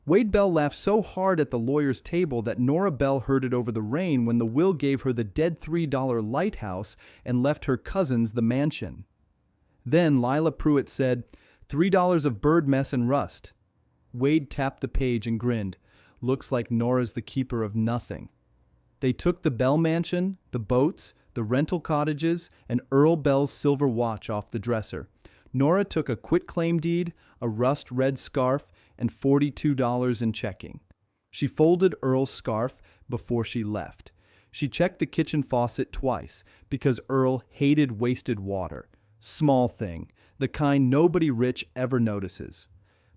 Wade Bell laughed so hard at the lawyer's table that Nora Bell heard it over the rain when the will gave her the dead $3 Lighthouse and left her cousins the mansion. Then Lila Pruitt said, $3 of bird mess and rust. Wade tapped the page and grinned. Looks like Nora's the keeper of nothing. They took the Bell mansion, the boats, the rental cottages, and Earl Bell's silver watch off the dresser. Nora took a quitclaim deed, a rust-red scarf, and $42 in checking. She folded Earl's scarf before she left. She checked the kitchen faucet twice because Earl hated wasted water. Small thing, the kind nobody rich ever notices.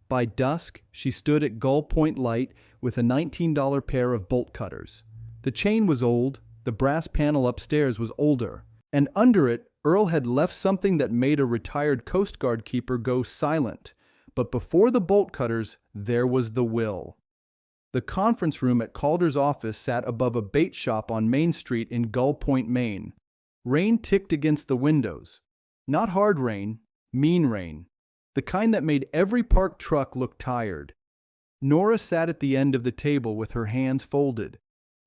By dusk, she stood at Gull Point Light with a $19 pair of bolt cutters. The chain was old, the brass panel upstairs was older, and under it, Earl had left something that made a retired Coast Guard keeper go silent. But before the bolt cutters, there was the will. The conference room at Calder's office sat above a bait shop on Main Street in Gull Point, Maine. Rain ticked against the windows. Not hard rain, mean rain. The kind that made every parked truck look tired. Nora sat at the end of the table with her hands folded.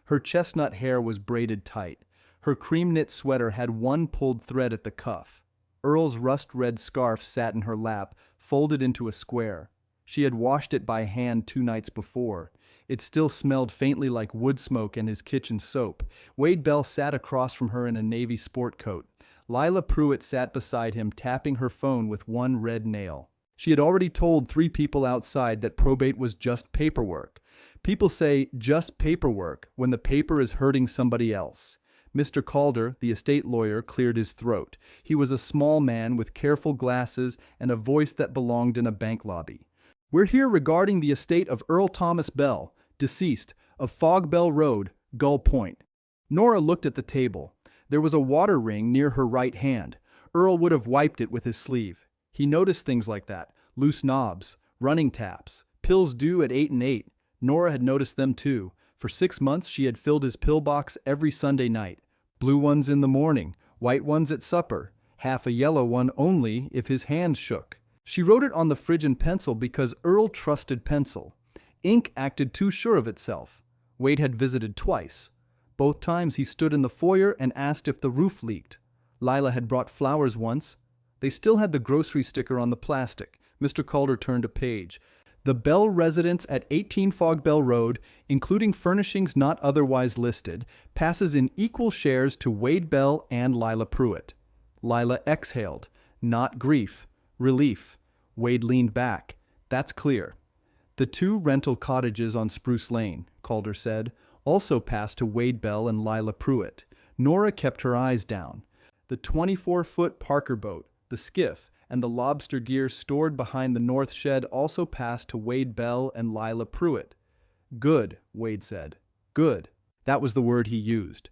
Her chestnut hair was braided tight. Her cream-knit sweater had one pulled thread at the cuff. Earl's rust-red scarf sat in her lap, folded into a square. She had washed it by hand 2 nights before. It still smelled faintly like wood smoke and his kitchen soap. Wade Bell sat across from her in a navy sport coat. Lila Pruitt sat beside him, tapping her phone with one red nail. She had already told 3 people outside that probate was just paperwork. People say just paperwork when the paper is hurting somebody else. Mr. Calder, the estate lawyer, cleared his throat. He was a small man with careful glasses and a voice that belonged in a bank lobby. We're here regarding the estate of Earl Thomas Bell, deceased, of Fog Bell Road, Gull Point. Nora looked at the table. There was a water ring near her right hand. Earl would have wiped it with his sleeve. He noticed things like that, loose knobs, running taps, pills due at 8 and 8. Nora had noticed them too. For 6 months she had filled his pill box every Sunday night. Blue ones in the morning, white ones at supper, half a yellow one only if his hands shook. She wrote it on the fridge in pencil because Earl trusted pencil. Ink acted too sure of itself. Wade had visited twice. Both times he stood in the foyer and asked if the roof leaked. Lila had brought flowers once. They still had the grocery sticker on the plastic. Mr. Calder turned a page. The Bell residence at 18 Fog Bell Road, including furnishings not otherwise listed, passes in equal shares to Wade Bell and Lila Pruitt. Lila exhaled. Not grief. Relief. Wade leaned back. That's clear. The 2 rental cottages on Spruce Lane, Calder said, also pass to Wade Bell and Lila Pruitt. Nora kept her eyes down. The 24-foot Parker boat, the skiff, and the lobster gear stored behind the north shed also passed to Wade Bell and Lila Pruitt. Good, Wade said. Good. That was the word he used.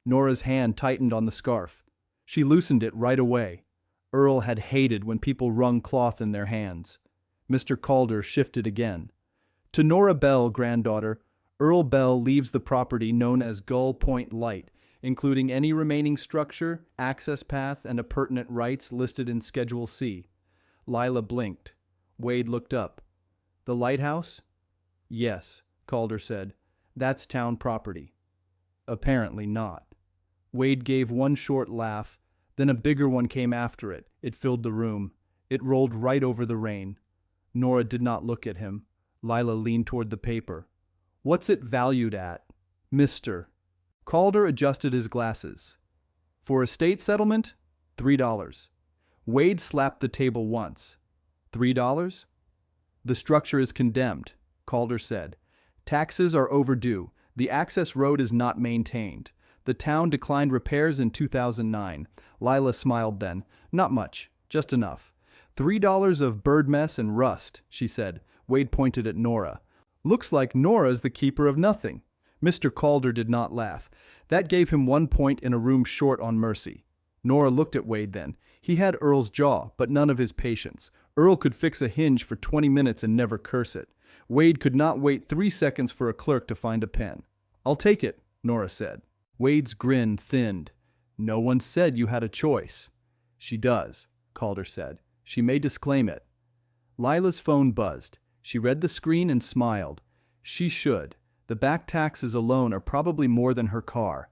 Nora's hand tightened on the scarf. She loosened it right away. Earl had hated when people wrung cloth in their hands. Mr. Calder shifted again. To Nora Bell, granddaughter, Earl Bell leaves the property known as Gull Point Light, including any remaining structure, access path, and appurtenant rights listed in Schedule C. Lila blinked. Wade looked up. The lighthouse? Yes, Calder said. That's town property. Apparently not. Wade gave one short laugh, then a bigger one came after it. It filled the room. It rolled right over the rain. Nora did not look at him. Lila leaned toward the paper. What's it valued at? Mr. Calder adjusted his glasses. For estate settlement, $3. Wade slapped the table once. $3? The structure is condemned, Calder said. Taxes are overdue. The access road is not maintained. The town declined repairs in 2009. Lila smiled then. Not much, just enough. $3 of bird mess and rust, she said. Wade pointed at Nora. Looks like Nora's the keeper of nothing. Mr. Calder did not laugh. That gave him 1 point in a room short on mercy. Nora looked at Wade then. He had Earl's jaw, but none of his patience. Earl could fix a hinge for 20 minutes and never curse it. Wade could not wait 3 seconds for a clerk to find a pen. I'll take it, Nora said. Wade's grin thinned. No one said you had a choice. She does, Calder said. She may disclaim it. Lila's phone buzzed. She read the screen and smiled. She should. The back taxes alone are probably more than her car.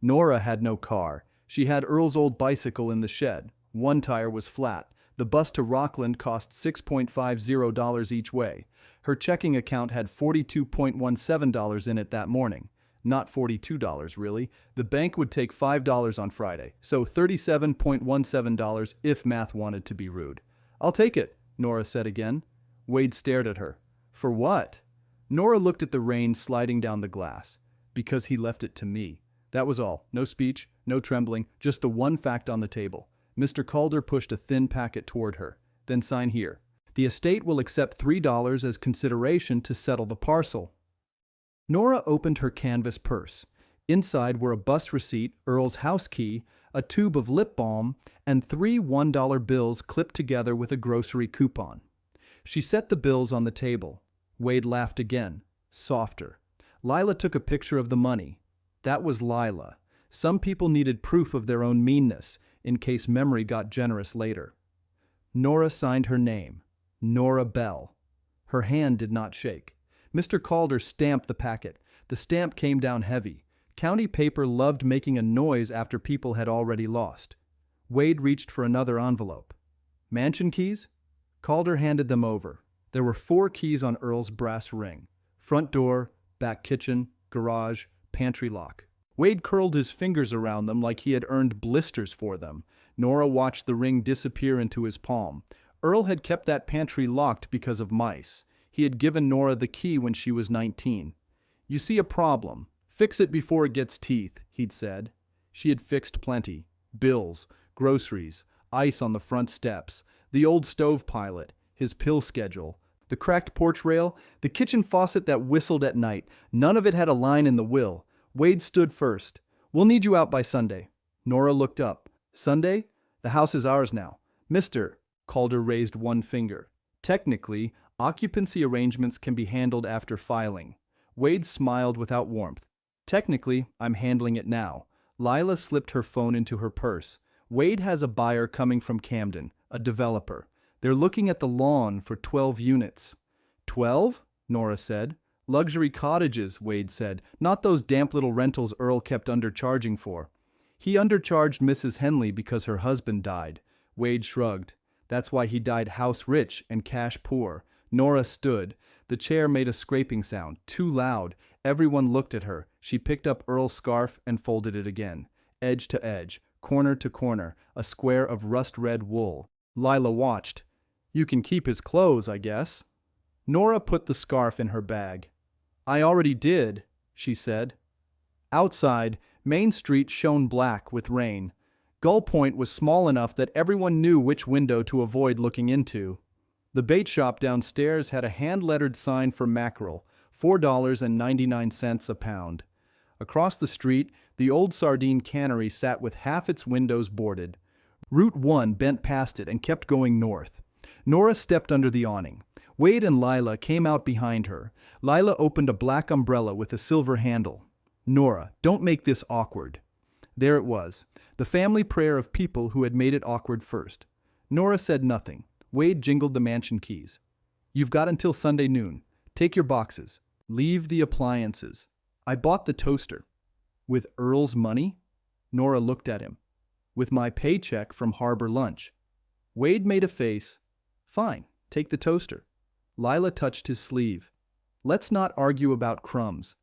Nora had no car. She had Earl's old bicycle in the shed. One tire was flat. The bus to Rockland cost $6.50 each way. Her checking account had $42.17 in it that morning. Not $42, really. The bank would take $5 on Friday, so $37.17 if math wanted to be rude. "I'll take it," Nora said again. Wade stared at her. "For what?" Nora looked at the rain sliding down the glass. "Because he left it to me." That was all. No speech, no trembling, just the one fact on the table. Mr. Calder pushed a thin packet toward her. "Then sign here. The estate will accept $3 as consideration to settle the parcel." Nora opened her canvas purse. Inside were a bus receipt, Earl's house key, a tube of lip balm, and 3 $1 bills clipped together with a grocery coupon. She set the bills on the table. Wade laughed again, softer. Lila took a picture of the money. That was Lila. Some people needed proof of their own meanness, in case memory got generous later. Nora signed her name. Nora Bell. Her hand did not shake. Mr. Calder stamped the packet. The stamp came down heavy. County paper loved making a noise after people had already lost. Wade reached for another envelope. "Mansion keys?" Calder handed them over. There were 4 keys on Earl's brass ring. Front door, back kitchen, garage, pantry lock. Wade curled his fingers around them like he had earned blisters for them. Nora watched the ring disappear into his palm. Earl had kept that pantry locked because of mice. He had given Nora the key when she was 19. "You see a problem. Fix it before it gets teeth," he'd said. She had fixed plenty. Bills, groceries, ice on the front steps, the old stove pilot, his pill schedule, the cracked porch rail, the kitchen faucet that whistled at night. None of it had a line in the will. Wade stood first. "We'll need you out by Sunday." Nora looked up. "Sunday? The house is ours now." "Mr." Calder raised one finger. "Technically, occupancy arrangements can be handled after filing." Wade smiled without warmth. "Technically, I'm handling it now." Lila slipped her phone into her purse. "Wade has a buyer coming from Camden, a developer. They're looking at the lawn for 12 units. 12? Nora said. "Luxury cottages," Wade said, "not those damp little rentals Earl kept undercharging for." "He undercharged Mrs. Henley because her husband died." Wade shrugged. "That's why he died house rich and cash poor." Nora stood. The chair made a scraping sound, too loud. Everyone looked at her. She picked up Earl's scarf and folded it again. Edge to edge, corner to corner, a square of rust-red wool. Lila watched. "You can keep his clothes, I guess." Nora put the scarf in her bag. "I already did," she said. Outside, Main Street shone black with rain. Gull Point was small enough that everyone knew which window to avoid looking into. The bait shop downstairs had a hand-lettered sign for mackerel, $4.99 a pound. Across the street, the old sardine cannery sat with half its windows boarded. Route 1 bent past it and kept going north. Nora stepped under the awning. Wade and Lila came out behind her. Lila opened a black umbrella with a silver handle. "Nora, don't make this awkward." There it was, the family prayer of people who had made it awkward first. Nora said nothing. Wade jingled the mansion keys. "You've got until Sunday noon. Take your boxes. Leave the appliances." "I bought the toaster." "With Earl's money?" Nora looked at him. "With my paycheck from Harbor Lunch." Wade made a face. "Fine, take the toaster." Lila touched his sleeve. "Let's not argue about crumbs."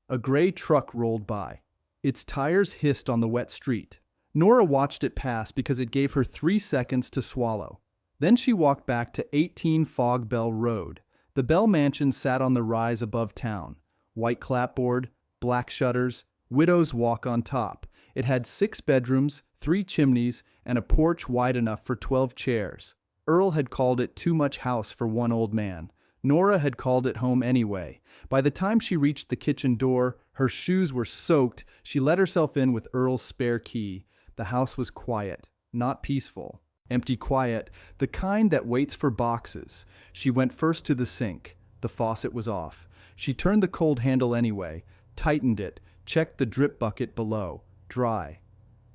A gray truck rolled by. Its tires hissed on the wet street. Nora watched it pass because it gave her 3 seconds to swallow. Then she walked back to 18 Fog Bell Road. The Bell Mansion sat on the rise above town. White clapboard, black shutters, widow's walk on top. It had 6 bedrooms, 3 chimneys, and a porch wide enough for 12 chairs. Earl had called it too much house for one old man. Nora had called it home anyway. By the time she reached the kitchen door, her shoes were soaked. She let herself in with Earl's spare key. The house was quiet, not peaceful. Empty quiet, the kind that waits for boxes. She went first to the sink. The faucet was off. She turned the cold handle anyway, tightened it, checked the drip bucket below. Dry.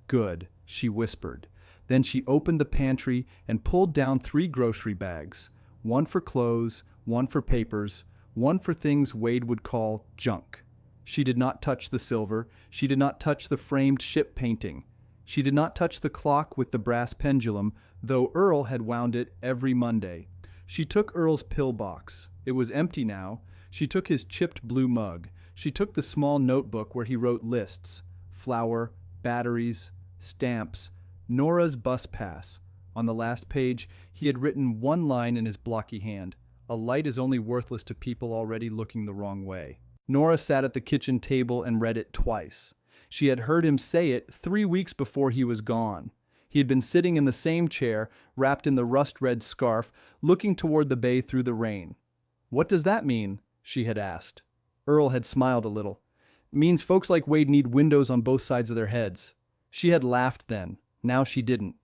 "Good," she whispered. Then she opened the pantry and pulled down 3 grocery bags. 1 for clothes, one for papers, one for things Wade would call junk. She did not touch the silver. She did not touch the framed ship painting. She did not touch the clock with the brass pendulum, though Earl had wound it every Monday. She took Earl's pill box. It was empty now. She took his chipped blue mug. She took the small notebook where he wrote lists: flour, batteries, stamps, Nora's bus pass. On the last page, he had written one line in his blocky hand: "A light is only worthless to people already looking the wrong way." Nora sat at the kitchen table and read it twice. She had heard him say it 3 weeks before he was gone. He had been sitting in the same chair, wrapped in the rust-red scarf, looking toward the bay through the rain. "What does that mean?" she had asked. Earl had smiled a little. "It means folks like Wade need windows on both sides of their heads." She had laughed then. Now she didn't.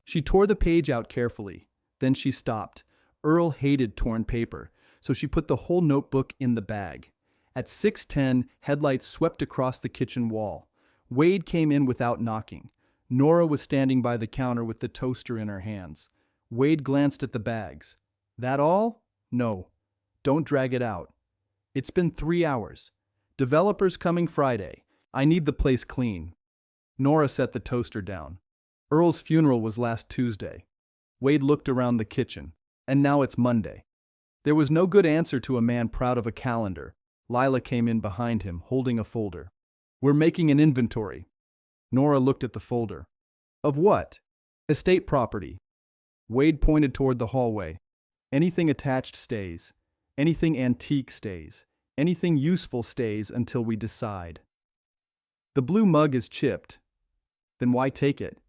She tore the page out carefully. Then she stopped. Earl hated torn paper, so she put the whole notebook in the bag. At 6:10, headlights swept across the kitchen wall. Wade came in without knocking. Nora was standing by the counter with the toaster in her hands. Wade glanced at the bags. "That all?" "No. Don't drag it out. It's been 3 hours. Developers coming Friday. I need the place clean." Nora set the toaster down. Earl's funeral was last Tuesday. Wade looked around the kitchen. And now it's Monday. There was no good answer to a man proud of a calendar. Lila came in behind him, holding a folder. "We're making an inventory." Nora looked at the folder. "Of what?" "Estate property." Wade pointed toward the hallway. "Anything attached stays. Anything antique stays. Anything useful stays until we decide." "The blue mug is chipped." "Then why take it?"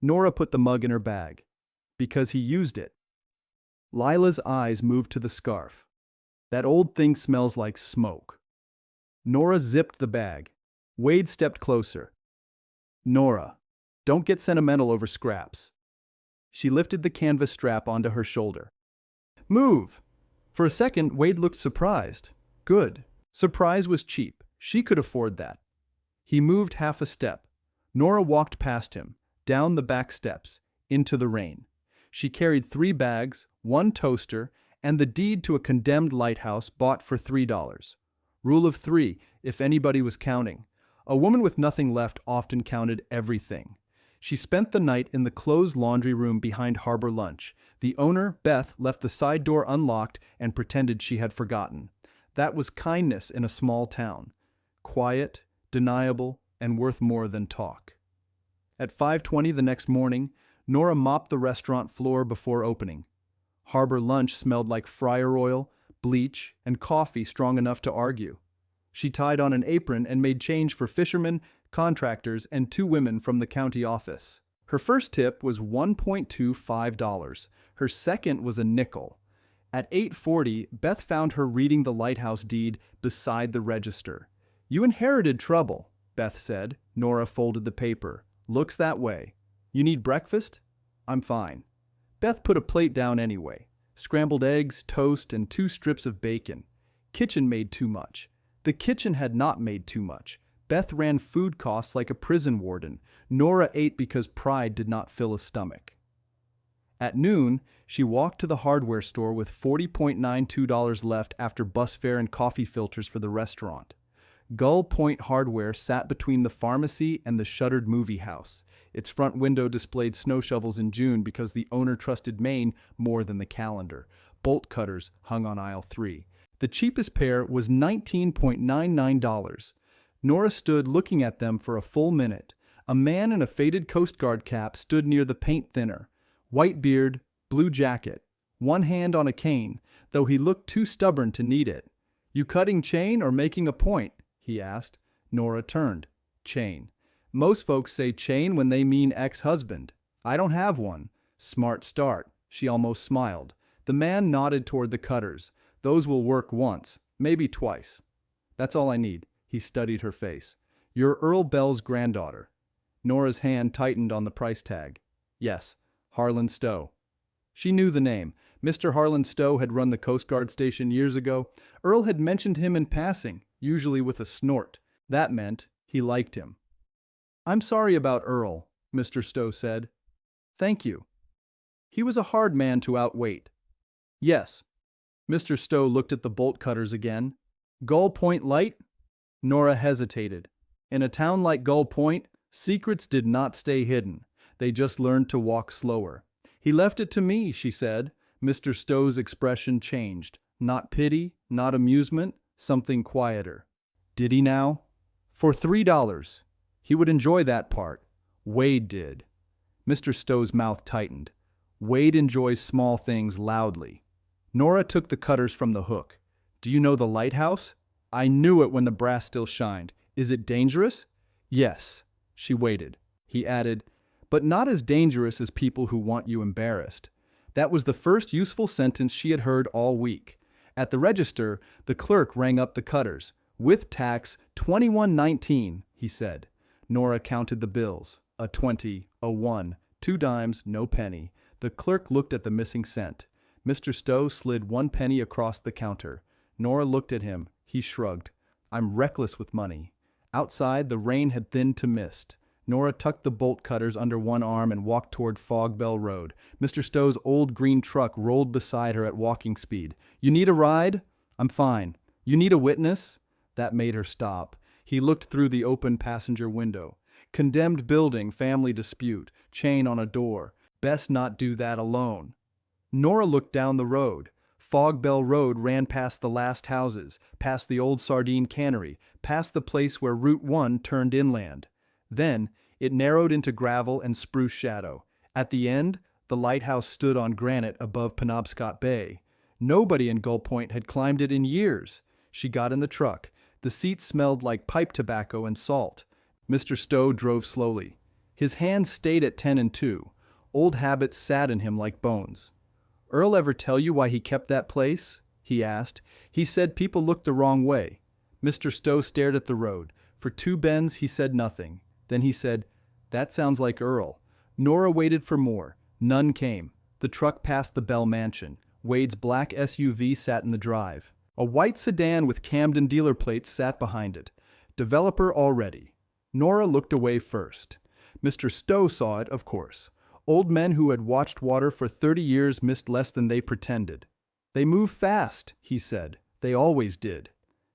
Nora put the mug in her bag. "Because he used it." Lila's eyes moved to the scarf. "That old thing smells like smoke." Nora zipped the bag. Wade stepped closer. "Nora, don't get sentimental over scraps." She lifted the canvas strap onto her shoulder. "Move!" For a second, Wade looked surprised. Good. Surprise was cheap. She could afford that. He moved half a step. Nora walked past him, down the back steps, into the rain. She carried 3 bags, 1 toaster, and the deed to a condemned lighthouse bought for $3. Rule of 3, if anybody was counting. A woman with nothing left often counted everything. She spent the night in the closed laundry room behind Harbor Lunch. The owner, Beth, left the side door unlocked and pretended she had forgotten. That was kindness in a small town. Quiet, deniable, and worth more than talk. At 5:20 the next morning, Nora mopped the restaurant floor before opening. Harbor Lunch smelled like fryer oil, bleach, and coffee strong enough to argue. She tied on an apron and made change for fishermen, contractors, and 2 women from the county office. Her first tip was $1.25. Her second was a nickel. At 8:40, Beth found her reading the lighthouse deed beside the register. "You inherited trouble," Beth said. Nora folded the paper. "Looks that way. You need breakfast?" "I'm fine." Beth put a plate down anyway. Scrambled eggs, toast, and 2 strips of bacon. Kitchen made too much. The kitchen had not made too much. Beth ran food costs like a prison warden. Nora ate because pride did not fill a stomach. At noon, she walked to the hardware store with $40.92 left after bus fare and coffee filters for the restaurant. Gull Point Hardware sat between the pharmacy and the shuttered movie house. Its front window displayed snow shovels in June because the owner trusted Maine more than the calendar. Bolt cutters hung on aisle 3. The cheapest pair was $19.99. Nora stood looking at them for a full minute. A man in a faded Coast Guard cap stood near the paint thinner. White beard, blue jacket, one hand on a cane, though he looked too stubborn to need it. "You cutting chain or making a point?" he asked. Nora turned. "Chain. Most folks say chain when they mean ex-husband. I don't have one." "Smart start." She almost smiled. The man nodded toward the cutters. "Those will work once, maybe twice." "That's all I need." He studied her face. "You're Earl Bell's granddaughter." Nora's hand tightened on the price tag. "Yes, Harlan Stowe." She knew the name. Mr. Harlan Stowe had run the Coast Guard station years ago. Earl had mentioned him in passing, usually with a snort. That meant he liked him. "I'm sorry about Earl," Mr. Stowe said. "Thank you." He was a hard man to outwait. "Yes." Mr. Stowe looked at the bolt cutters again. Gull Point Light? Nora hesitated. In a town like Gull Point, secrets did not stay hidden. They just learned to walk slower. He left it to me, she said. Mr. Stowe's expression changed. Not pity, not amusement, something quieter. Did he now? For $3. He would enjoy that part. Wade did. Mr. Stowe's mouth tightened. Wade enjoys small things loudly. Nora took the cutters from the hook. Do you know the Lighthouse? I knew it when the brass still shined. Is it dangerous? Yes. She waited. He added, but not as dangerous as people who want you embarrassed. That was the first useful sentence she had heard all week. At the register, the clerk rang up the cutters. With tax, $21.19, he said. Nora counted the bills. A 20, a 1, 2 dimes, no penny. The clerk looked at the missing cent. Mr. Stowe slid 1 penny across the counter. Nora looked at him. He shrugged. I'm reckless with money. Outside, the rain had thinned to mist. Nora tucked the bolt cutters under one arm and walked toward Fog Bell Road. Mr. Stowe's old green truck rolled beside her at walking speed. You need a ride? I'm fine. You need a witness? That made her stop. He looked through the open passenger window. Condemned building, family dispute, chain on a door. Best not do that alone. Nora looked down the road. Fog Bell Road ran past the last houses, past the old sardine cannery, past the place where Route 1 turned inland. Then, it narrowed into gravel and spruce shadow. At the end, the lighthouse stood on granite above Penobscot Bay. Nobody in Gull Point had climbed it in years. She got in the truck. The seat smelled like pipe tobacco and salt. Mr. Stowe drove slowly. His hands stayed at 10 and 2. Old habits sat in him like bones. Earl ever tell you why he kept that place? He asked. He said people looked the wrong way. Mr. Stowe stared at the road. For 2 bends, he said nothing. Then he said, that sounds like Earl. Nora waited for more. None came. The truck passed the Bell Mansion. Wade's black SUV sat in the drive. A white sedan with Camden dealer plates sat behind it. Developer already. Nora looked away first. Mr. Stowe saw it, of course. Old men who had watched water for 30 years missed less than they pretended. They move fast, he said. They always did.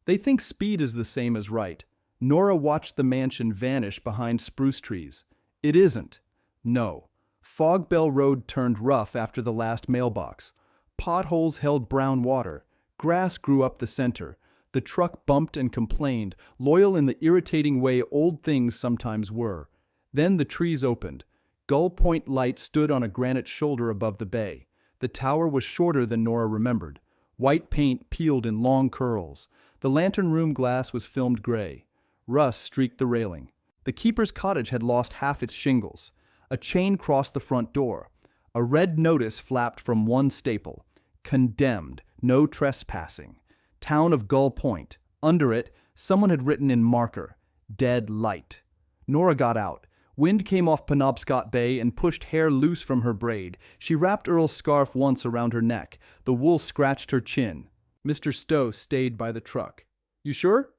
They think speed is the same as right. Nora watched the mansion vanish behind spruce trees. It isn't. No. Fog Bell Road turned rough after the last mailbox. Potholes held brown water. Grass grew up the center. The truck bumped and complained, loyal in the irritating way old things sometimes were. Then the trees opened. Gull Point Light stood on a granite shoulder above the bay. The tower was shorter than Nora remembered. White paint peeled in long curls. The lantern room glass was filmed gray. Rust streaked the railing. The keeper's cottage had lost half its shingles. A chain crossed the front door. A red notice flapped from one staple. Condemned. No trespassing. Town of Gull Point. Under it, someone had written in marker, Dead Light. Nora got out. Wind came off Penobscot Bay and pushed hair loose from her braid. She wrapped Earl's scarf once around her neck. The wool scratched her chin. Mr. Stowe stayed by the truck. You sure?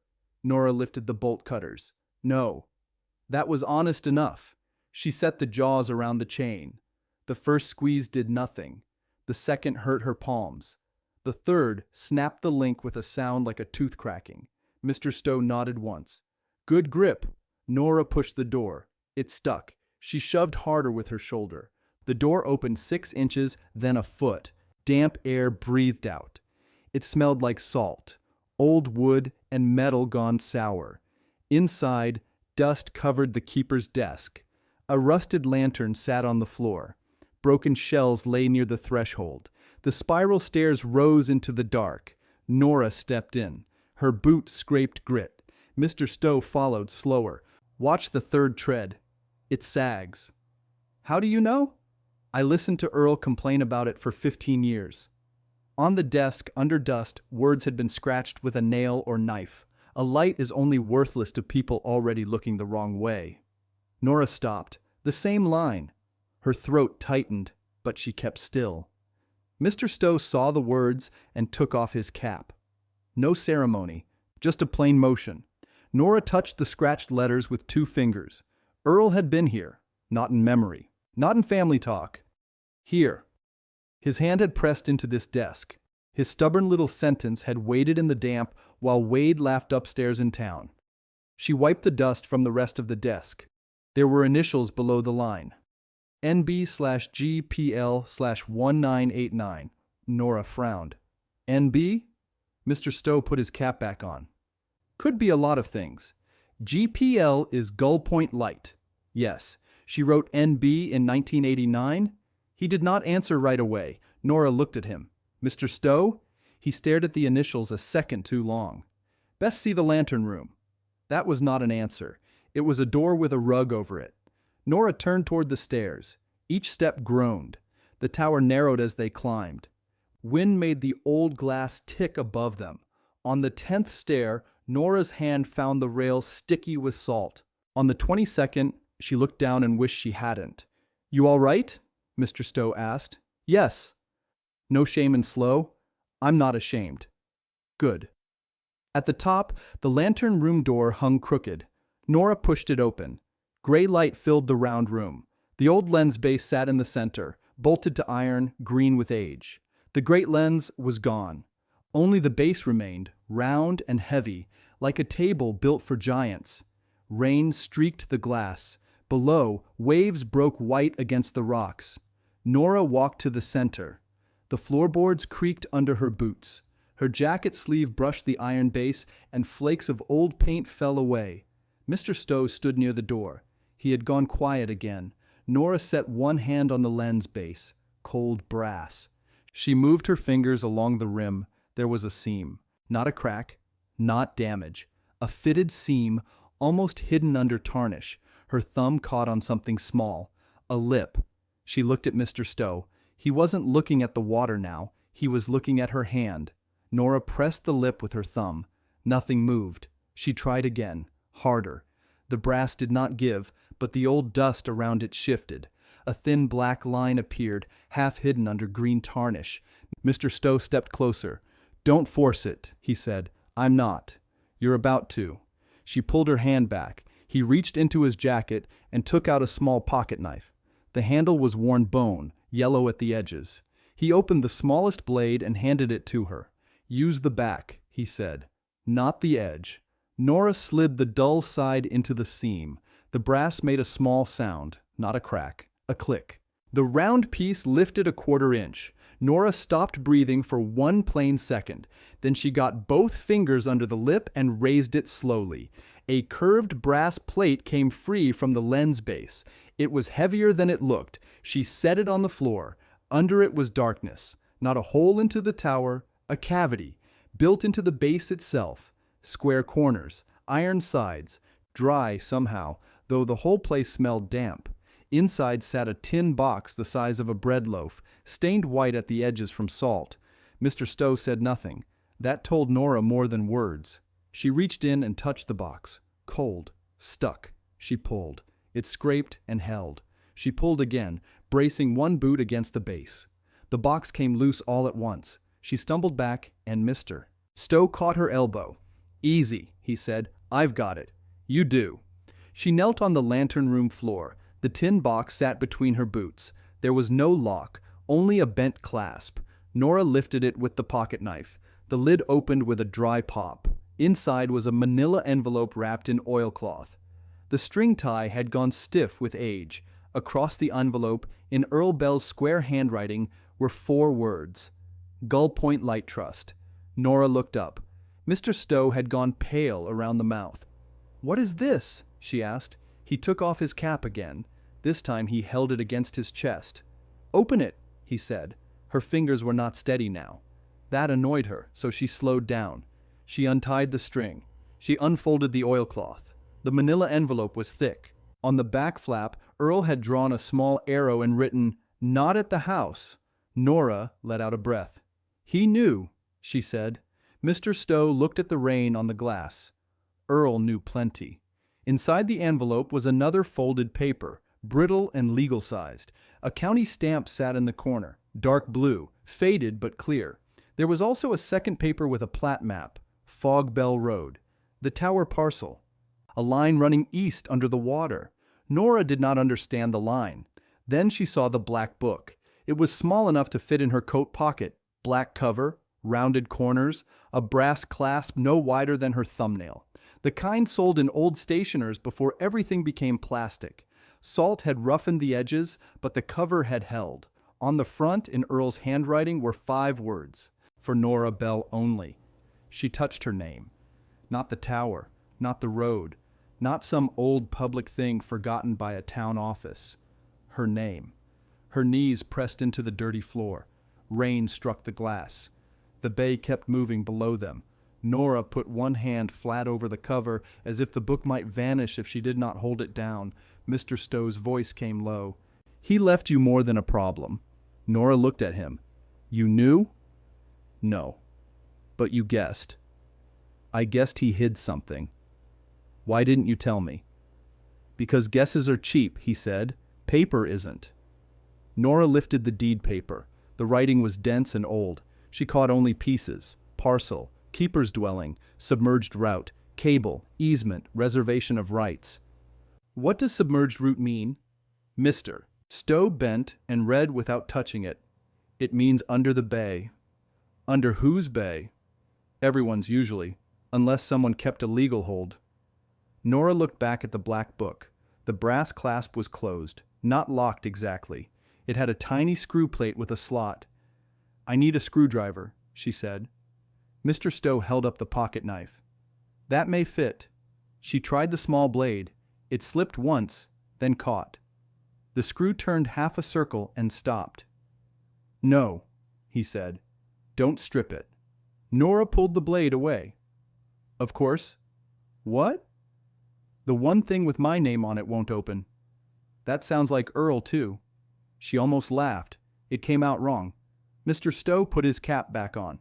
Nora lifted the bolt cutters. No. That was honest enough. She set the jaws around the chain. The first squeeze did nothing. The second hurt her palms. The third snapped the link with a sound like a tooth cracking. Mr. Stowe nodded once. Good grip. Nora pushed the door. It stuck. She shoved harder with her shoulder. The door opened 6 inches, then a foot. Damp air breathed out. It smelled like salt, old wood, and metal gone sour. Inside, dust covered the keeper's desk. A rusted lantern sat on the floor. Broken shells lay near the threshold. The spiral stairs rose into the dark. Nora stepped in. Her boots scraped grit. Mr. Stowe followed slower. Watch the third tread. It sags. How do you know? I listened to Earl complain about it for 15 years. On the desk, under dust, words had been scratched with a nail or knife. A light is only worthless to people already looking the wrong way. Nora stopped. The same line. Her throat tightened, but she kept still. Mr. Stowe saw the words and took off his cap. No ceremony, just a plain motion. Nora touched the scratched letters with 2 fingers. Earl had been here, not in memory, not in family talk. Here. His hand had pressed into this desk. His stubborn little sentence had waited in the damp while Wade laughed upstairs in town. She wiped the dust from the rest of the desk. There were initials below the line. NB/GPL/1989. Nora frowned. NB? Mr. Stowe put his cap back on. Could be a lot of things. GPL is Gull Point Light. Yes. She wrote NB in 1989? He did not answer right away. Nora looked at him. Mr. Stowe? He stared at the initials a second too long. Best see the lantern room. That was not an answer. It was a door with a rug over it. Nora turned toward the stairs. Each step groaned. The tower narrowed as they climbed. Wind made the old glass tick above them. On the 10th stair, Nora's hand found the rail sticky with salt. On the 22nd, she looked down and wished she hadn't. "You all right?" Mr. Stowe asked. "Yes." "No shame and slow?" "I'm not ashamed." "Good." At the top, the lantern room door hung crooked. Nora pushed it open. Gray light filled the round room. The old lens base sat in the center, bolted to iron, green with age. The great lens was gone. Only the base remained, round and heavy, like a table built for giants. Rain streaked the glass. Below, waves broke white against the rocks. Nora walked to the center. The floorboards creaked under her boots. Her jacket sleeve brushed the iron base, and flakes of old paint fell away. Mr. Stowe stood near the door. He had gone quiet again. Nora set one hand on the lens base. Cold brass. She moved her fingers along the rim. There was a seam. Not a crack. Not damage. A fitted seam, almost hidden under tarnish. Her thumb caught on something small. A lip. She looked at Mr. Stowe. He wasn't looking at the water now. He was looking at her hand. Nora pressed the lip with her thumb. Nothing moved. She tried again. Harder. The brass did not give, but the old dust around it shifted. A thin black line appeared, half hidden under green tarnish. Mr. Stowe stepped closer. "Don't force it," he said. "I'm not. You're about to." She pulled her hand back. He reached into his jacket and took out a small pocket knife. The handle was worn bone, yellow at the edges. He opened the smallest blade and handed it to her. "Use the back," he said. "Not the edge." Nora slid the dull side into the seam. The brass made a small sound, not a crack, a click. The round piece lifted a quarter inch. Nora stopped breathing for one plain second. Then she got both fingers under the lip and raised it slowly. A curved brass plate came free from the lens base. It was heavier than it looked. She set it on the floor. Under it was darkness. Not a hole into the tower, a cavity, built into the base itself. Square corners, iron sides, dry somehow, though the whole place smelled damp. Inside sat a tin box the size of a bread loaf, stained white at the edges from salt. Mr. Stowe said nothing. That told Nora more than words. She reached in and touched the box. Cold. Stuck. She pulled. It scraped and held. She pulled again, bracing one boot against the base. The box came loose all at once. She stumbled back and missed her. Stowe caught her elbow. "Easy," he said. "I've got it. You do." She knelt on the lantern room floor. The tin box sat between her boots. There was no lock, only a bent clasp. Nora lifted it with the pocket knife. The lid opened with a dry pop. Inside was a manila envelope wrapped in oilcloth. The string tie had gone stiff with age. Across the envelope, in Earl Bell's square handwriting, were 4 words. Gull Point Light Trust. Nora looked up. Mr. Stowe had gone pale around the mouth. "What is this?" she asked. He took off his cap again. This time he held it against his chest. "Open it," he said. Her fingers were not steady now. That annoyed her, so she slowed down. She untied the string. She unfolded the oilcloth. The manila envelope was thick. On the back flap, Earl had drawn a small arrow and written, "Not at the house." Nora let out a breath. "He knew," she said. Mr. Stowe looked at the rain on the glass. Earl knew plenty. Inside the envelope was another folded paper, brittle and legal-sized. A county stamp sat in the corner, dark blue, faded but clear. There was also a second paper with a plat map, Fog Bell Road, the Tower parcel. A line running east under the water. Nora did not understand the line. Then she saw the black book. It was small enough to fit in her coat pocket, black cover, rounded corners, a brass clasp no wider than her thumbnail. The kind sold in old stationers before everything became plastic. Salt had roughened the edges, but the cover had held. On the front, in Earl's handwriting, were 5 words. For Nora Bell only. She touched her name. Not the tower, not the road, not some old public thing forgotten by a town office. Her name. Her knees pressed into the dirty floor. Rain struck the glass. The bay kept moving below them. Nora put one hand flat over the cover, as if the book might vanish if she did not hold it down. Mr. Stowe's voice came low. "He left you more than a problem." Nora looked at him. "You knew?" "No. But you guessed." "I guessed he hid something." "Why didn't you tell me?" "Because guesses are cheap," he said. "Paper isn't." Nora lifted the deed paper. The writing was dense and old. She caught only pieces: parcel, keeper's dwelling, submerged route, cable, easement, reservation of rights. "What does submerged route mean?" Mr. Stowe bent and read without touching it. "It means under the bay." "Under whose bay?" "Everyone's usually, unless someone kept a legal hold." Nora looked back at the black book. The brass clasp was closed, not locked exactly. It had a tiny screw plate with a slot. "I need a screwdriver," she said. Mr. Stowe held up the pocket knife. "That may fit." She tried the small blade. It slipped once, then caught. The screw turned half a circle and stopped. "No," he said. "Don't strip it." Nora pulled the blade away. "Of course." "What?" "The one thing with my name on it won't open." "That sounds like Earl, too." She almost laughed. It came out wrong. Mr. Stowe put his cap back on.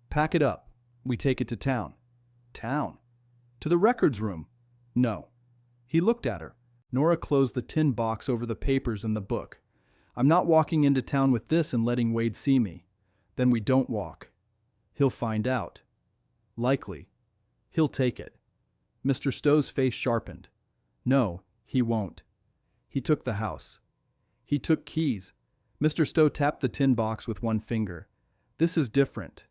"Pack it up. We take it to town." "Town?" "To the records room." "No." He looked at her. Nora closed the tin box over the papers and the book. "I'm not walking into town with this and letting Wade see me." "Then we don't walk." "He'll find out." "Likely." "He'll take it." Mr. Stowe's face sharpened. "No, he won't." He took the house. He took keys. Mr. Stowe tapped the tin box with one finger. "This is different."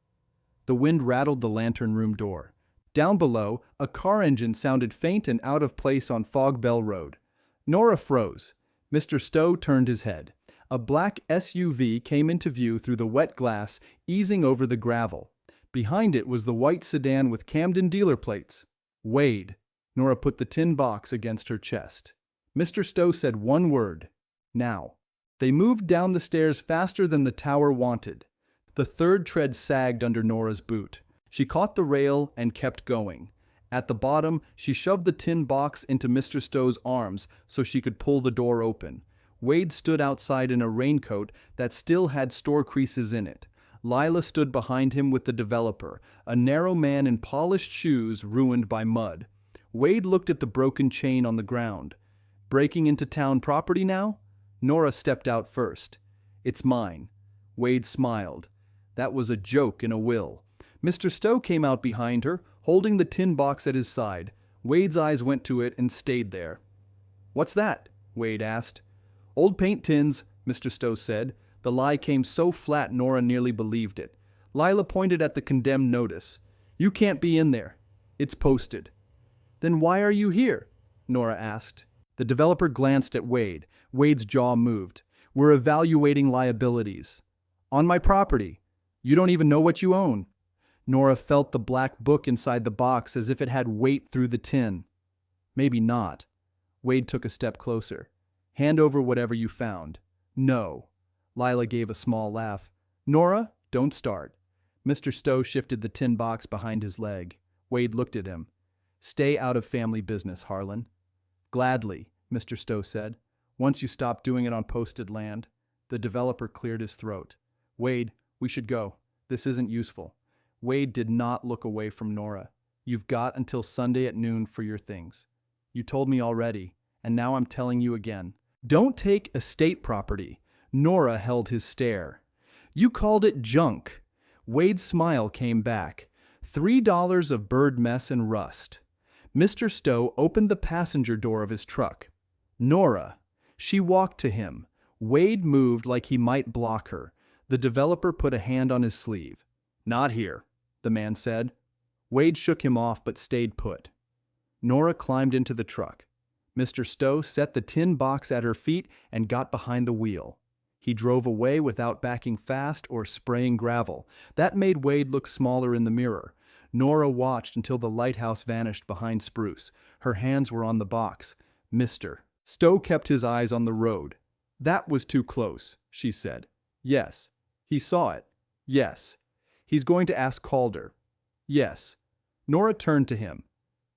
The wind rattled the lantern room door. Down below, a car engine sounded faint and out of place on Fog Bell Road. Nora froze. Mr. Stowe turned his head. A black SUV came into view through the wet glass, easing over the gravel. Behind it was the white sedan with Camden dealer plates. "Wade." Nora put the tin box against her chest. Mr. Stowe said one word: "Now." They moved down the stairs faster than the tower wanted. The third tread sagged under Nora's boot. She caught the rail and kept going. At the bottom, she shoved the tin box into Mr. Stowe's arms so she could pull the door open. Wade stood outside in a raincoat that still had store creases in it. Lila stood behind him with the developer, a narrow man in polished shoes ruined by mud. Wade looked at the broken chain on the ground. "Breaking into town property now?" Nora stepped out first. "It's mine." Wade smiled. That was a joke in a will. Mr. Stowe came out behind her, holding the tin box at his side. Wade's eyes went to it and stayed there. "What's that?" Wade asked. "Old paint tins," Mr. Stowe said. The lie came so flat Nora nearly believed it. Lila pointed at the condemned notice. "You can't be in there. It's posted." "Then why are you here?" Nora asked. The developer glanced at Wade. Wade's jaw moved. "We're evaluating liabilities." "On my property. You don't even know what you own." Nora felt the black book inside the box as if it had weight through the tin. "Maybe not." Wade took a step closer. "Hand over whatever you found." "No." Lila gave a small laugh. "Nora, don't start." Mr. Stowe shifted the tin box behind his leg. Wade looked at him. "Stay out of family business, Harlan." "Gladly," Mr. Stowe said. "Once you stop doing it on posted land." The developer cleared his throat. "Wade, we should go. This isn't useful." Wade did not look away from Nora. "You've got until Sunday at noon for your things. You told me already, and now I'm telling you again. Don't take estate property." Nora held his stare. "You called it junk." Wade's smile came back. $3 of bird mess and rust. Mr. Stowe opened the passenger door of his truck. "Nora." She walked to him. Wade moved like he might block her. The developer put a hand on his sleeve. Not here, the man said. Wade shook him off but stayed put. Nora climbed into the truck. Mr. Stowe set the tin box at her feet and got behind the wheel. He drove away without backing fast or spraying gravel. That made Wade look smaller in the mirror. Nora watched until the lighthouse vanished behind Spruce. Her hands were on the box. Mr. Stowe kept his eyes on the road. That was too close, she said. Yes. He saw it. Yes. He's going to ask Calder. Yes. Nora turned to him.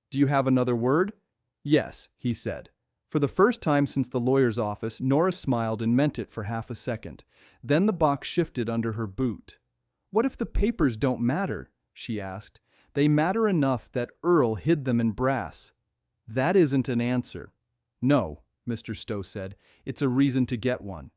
Do you have another word? Yes, he said. For the first time since the lawyer's office, Nora smiled and meant it for half a second. Then the box shifted under her boot. What if the papers don't matter? She asked. They matter enough that Earl hid them in brass. That isn't an answer. No, Mr. Stowe said. It's a reason to get one.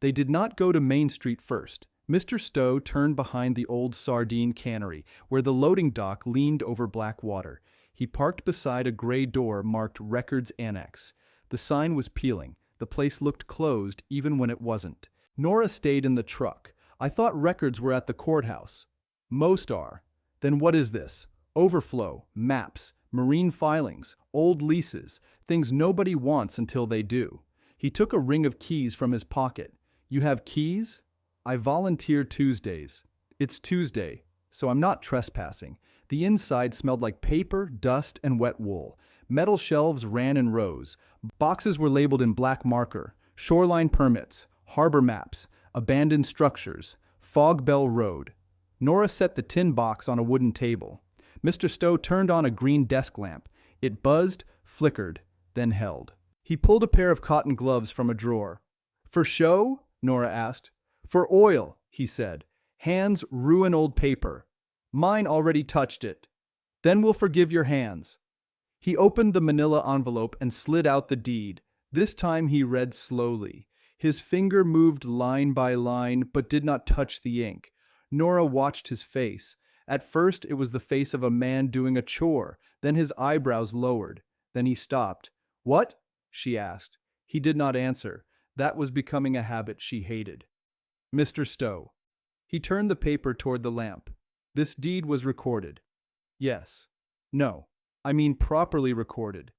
They did not go to Main Street first. Mr. Stowe turned behind the old sardine cannery, where the loading dock leaned over black water. He parked beside a gray door marked Records Annex. The sign was peeling. The place looked closed even when it wasn't. Nora stayed in the truck. I thought records were at the courthouse. Most are. Then what is this? Overflow, maps, marine filings, old leases, things nobody wants until they do. He took a ring of keys from his pocket. You have keys? I volunteer Tuesdays. It's Tuesday, so I'm not trespassing. The inside smelled like paper, dust, and wet wool. Metal shelves ran in rows. Boxes were labeled in black marker. Shoreline permits, harbor maps, abandoned structures, Fog Bell Road. Nora set the tin box on a wooden table. Mr. Stowe turned on a green desk lamp. It buzzed, flickered, then held. He pulled a pair of cotton gloves from a drawer. For show? Nora asked. For oil, he said. Hands ruin old paper. Mine already touched it. Then we'll forgive your hands. He opened the manila envelope and slid out the deed. This time he read slowly. His finger moved line by line, but did not touch the ink. Nora watched his face. At first it was the face of a man doing a chore. Then his eyebrows lowered. Then he stopped. What? She asked. He did not answer. That was becoming a habit she hated. Mr. Stowe. He turned the paper toward the lamp. This deed was recorded. Yes. No. I mean properly recorded.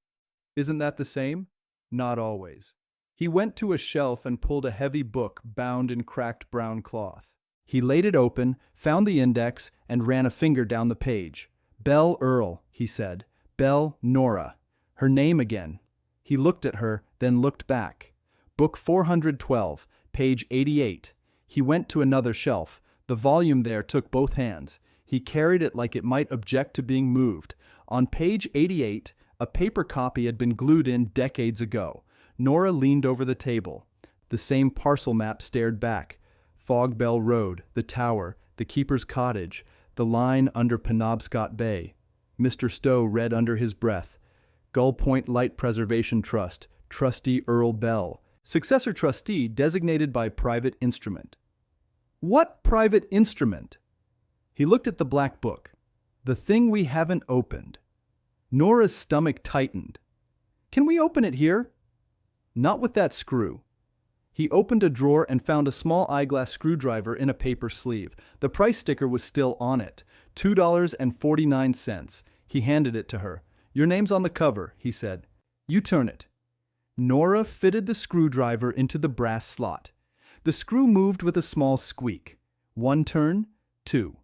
Isn't that the same? Not always. He went to a shelf and pulled a heavy book bound in cracked brown cloth. He laid it open, found the index, and ran a finger down the page. Belle Earl, he said. Belle Nora. Her name again. He looked at her, then looked back. Book 412, page 88. He went to another shelf. The volume there took both hands. He carried it like it might object to being moved. On page 88, a paper copy had been glued in decades ago. Nora leaned over the table. The same parcel map stared back. Fog Bell Road, the tower, the keeper's cottage, the line under Penobscot Bay. Mr. Stowe read under his breath. Gull Point Light Preservation Trust, Trustee Earl Bell. Successor trustee designated by private instrument. What private instrument? He looked at the black book. The thing we haven't opened. Nora's stomach tightened. Can we open it here? Not with that screw. He opened a drawer and found a small eyeglass screwdriver in a paper sleeve. The price sticker was still on it. $2.49. He handed it to her. Your name's on the cover, he said. You turn it. Nora fitted the screwdriver into the brass slot. The screw moved with a small squeak. One turn, two.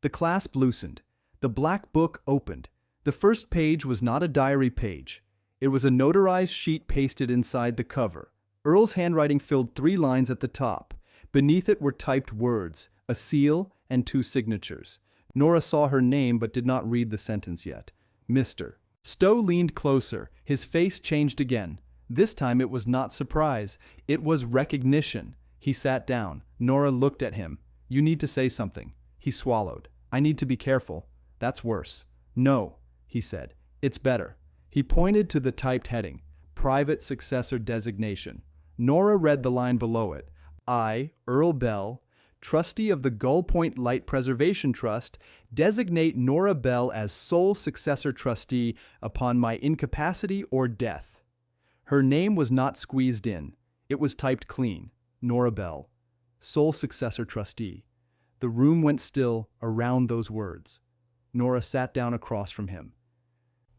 The clasp loosened. The black book opened. The first page was not a diary page. It was a notarized sheet pasted inside the cover. Earl's handwriting filled 3 lines at the top. Beneath it were typed words, a seal, and 2 signatures. Nora saw her name but did not read the sentence yet. Mr. Stowe leaned closer. His face changed again. This time it was not surprise. It was recognition. He sat down. Nora looked at him. You need to say something. He swallowed. I need to be careful. That's worse. No, he said. It's better. He pointed to the typed heading. Private successor designation. Nora read the line below it. I, Earl Bell, trustee of the Gull Point Light Preservation Trust, designate Nora Bell as sole successor trustee upon my incapacity or death. Her name was not squeezed in. It was typed clean. Nora Bell, sole successor trustee. The room went still around those words. Nora sat down across from him.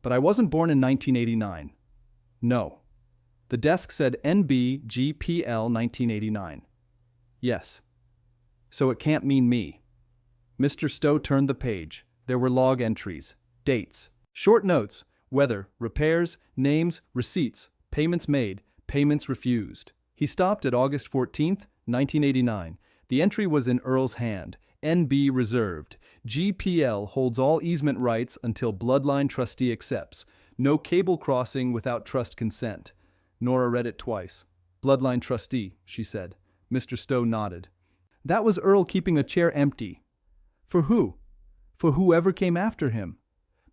But I wasn't born in 1989. No. The desk said NBGPL 1989. Yes. So it can't mean me. Mr. Stowe turned the page. There were log entries, dates, short notes, weather, repairs, names, receipts, payments made, payments refused. He stopped at August 14th, 1989. The entry was in Earl's hand. NB reserved. GPL holds all easement rights until bloodline trustee accepts. No cable crossing without trust consent. Nora read it twice. Bloodline trustee, she said. Mr. Stowe nodded. That was Earl keeping a chair empty. For who? For whoever came after him.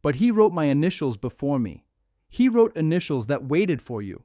But he wrote my initials before me. He wrote initials that waited for you.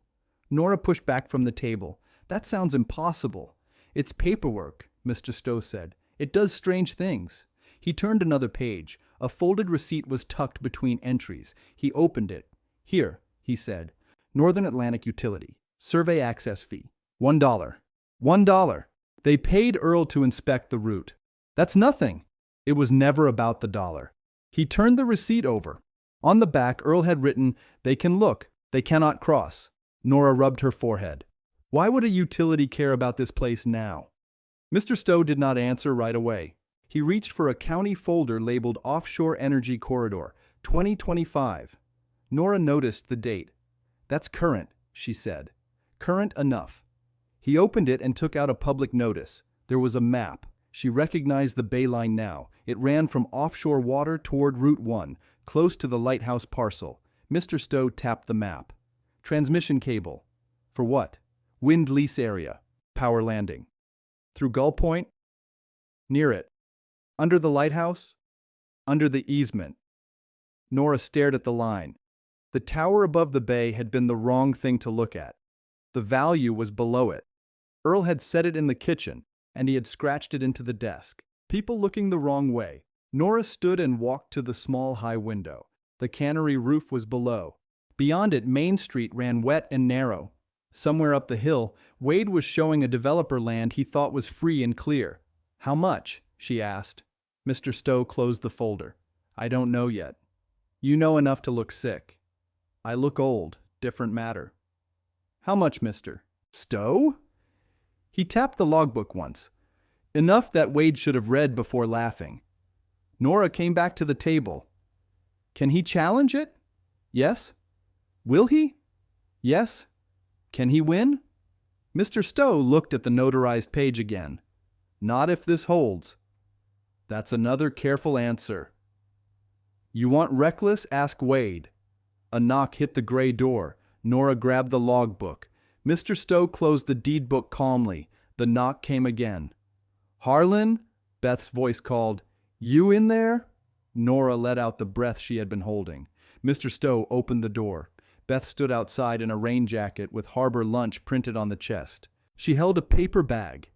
Nora pushed back from the table. That sounds impossible. It's paperwork, Mr. Stowe said. It does strange things. He turned another page. A folded receipt was tucked between entries. He opened it. Here, he said. Northern Atlantic Utility. Survey access fee. $1. $1. They paid Earl to inspect the route. That's nothing. It was never about the dollar. He turned the receipt over. On the back, Earl had written, "They can look, they cannot cross." Nora rubbed her forehead. Why would a utility care about this place now? Mr. Stowe did not answer right away. He reached for a county folder labeled Offshore Energy Corridor, 2025. Nora noticed the date. That's current, she said. Current enough. He opened it and took out a public notice. There was a map. She recognized the bay line now. It ran from offshore water toward Route 1, close to the Lighthouse parcel. Mr. Stowe tapped the map. Transmission cable. For what? Wind lease area. Power landing. Through Gull Point? Near it. Under the lighthouse? Under the easement. Nora stared at the line. The tower above the bay had been the wrong thing to look at. The value was below it. Earl had set it in the kitchen, and he had scratched it into the desk. People looking the wrong way. Nora stood and walked to the small high window. The cannery roof was below. Beyond it, Main Street ran wet and narrow. Somewhere up the hill, Wade was showing a developer land he thought was free and clear. How much? She asked. Mr. Stowe closed the folder. I don't know yet. You know enough to look sick. I look old. Different matter. How much, Mr. Stowe? He tapped the logbook once. Enough that Wade should have read before laughing. Nora came back to the table. Can he challenge it? Yes. Will he? Yes. Can he win? Mr. Stowe looked at the notarized page again. Not if this holds. That's another careful answer. You want reckless? Ask Wade. A knock hit the gray door. Nora grabbed the logbook. Mr. Stowe closed the deed book calmly. The knock came again. Harlan? Beth's voice called. You in there? Nora let out the breath she had been holding. Mr. Stowe opened the door. Beth stood outside in a rain jacket with Harbor Lunch printed on the chest. She held a paper bag.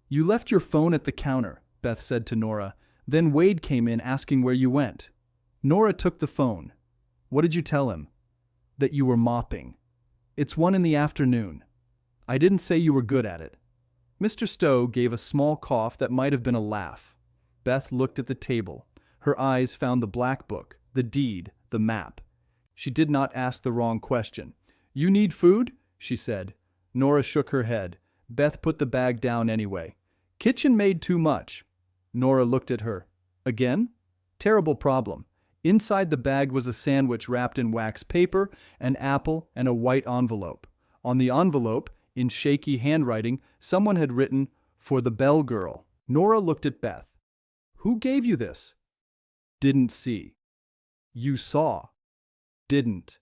You left your phone at the counter, Beth said to Nora. Then Wade came in asking where you went. Nora took the phone. What did you tell him? That you were mopping. It's 1 PM. I didn't say you were good at it. Mr. Stowe gave a small cough that might have been a laugh. Beth looked at the table. Her eyes found the black book, the deed, the map. She did not ask the wrong question. You need food? She said. Nora shook her head. Beth put the bag down anyway. Kitchen made too much. Nora looked at her. Again? Terrible problem. Inside the bag was a sandwich wrapped in wax paper, an apple, and a white envelope. On the envelope, in shaky handwriting, someone had written, For the Bell Girl. Nora looked at Beth. Who gave you this? Didn't see. You saw. Didn't.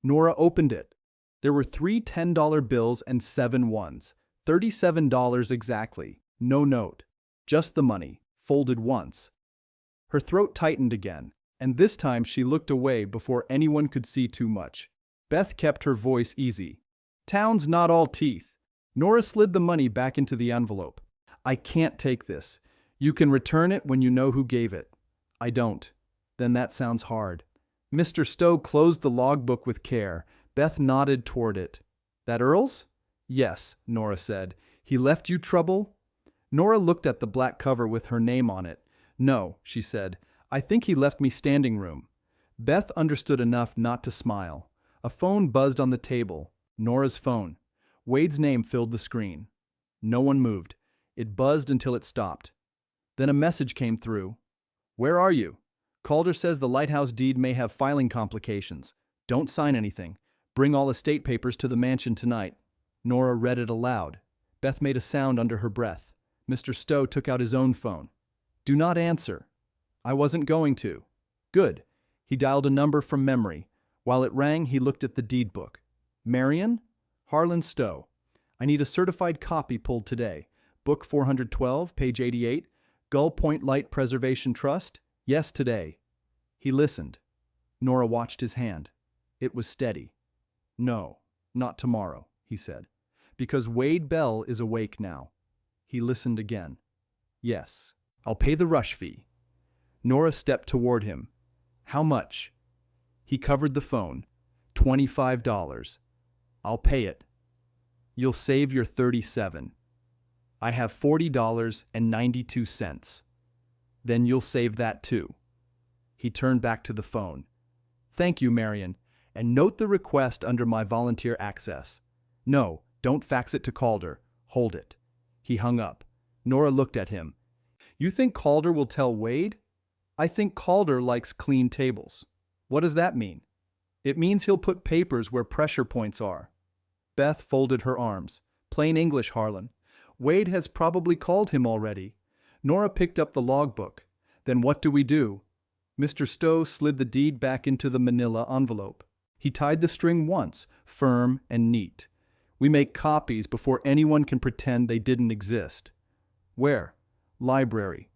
Nora opened it. There were 3 $10 bills and 7 ones. $37 exactly. No note. Just the money, folded once. Her throat tightened again, and this time she looked away before anyone could see too much. Beth kept her voice easy. Town's not all teeth. Nora slid the money back into the envelope. I can't take this. You can return it when you know who gave it. I don't. Then that sounds hard. Mr. Stowe closed the logbook with care. Beth nodded toward it. That Earl's? Yes, Nora said. He left you trouble? Nora looked at the black cover with her name on it. "No," she said. "I think he left me standing room." Beth understood enough not to smile. A phone buzzed on the table. Nora's phone. Wade's name filled the screen. No one moved. It buzzed until it stopped. Then a message came through. "Where are you? Calder says the Lighthouse deed may have filing complications. Don't sign anything. Bring all estate papers to the mansion tonight." Nora read it aloud. Beth made a sound under her breath. Mr. Stowe took out his own phone. "Do not answer." "I wasn't going to." "Good." He dialed a number from memory. While it rang, he looked at the deed book. "Marion? Harlan Stowe. I need a certified copy pulled today. Book 412, page 88. Gull Point Light Preservation Trust? Yes, today." He listened. Nora watched his hand. It was steady. "No, not tomorrow," he said. "Because Wade Bell is awake now." He listened again. "Yes, I'll pay the rush fee." Nora stepped toward him. "How much?" He covered the phone. $25. "I'll pay it." "You'll save your $37. I have $40.92. "Then you'll save that too." He turned back to the phone. "Thank you, Marion, and note the request under my volunteer access." "No, don't fax it to Calder. Hold it." He hung up. Nora looked at him. "You think Calder will tell Wade?" "I think Calder likes clean tables." "What does that mean?" "It means he'll put papers where pressure points are." Beth folded her arms. "Plain English, Harlan. Wade has probably called him already." Nora picked up the logbook. "Then what do we do?" Mr. Stowe slid the deed back into the manila envelope. He tied the string once, firm and neat. "We make copies before anyone can pretend they didn't exist." "Where?" "Library."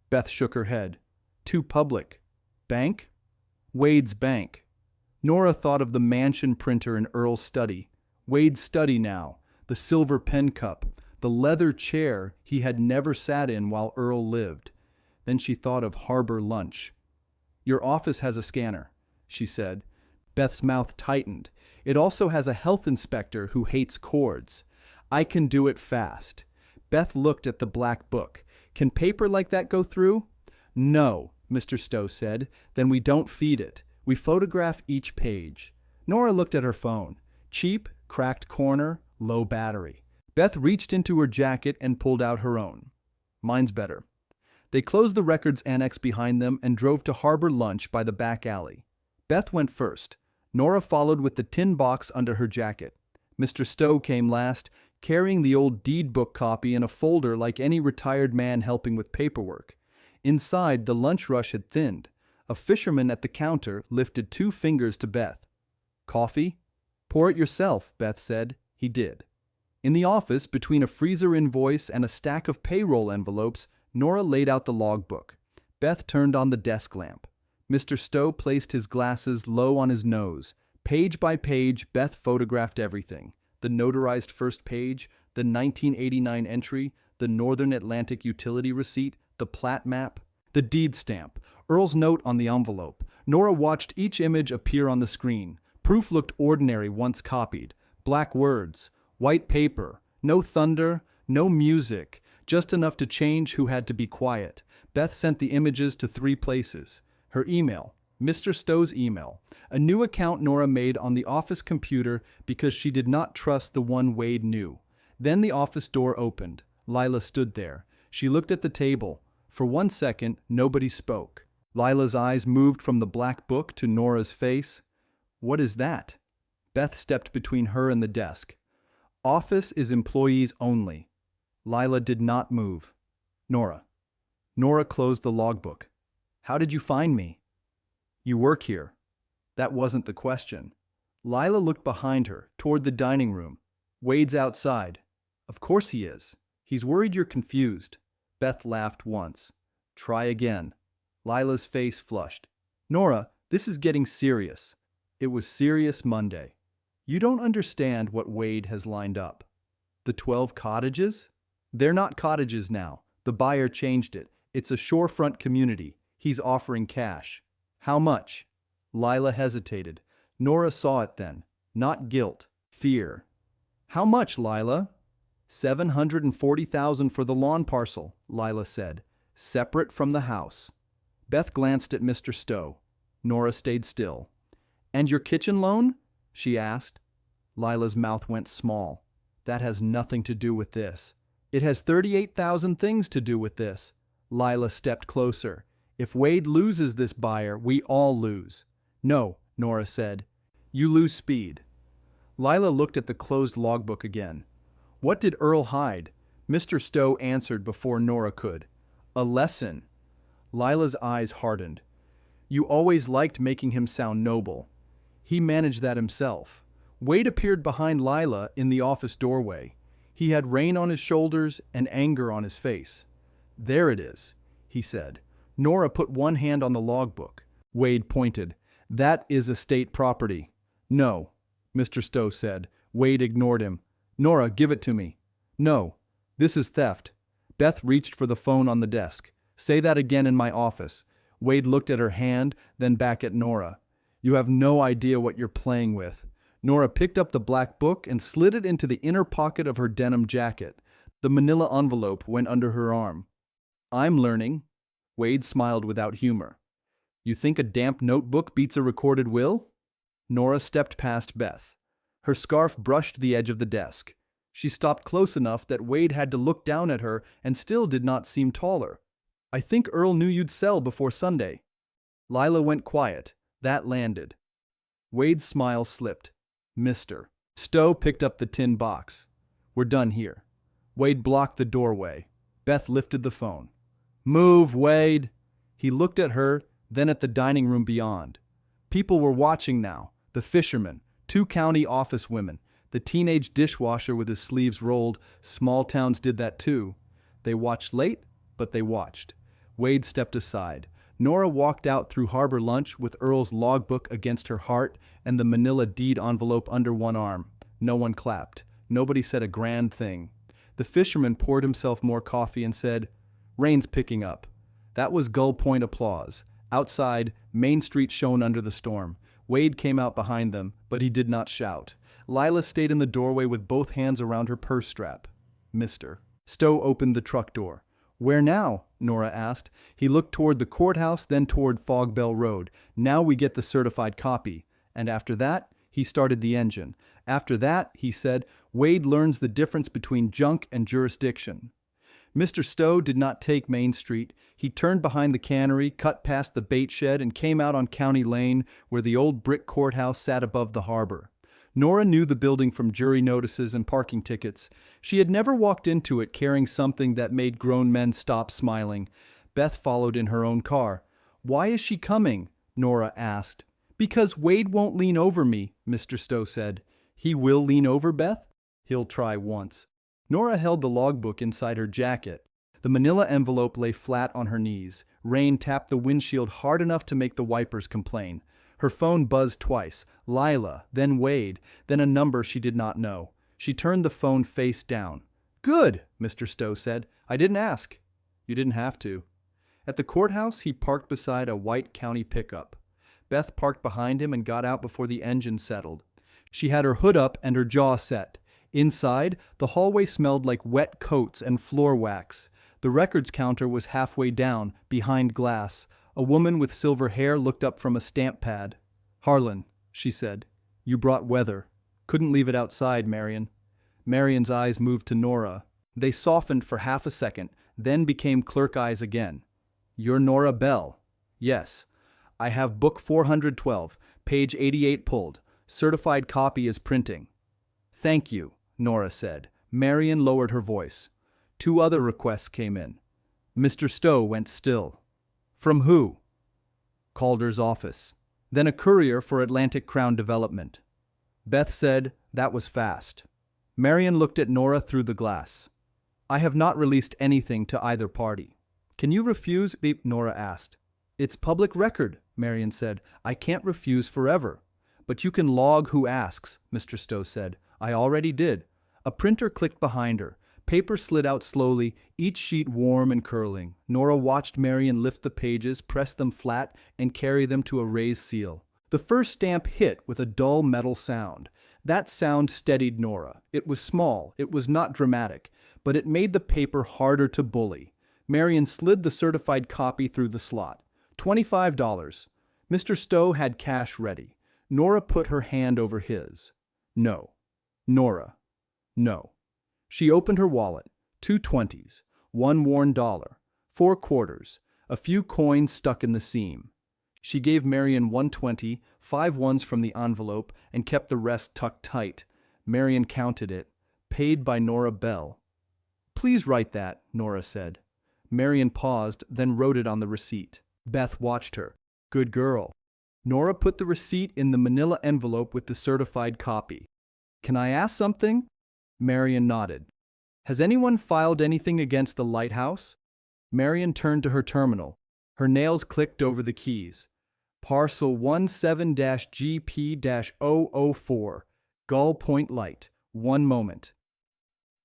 Beth shook her head. "Too public." "Bank?" "Wade's bank." Nora thought of the mansion printer in Earl's study. Wade's study now, the silver pen cup, the leather chair he had never sat in while Earl lived. Then she thought of harbor lunch. "Your office has a scanner," she said. Beth's mouth tightened. "It also has a health inspector who hates cords. I can do it fast." Beth looked at the black book. "Can paper like that go through?" "No," Mr. Stowe said. "Then we don't feed it. We photograph each page." Nora looked at her phone. Cheap, cracked corner, low battery. Beth reached into her jacket and pulled out her own. "Mine's better." They closed the records annex behind them and drove to Harbor Lunch by the back alley. Beth went first. Nora followed with the tin box under her jacket. Mr. Stowe came last, carrying the old deed book copy in a folder like any retired man helping with paperwork. Inside, the lunch rush had thinned. A fisherman at the counter lifted 2 fingers to Beth. "Coffee?" "Pour it yourself," Beth said. He did. In the office, between a freezer invoice and a stack of payroll envelopes, Nora laid out the logbook. Beth turned on the desk lamp. Mr. Stowe placed his glasses low on his nose. Page by page, Beth photographed everything. The notarized first page, the 1989 entry, the Northern Atlantic utility receipt, the plat map, the deed stamp, Earl's note on the envelope. Nora watched each image appear on the screen. Proof looked ordinary once copied. Black words, white paper, no thunder, no music, just enough to change who had to be quiet. Beth sent the images to 3 places. Her email, Mr. Stowe's email, a new account Nora made on the office computer because she did not trust the one Wade knew. Then the office door opened. Lila stood there. She looked at the table. For 1 second, nobody spoke. Lila's eyes moved from the black book to Nora's face. "What is that?" Beth stepped between her and the desk. "Office is employees only." Lila did not move. "Nora." Nora closed the logbook. "How did you find me?" "You work here." That wasn't the question. Lila looked behind her, toward the dining room. "Wade's outside." "Of course he is. He's worried you're confused." Beth laughed once. "Try again." Lila's face flushed. "Nora, this is getting serious." It was serious Monday. "You don't understand what Wade has lined up." "The 12 cottages?" "They're not cottages now. The buyer changed it. It's a shorefront community. He's offering cash." "How much?" Lila hesitated. Nora saw it then. Not guilt, fear. "How much, Lila?" $740,000 for the lawn parcel, Lila said, separate from the house. Beth glanced at Mr. Stowe. Nora stayed still. And your kitchen loan? She asked. Lila's mouth went small. That has nothing to do with this. It has 38,000 things to do with this. Lila stepped closer. If Wade loses this buyer, we all lose. No, Nora said. You lose speed. Lila looked at the closed logbook again. What did Earl hide? Mr. Stowe answered before Nora could. A lesson. Lila's eyes hardened. You always liked making him sound noble. He managed that himself. Wade appeared behind Lila in the office doorway. He had rain on his shoulders and anger on his face. There it is, he said. Nora put one hand on the logbook. Wade pointed. That is estate property. No, Mr. Stowe said. Wade ignored him. Nora, give it to me. No, this is theft. Beth reached for the phone on the desk. Say that again in my office. Wade looked at her hand, then back at Nora. You have no idea what you're playing with. Nora picked up the black book and slid it into the inner pocket of her denim jacket. The manila envelope went under her arm. I'm learning. Wade smiled without humor. You think a damp notebook beats a recorded will? Nora stepped past Beth. Her scarf brushed the edge of the desk. She stopped close enough that Wade had to look down at her and still did not seem taller. I think Earl knew you'd sell before Sunday. Lila went quiet. That landed. Wade's smile slipped. Mr. Stowe picked up the tin box. We're done here. Wade blocked the doorway. Beth lifted the phone. Move, Wade. He looked at her, then at the dining room beyond. People were watching now. The fishermen, 2 county office women, the teenage dishwasher with his sleeves rolled. Small towns did that too. They watched late, but they watched. Wade stepped aside. Nora walked out through harbor lunch with Earl's logbook against her heart and the manila deed envelope under one arm. No one clapped. Nobody said a grand thing. The fisherman poured himself more coffee and said, Rain's picking up. That was Gull Point applause. Outside, Main Street shone under the storm. Wade came out behind them, but he did not shout. Lila stayed in the doorway with both hands around her purse strap. Mr. Stowe opened the truck door. Where now? Nora asked. He looked toward the courthouse, then toward Fog Bell Road. Now we get the certified copy. And after that, he started the engine. After that, he said, Wade learns the difference between junk and jurisdiction. Mr. Stowe did not take Main Street. He turned behind the cannery, cut past the bait shed, and came out on County Lane, where the old brick courthouse sat above the harbor. Nora knew the building from jury notices and parking tickets. She had never walked into it carrying something that made grown men stop smiling. Beth followed in her own car. Why is she coming? Nora asked. Because Wade won't lean over me, Mr. Stowe said. He will lean over, Beth? He'll try once. Nora held the logbook inside her jacket. The manila envelope lay flat on her knees. Rain tapped the windshield hard enough to make the wipers complain. Her phone buzzed twice. Lila, then Wade, then a number she did not know. She turned the phone face down. Good, Mr. Stowe said. I didn't ask. You didn't have to. At the courthouse, he parked beside a white county pickup. Beth parked behind him and got out before the engine settled. She had her hood up and her jaw set. Inside, the hallway smelled like wet coats and floor wax. The records counter was halfway down, behind glass. A woman with silver hair looked up from a stamp pad. Harlan, she said, you brought weather. Couldn't leave it outside, Marion. Marion's eyes moved to Nora. They softened for half a second, then became clerk eyes again. You're Nora Bell. Yes. I have book 412, page 88 pulled. Certified copy is printing. Thank you, Nora said. Marion lowered her voice. 2 other requests came in. Mr. Stowe went still. From who? Calder's office. Then a courier for Atlantic Crown Development. Beth said, that was fast. Marion looked at Nora through the glass. I have not released anything to either party. Can you refuse? Nora asked. It's public record, Marion said. I can't refuse forever. But you can log who asks, Mr. Stowe said. I already did. A printer clicked behind her. Paper slid out slowly, each sheet warm and curling. Nora watched Marion lift the pages, press them flat, and carry them to a raised seal. The first stamp hit with a dull metal sound. That sound steadied Nora. It was small, it was not dramatic, but it made the paper harder to bully. Marion slid the certified copy through the slot. $25. Mr. Stowe had cash ready. Nora put her hand over his. No. Nora. No. She opened her wallet. 2 20s, 1 worn dollar, 4 quarters, a few coins stuck in the seam. She gave Marion 120, 5 ones from the envelope, and kept the rest tucked tight. Marion counted it. Paid by Nora Bell. Please write that, Nora said. Marion paused, then wrote it on the receipt. Beth watched her. Good girl. Nora put the receipt in the manila envelope with the certified copy. Can I ask something? Marion nodded. Has anyone filed anything against the Lighthouse? Marion turned to her terminal. Her nails clicked over the keys. Parcel 17-GP-004, Gull Point Light. 1 moment.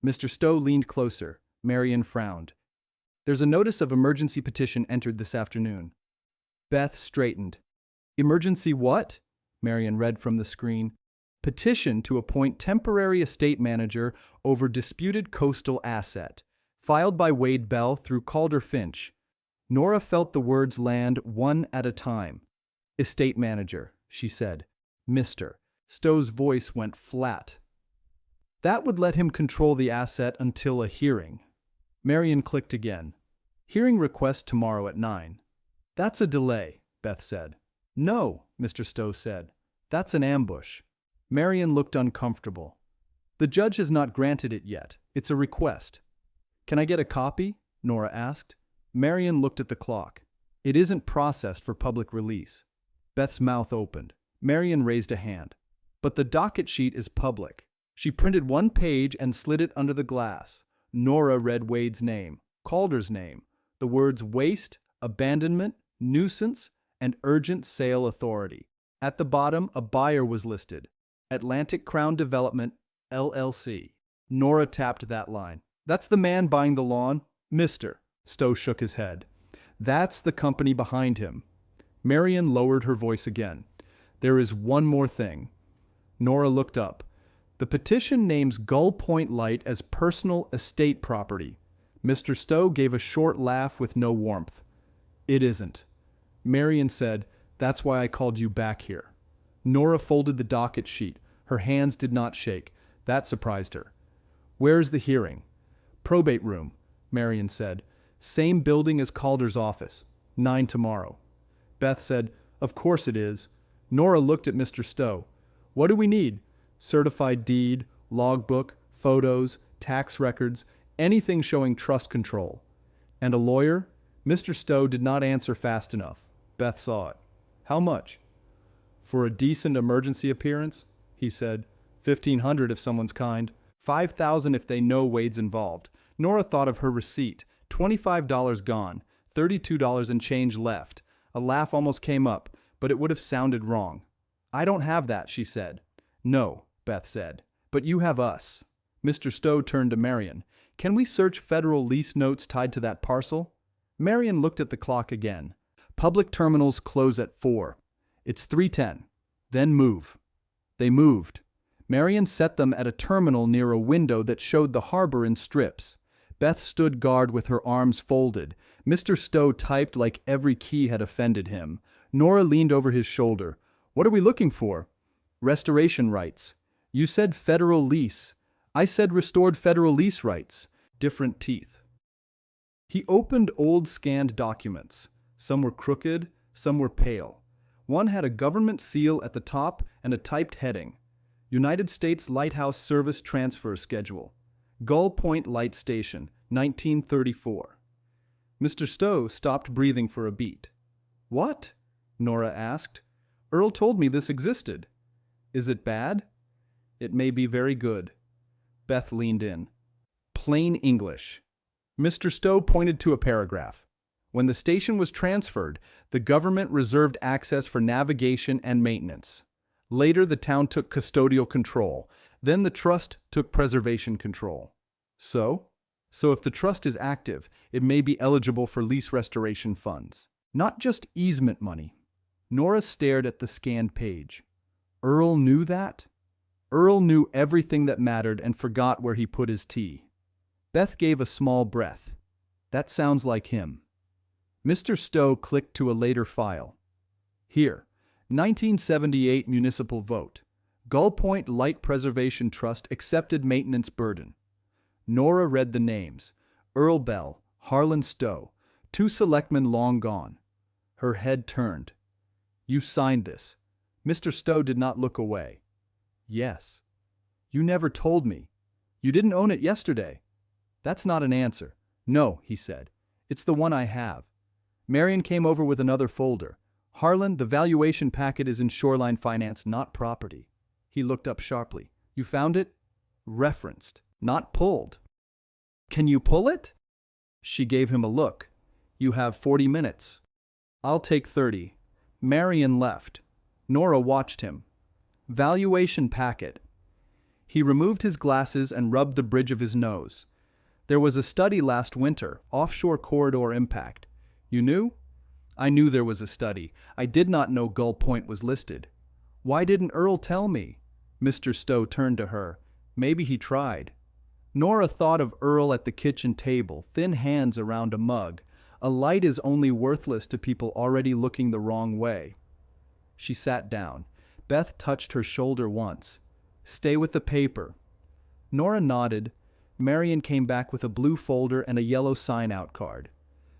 Mr. Stowe leaned closer. Marion frowned. There's a notice of emergency petition entered this afternoon. Beth straightened. Emergency what? Marion read from the screen. Petition to appoint temporary estate manager over disputed coastal asset. Filed by Wade Bell through Calder Finch. Nora felt the words land one at a time. Estate manager, she said. Mr. Stowe's voice went flat. That would let him control the asset until a hearing. Marion clicked again. Hearing request tomorrow at 9. That's a delay, Beth said. No, Mr. Stowe said. That's an ambush. Marion looked uncomfortable. The judge has not granted it yet. It's a request. Can I get a copy? Nora asked. Marion looked at the clock. It isn't processed for public release. Beth's mouth opened. Marion raised a hand. But the docket sheet is public. She printed 1 page and slid it under the glass. Nora read Wade's name, Calder's name, the words waste, abandonment, nuisance, and urgent sale authority. At the bottom, a buyer was listed. Atlantic Crown Development, LLC. Nora tapped that line. That's the man buying the lawn? Mr. Stowe shook his head. That's the company behind him. Marion lowered her voice again. There is one more thing. Nora looked up. The petition names Gull Point Light as personal estate property. Mr. Stowe gave a short laugh with no warmth. It isn't. Marion said, that's why I called you back here. Nora folded the docket sheet. Her hands did not shake. That surprised her. Where's the hearing? Probate room, Marion said. Same building as Calder's office. 9 tomorrow. Beth said, of course it is. Nora looked at Mr. Stowe. What do we need? Certified deed, logbook, photos, tax records, anything showing trust control. And a lawyer? Mr. Stowe did not answer fast enough. Beth saw it. How much? For a decent emergency appearance, he said. $1,500 if someone's kind. $5,000 if they know Wade's involved. Nora thought of her receipt. $25 gone. $32 and change left. A laugh almost came up, but it would have sounded wrong. I don't have that, she said. No, Beth said. But you have us. Mr. Stowe turned to Marion. Can we search federal lease notes tied to that parcel? Marion looked at the clock again. Public terminals close at 4. It's 3:10. Then move. They moved. Marion set them at a terminal near a window that showed the harbor in strips. Beth stood guard with her arms folded. Mr. Stowe typed like every key had offended him. Nora leaned over his shoulder. What are we looking for? Restoration rights. You said federal lease. I said restored federal lease rights. Different teeth. He opened old scanned documents. Some were crooked, some were pale. One had a government seal at the top and a typed heading. United States Lighthouse Service Transfer Schedule. Gull Point Light Station, 1934. Mr. Stowe stopped breathing for a beat. What? Nora asked. Earl told me this existed. Is it bad? It may be very good. Beth leaned in. Plain English. Mr. Stowe pointed to a paragraph. When the station was transferred, the government reserved access for navigation and maintenance. Later, the town took custodial control. Then the trust took preservation control. So if the trust is active, it may be eligible for lease restoration funds. Not just easement money. Nora stared at the scanned page. Earl knew that? Earl knew everything that mattered and forgot where he put his tea. Beth gave a small breath. That sounds like him. Mr. Stowe clicked to a later file. Here, 1978 municipal vote. Gull Point Light Preservation Trust accepted maintenance burden. Nora read the names. Earl Bell, Harlan Stowe, 2 selectmen long gone. Her head turned. You signed this. Mr. Stowe did not look away. Yes. You never told me. You didn't own it yesterday. That's not an answer. No, he said. It's the one I have. Marion came over with another folder. Harlan, the valuation packet is in Shoreline Finance, not property. He looked up sharply. You found it? Referenced, not pulled. Can you pull it? She gave him a look. You have 40 minutes. I'll take 30. Marion left. Nora watched him. Valuation packet. He removed his glasses and rubbed the bridge of his nose. There was a study last winter, offshore corridor impact. You knew? I knew there was a study. I did not know Gull Point was listed. Why didn't Earl tell me? Mr. Stowe turned to her. Maybe he tried. Nora thought of Earl at the kitchen table, thin hands around a mug. A light is only worthless to people already looking the wrong way. She sat down. Beth touched her shoulder once. Stay with the paper. Nora nodded. Marion came back with a blue folder and a yellow sign-out card.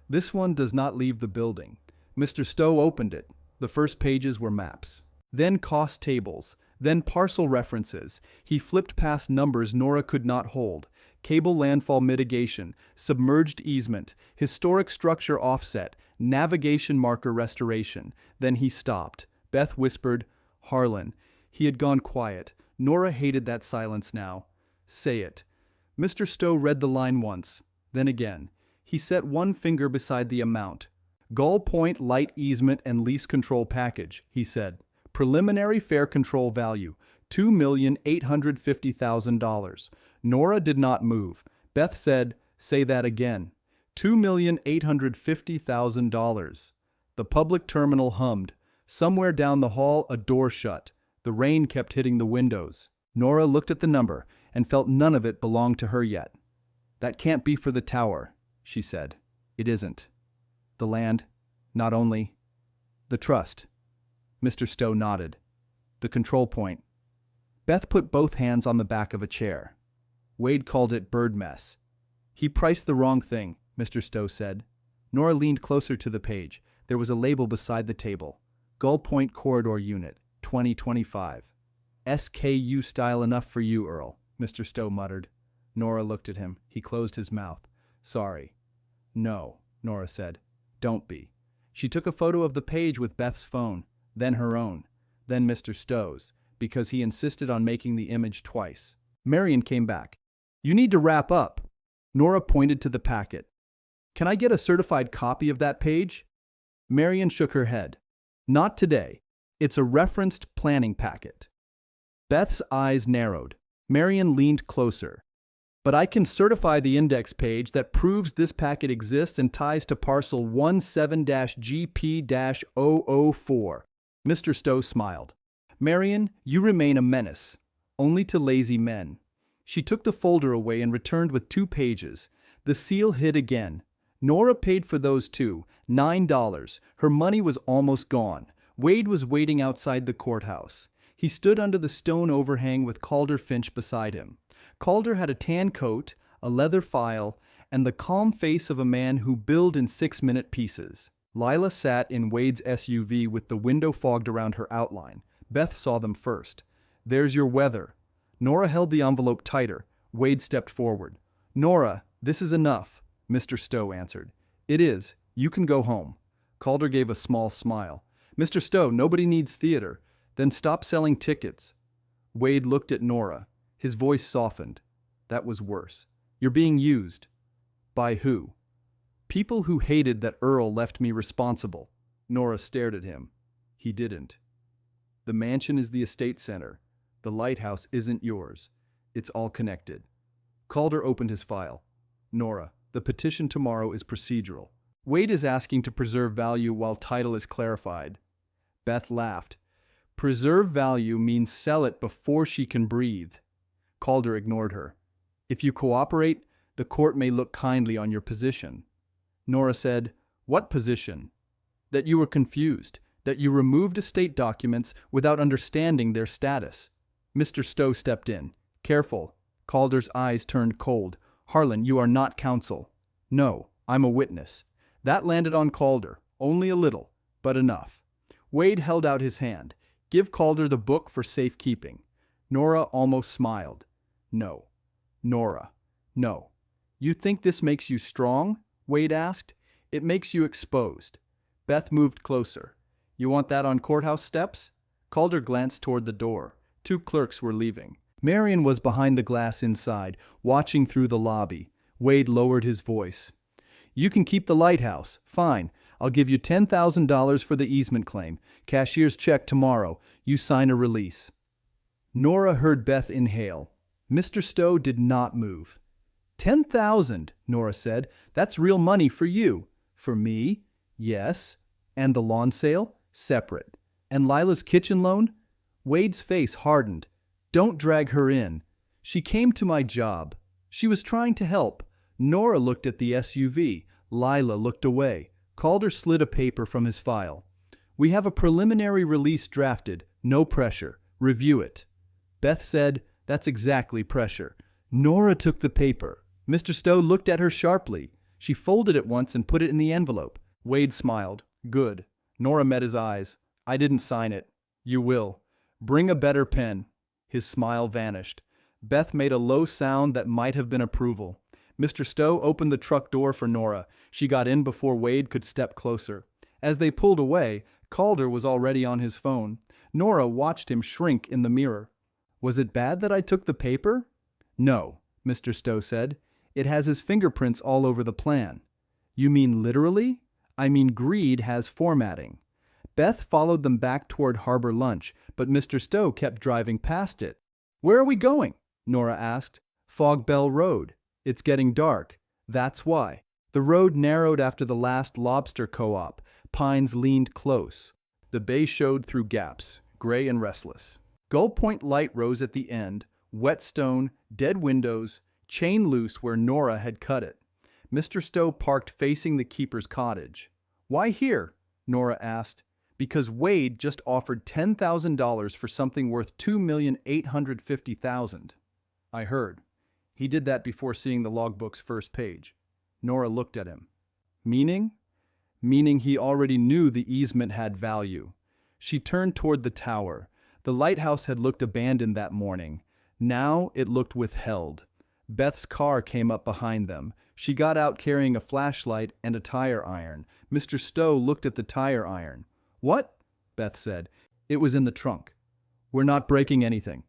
This one does not leave the building. Mr. Stowe opened it. The first pages were maps. Then cost tables. Then parcel references. He flipped past numbers Nora could not hold. Cable landfall mitigation, submerged easement, historic structure offset, navigation marker restoration. Then he stopped. Beth whispered, Harlan. He had gone quiet. Nora hated that silence now. Say it. Mr. Stowe read the line once, then again. He set one finger beside the amount. Gull Point Light Easement and Lease Control Package, he said. Preliminary fair control value, $2,850,000. Nora did not move. Beth said, say that again. $2,850,000. The public terminal hummed. Somewhere down the hall, a door shut. The rain kept hitting the windows. Nora looked at the number and felt none of it belonged to her yet. That can't be for the tower, she said. It isn't. The land, not only. The trust. Mr. Stowe nodded. The control point. Beth put both hands on the back of a chair. Wade called it bird mess. He priced the wrong thing, Mr. Stowe said. Nora leaned closer to the page. There was a label beside the table. Gull Point Corridor Unit, 2025. SKU style enough for you, Earl, Mr. Stowe muttered. Nora looked at him. He closed his mouth. Sorry. No, Nora said. Don't be. She took a photo of the page with Beth's phone, then her own, then Mr. Stowe's, because he insisted on making the image twice. Marion came back. You need to wrap up. Nora pointed to the packet. Can I get a certified copy of that page? Marion shook her head. Not today. It's a referenced planning packet. Beth's eyes narrowed. Marion leaned closer. But I can certify the index page that proves this packet exists and ties to parcel 17-GP-004. Mr. Stowe smiled. Marion, you remain a menace. Only to lazy men. She took the folder away and returned with 2 pages. The seal hid again. Nora paid for those too, $9. Her money was almost gone. Wade was waiting outside the courthouse. He stood under the stone overhang with Calder Finch beside him. Calder had a tan coat, a leather file, and the calm face of a man who billed in 6-minute pieces. Lila sat in Wade's SUV with the window fogged around her outline. Beth saw them first. There's your weather. Nora held the envelope tighter. Wade stepped forward. Nora, this is enough, Mr. Stowe answered. It is. You can go home. Calder gave a small smile. Mr. Stowe, nobody needs theater. Then stop selling tickets. Wade looked at Nora. His voice softened. That was worse. You're being used. By who? People who hated that Earl left me responsible. Nora stared at him. He didn't. The mansion is the estate center. The lighthouse isn't yours. It's all connected. Calder opened his file. Nora, the petition tomorrow is procedural. Wade is asking to preserve value while title is clarified. Beth laughed. Preserve value means sell it before she can breathe. Calder ignored her. If you cooperate, the court may look kindly on your position. Nora said, What position? That you were confused, that you removed estate documents without understanding their status. Mr. Stowe stepped in. Careful. Calder's eyes turned cold. Harlan, you are not counsel. No, I'm a witness. That landed on Calder, only a little, but enough. Wade held out his hand. Give Calder the book for safekeeping. Nora almost smiled. No. Nora. No. You think this makes you strong? Wade asked. It makes you exposed. Beth moved closer. You want that on courthouse steps? Calder glanced toward the door. 2 clerks were leaving. Marion was behind the glass inside, watching through the lobby. Wade lowered his voice. You can keep the lighthouse. Fine. I'll give you $10,000 for the easement claim. Cashier's check tomorrow. You sign a release. Nora heard Beth inhale. Mr. Stowe did not move. $10,000, Nora said. That's real money for you. For me? Yes. And the lawn sale? Separate. And Lila's kitchen loan? Wade's face hardened. Don't drag her in. She came to my job. She was trying to help. Nora looked at the SUV. Lila looked away. Calder slid a paper from his file. We have a preliminary release drafted. No pressure. Review it. Beth said, That's exactly pressure. Nora took the paper. Mr. Stowe looked at her sharply. She folded it once and put it in the envelope. Wade smiled. Good. Nora met his eyes. I didn't sign it. You will. Bring a better pen. His smile vanished. Beth made a low sound that might have been approval. Mr. Stowe opened the truck door for Nora. She got in before Wade could step closer. As they pulled away, Calder was already on his phone. Nora watched him shrink in the mirror. Was it bad that I took the paper? No, Mr. Stowe said. It has his fingerprints all over the plan. You mean literally? I mean greed has formatting. Beth followed them back toward Harbor Lunch, but Mr. Stowe kept driving past it. Where are we going? Nora asked. Fog Bell Road. It's getting dark. That's why. The road narrowed after the last lobster co-op. Pines leaned close. The bay showed through gaps, gray and restless. Gull Point light rose at the end, wet stone, dead windows, chain loose where Nora had cut it. Mr. Stowe parked facing the keeper's cottage. Why here? Nora asked. Because Wade just offered $10,000 for something worth $2,850,000. I heard. He did that before seeing the logbook's first page. Nora looked at him. Meaning? Meaning he already knew the easement had value. She turned toward the tower. The lighthouse had looked abandoned that morning. Now it looked withheld. Beth's car came up behind them. She got out carrying a flashlight and a tire iron. Mr. Stowe looked at the tire iron. What? Beth said. It was in the trunk. We're not breaking anything.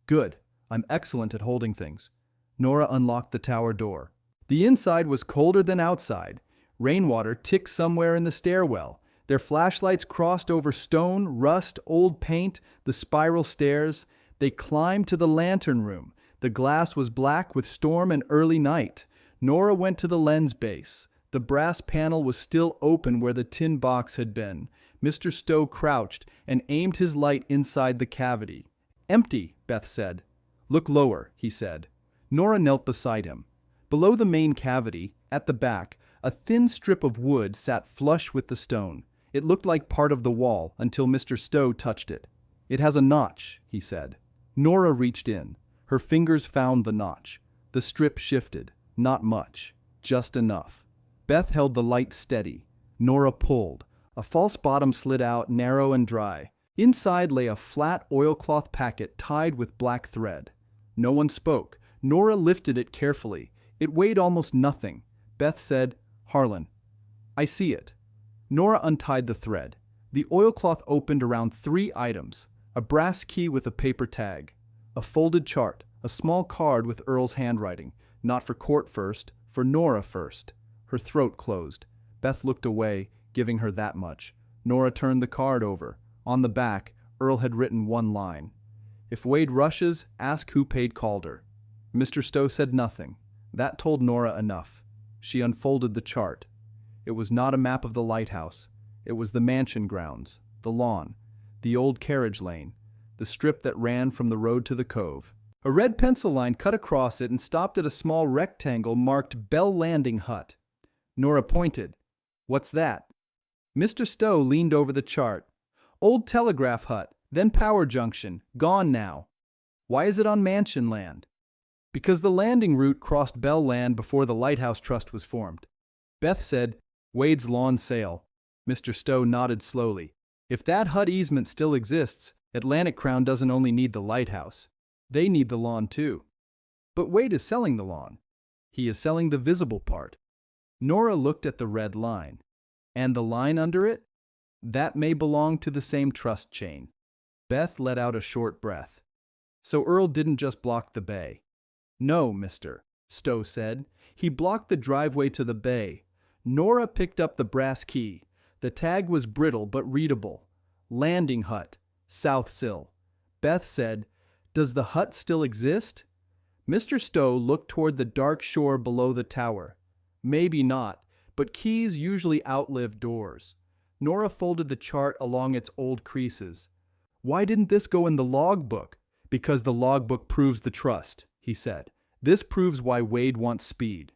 Good. I'm excellent at holding things. Nora unlocked the tower door. The inside was colder than outside. Rainwater ticked somewhere in the stairwell. Their flashlights crossed over stone, rust, old paint, the spiral stairs. They climbed to the lantern room. The glass was black with storm and early night. Nora went to the lens base. The brass panel was still open where the tin box had been. Mr. Stowe crouched and aimed his light inside the cavity. Empty, Beth said. Look lower, he said. Nora knelt beside him. Below the main cavity, at the back, a thin strip of wood sat flush with the stone. It looked like part of the wall until Mr. Stowe touched it. It has a notch, he said. Nora reached in. Her fingers found the notch. The strip shifted. Not much. Just enough. Beth held the light steady. Nora pulled. A false bottom slid out, narrow and dry. Inside lay a flat oilcloth packet tied with black thread. No one spoke. Nora lifted it carefully. It weighed almost nothing. Beth said, Harlan. I see it. Nora untied the thread. The oilcloth opened around 3 items. A brass key with a paper tag. A folded chart. A small card with Earl's handwriting. Not for court first, for Nora first. Her throat closed. Beth looked away, giving her that much. Nora turned the card over. On the back, Earl had written one line. If Wade rushes, ask who paid Calder. Mr. Stowe said nothing. That told Nora enough. She unfolded the chart. It was not a map of the lighthouse. It was the mansion grounds. the lawn, the old carriage lane, the strip that ran from the road to the cove. A red pencil line cut across it and stopped at a small rectangle marked Bell Landing Hut. Nora pointed. "What's that?" Mr. Stowe leaned over the chart. "Old telegraph hut, then power junction, gone now." "Why is it on mansion land?" "Because the landing route crossed Bell Land before the Lighthouse Trust was formed." Beth said, "Wade's lawn sale." Mr. Stowe nodded slowly. "If that hut easement still exists, Atlantic Crown doesn't only need the lighthouse. They need the lawn too." "But Wade is selling the lawn." "He is selling the visible part." Nora looked at the red line. "And the line under it?" "That may belong to the same trust chain." Beth let out a short breath. "So Earl didn't just block the bay." "No, Mr. Stowe said. He blocked the driveway to the bay." Nora picked up the brass key. The tag was brittle but readable. "Landing hut, South Sill." Beth said, "Does the hut still exist?" Mr. Stowe looked toward the dark shore below the tower. "Maybe not, but keys usually outlive doors." Nora folded the chart along its old creases. "Why didn't this go in the logbook?" "Because the logbook proves the trust," he said. "This proves why Wade wants speed."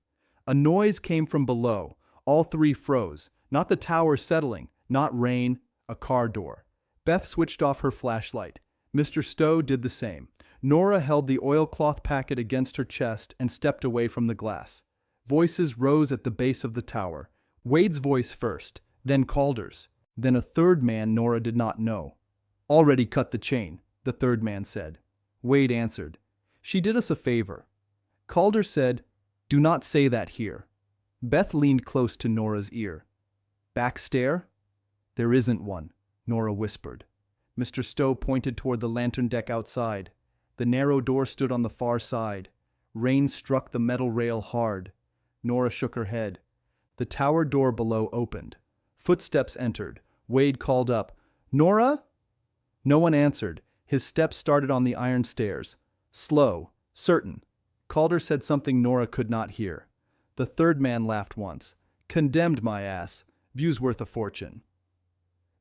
A noise came from below. All three froze. Not the tower settling, not rain, a car door. Beth switched off her flashlight. Mr. Stowe did the same. Nora held the oilcloth packet against her chest and stepped away from the glass. Voices rose at the base of the tower. Wade's voice first, then Calder's, then a third man Nora did not know. "Already cut the chain," the third man said. Wade answered, "She did us a favor." Calder said, "Do not say that here." Beth leaned close to Nora's ear. "Back stair?" "There isn't one," Nora whispered. Mr. Stowe pointed toward the lantern deck outside. The narrow door stood on the far side. Rain struck the metal rail hard. Nora shook her head. The tower door below opened. Footsteps entered. Wade called up, "Nora?" No one answered. His steps started on the iron stairs. Slow, certain. Calder said something Nora could not hear. The third man laughed once. "Condemned, my ass. View's worth a fortune."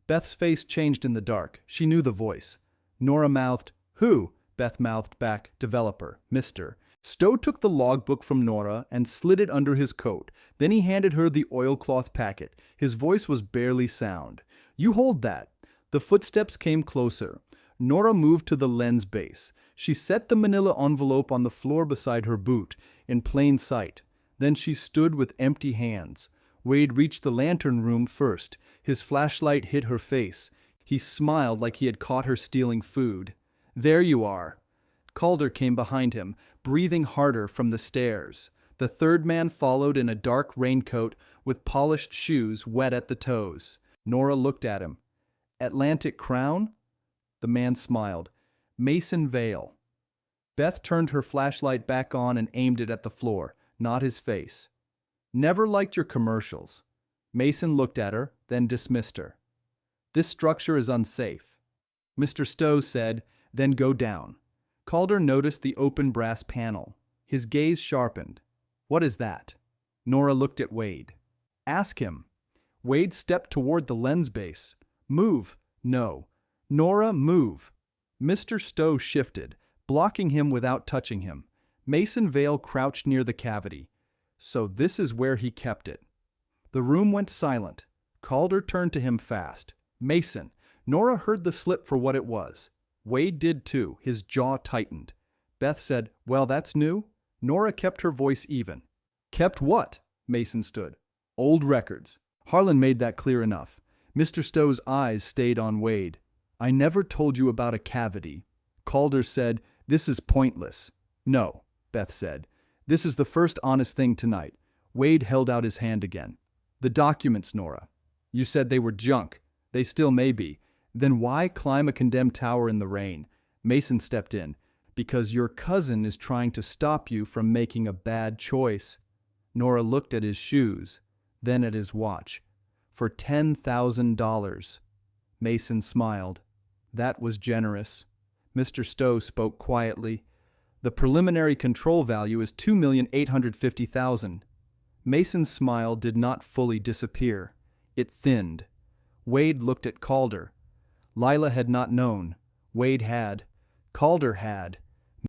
Beth's face changed in the dark. She knew the voice. Nora mouthed, "Who?" Beth mouthed back, "Developer, Mr." Stowe took the logbook from Nora and slid it under his coat. Then he handed her the oilcloth packet. His voice was barely sound. "You hold that." The footsteps came closer. Nora moved to the lens base. She set the manila envelope on the floor beside her boot, in plain sight. Then she stood with empty hands. Wade reached the lantern room first. His flashlight hit her face. He smiled like he had caught her stealing food. "There you are." Calder came behind him, breathing harder from the stairs. The third man followed in a dark raincoat with polished shoes wet at the toes. Nora looked at him. "Atlantic Crown?" The man smiled. "Mason Vale." Beth turned her flashlight back on and aimed it at the floor, not his face. "Never liked your commercials." Mason looked at her, then dismissed her. "This structure is unsafe." Mr. Stowe said, "Then go down." Calder noticed the open brass panel. His gaze sharpened. "What is that?" Nora looked at Wade. "Ask him." Wade stepped toward the lens base. "Move." "No." "Nora, move." Mr. Stowe shifted, blocking him without touching him. Mason Vale crouched near the cavity. So this is where he kept it. The room went silent. Calder turned to him fast. "Mason." Nora heard the slip for what it was. Wade did too. His jaw tightened. Beth said, "Well, that's new." Nora kept her voice even. "Kept what?" Mason stood. "Old records." Harlan made that clear enough. Mr. Stowe's eyes stayed on Wade. "I never told you about a cavity." Calder said, "This is pointless." "No," Beth said. "This is the first honest thing tonight." Wade held out his hand again. "The documents, Nora. You said they were junk. They still may be. Then why climb a condemned tower in the rain?" Mason stepped in. "Because your cousin is trying to stop you from making a bad choice." Nora looked at his shoes, then at his watch. "For $10,000. Mason smiled. "That was generous." Mr. Stowe spoke quietly. "The preliminary control value is $2,850,000. Mason's smile did not fully disappear. It thinned. Wade looked at Calder. Lila had not known. Wade had. Calder had.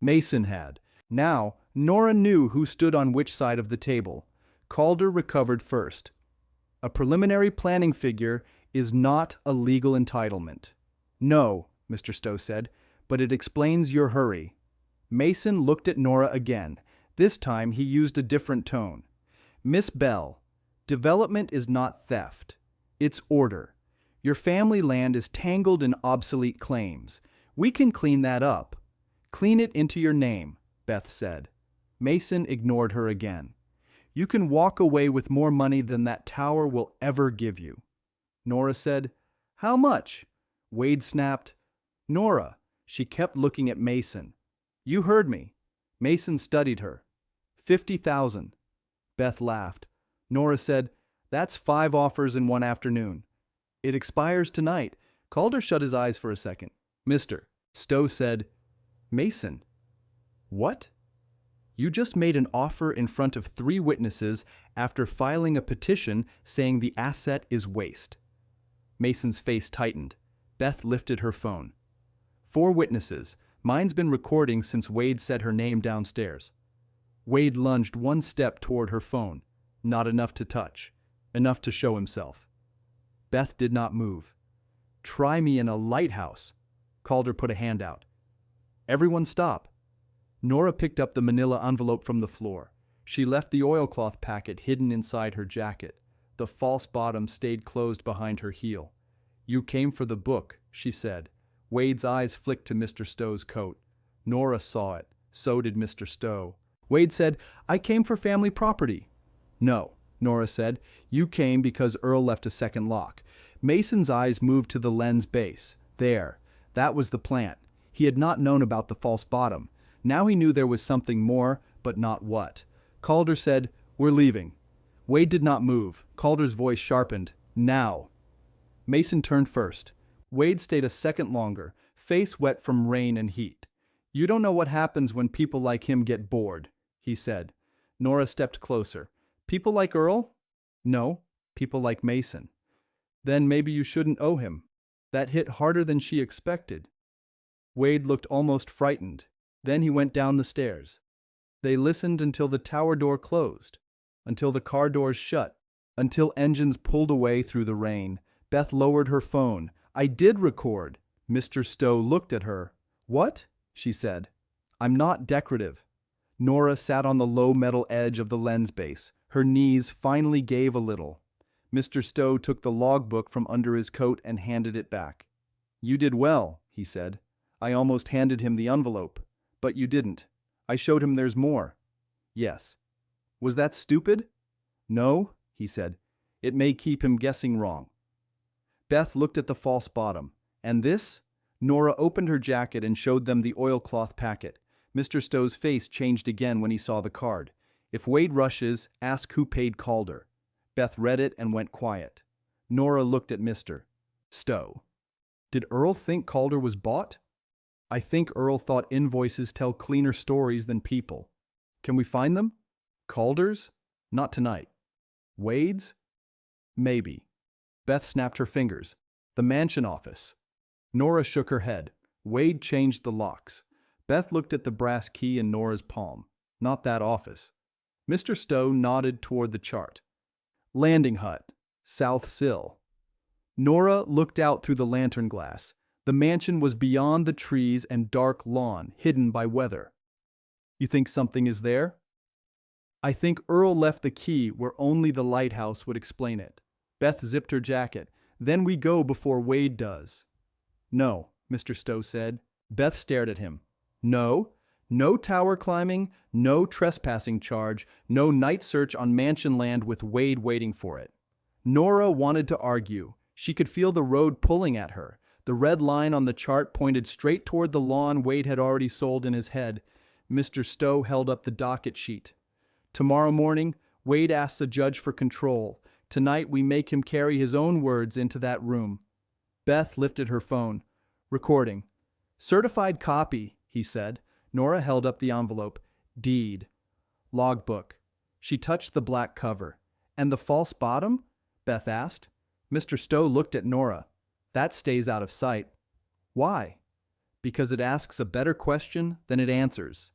Mason had. Now, Nora knew who stood on which side of the table. Calder recovered first. A preliminary planning figure is not a legal entitlement. No, Mr. Stowe said, but it explains your hurry. Mason looked at Nora again. This time he used a different tone. Miss Bell, development is not theft. It's order. Your family land is tangled in obsolete claims. We can clean that up. Clean it into your name, Beth said. Mason ignored her again. You can walk away with more money than that tower will ever give you. Nora said, How much? Wade snapped, Nora. She kept looking at Mason. You heard me. Mason studied her. 50,000. Beth laughed. Nora said, That's 5 offers in one afternoon. It expires tonight. Calder shut his eyes for a second. Mr. Stowe said, Mason. What? You just made an offer in front of 3 witnesses after filing a petition saying the asset is waste. Mason's face tightened. Beth lifted her phone. 4 witnesses. Mine's been recording since Wade said her name downstairs. Wade lunged 1 step toward her phone. Not enough to touch. Enough to show himself. Beth did not move. Try me in a lighthouse. Calder put a hand out. Everyone stop. Nora picked up the manila envelope from the floor. She left the oilcloth packet hidden inside her jacket. The false bottom stayed closed behind her heel. You came for the book, she said. Wade's eyes flicked to Mr. Stowe's coat. Nora saw it. So did Mr. Stowe. Wade said, I came for family property. No, Nora said. You came because Earl left a second lock. Mason's eyes moved to the lens base. There. That was the plant. He had not known about the false bottom. Now he knew there was something more, but not what. Calder said, We're leaving. Wade did not move. Calder's voice sharpened. Now. Mason turned first. Wade stayed a second longer, face wet from rain and heat. You don't know what happens when people like him get bored, he said. Nora stepped closer. People like Earl? No, people like Mason. Then maybe you shouldn't owe him. That hit harder than she expected. Wade looked almost frightened. Then he went down the stairs. They listened until the tower door closed, until the car doors shut, until engines pulled away through the rain. Beth lowered her phone. I did record. Mr. Stowe looked at her. What? She said. I'm not decorative. Nora sat on the low metal edge of the lens base. Her knees finally gave a little. Mr. Stowe took the logbook from under his coat and handed it back. You did well, he said. I almost handed him the envelope. But you didn't. I showed him there's more. Yes. Was that stupid? No, he said. It may keep him guessing wrong. Beth looked at the false bottom. And this? Nora opened her jacket and showed them the oilcloth packet. Mr. Stowe's face changed again when he saw the card. If Wade rushes, ask who paid Calder. Beth read it and went quiet. Nora looked at Mr. Stowe. Did Earl think Calder was bought? I think Earl thought invoices tell cleaner stories than people. Can we find them? Calder's? Not tonight. Wade's? Maybe. Beth snapped her fingers. The mansion office. Nora shook her head. Wade changed the locks. Beth looked at the brass key in Nora's palm. Not that office. Mr. Stowe nodded toward the chart. Landing hut. South sill. Nora looked out through the lantern glass. The mansion was beyond the trees and dark lawn, hidden by weather. You think something is there? I think Earl left the key where only the lighthouse would explain it. Beth zipped her jacket. Then we go before Wade does. No, Mr. Stowe said. Beth stared at him. No. No tower climbing, no trespassing charge, no night search on mansion land with Wade waiting for it. Nora wanted to argue. She could feel the road pulling at her. The red line on the chart pointed straight toward the lawn Wade had already sold in his head. Mr. Stowe held up the docket sheet. Tomorrow morning, Wade asks the judge for control. Tonight we make him carry his own words into that room. Beth lifted her phone. Recording. Certified copy, he said. Nora held up the envelope. Deed. Logbook. She touched the black cover. And the false bottom? Beth asked. Mr. Stowe looked at Nora. That stays out of sight. Why? Because it asks a better question than it answers.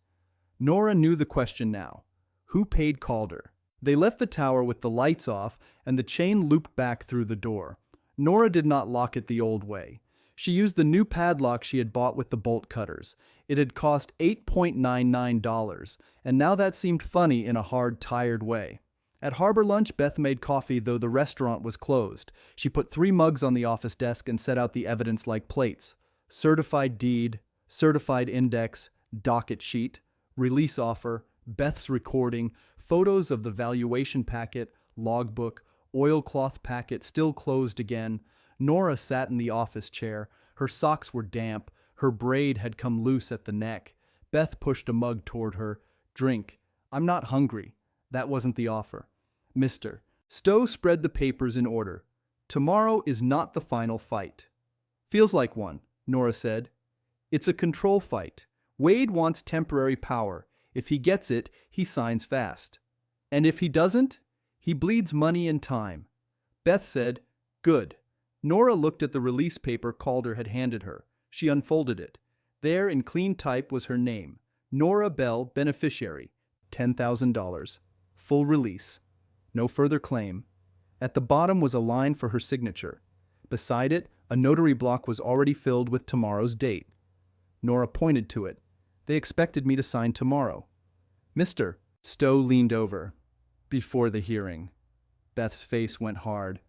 Nora knew the question now. Who paid Calder? They left the tower with the lights off and the chain looped back through the door. Nora did not lock it the old way. She used the new padlock she had bought with the bolt cutters. It had cost $8.99, and now that seemed funny in a hard, tired way. At harbor lunch, Beth made coffee, though the restaurant was closed. She put 3 mugs on the office desk and set out the evidence like plates. Certified deed, certified index, docket sheet, release offer, Beth's recording, photos of the valuation packet, logbook, oilcloth packet still closed again. Nora sat in the office chair. Her socks were damp. Her braid had come loose at the neck. Beth pushed a mug toward her. Drink. I'm not hungry. That wasn't the offer. Mr. Stowe spread the papers in order. Tomorrow is not the final fight. Feels like one, Nora said. It's a control fight. Wade wants temporary power. If he gets it, he signs fast. And if he doesn't, he bleeds money and time. Beth said, Good. Nora looked at the release paper Calder had handed her. She unfolded it. There, in clean type, was her name. Nora Bell, beneficiary. $10,000. Full release. No further claim. At the bottom was a line for her signature. Beside it, a notary block was already filled with tomorrow's date. Nora pointed to it. They expected me to sign tomorrow. Mr. Stowe leaned over. Before the hearing. Beth's face went hard.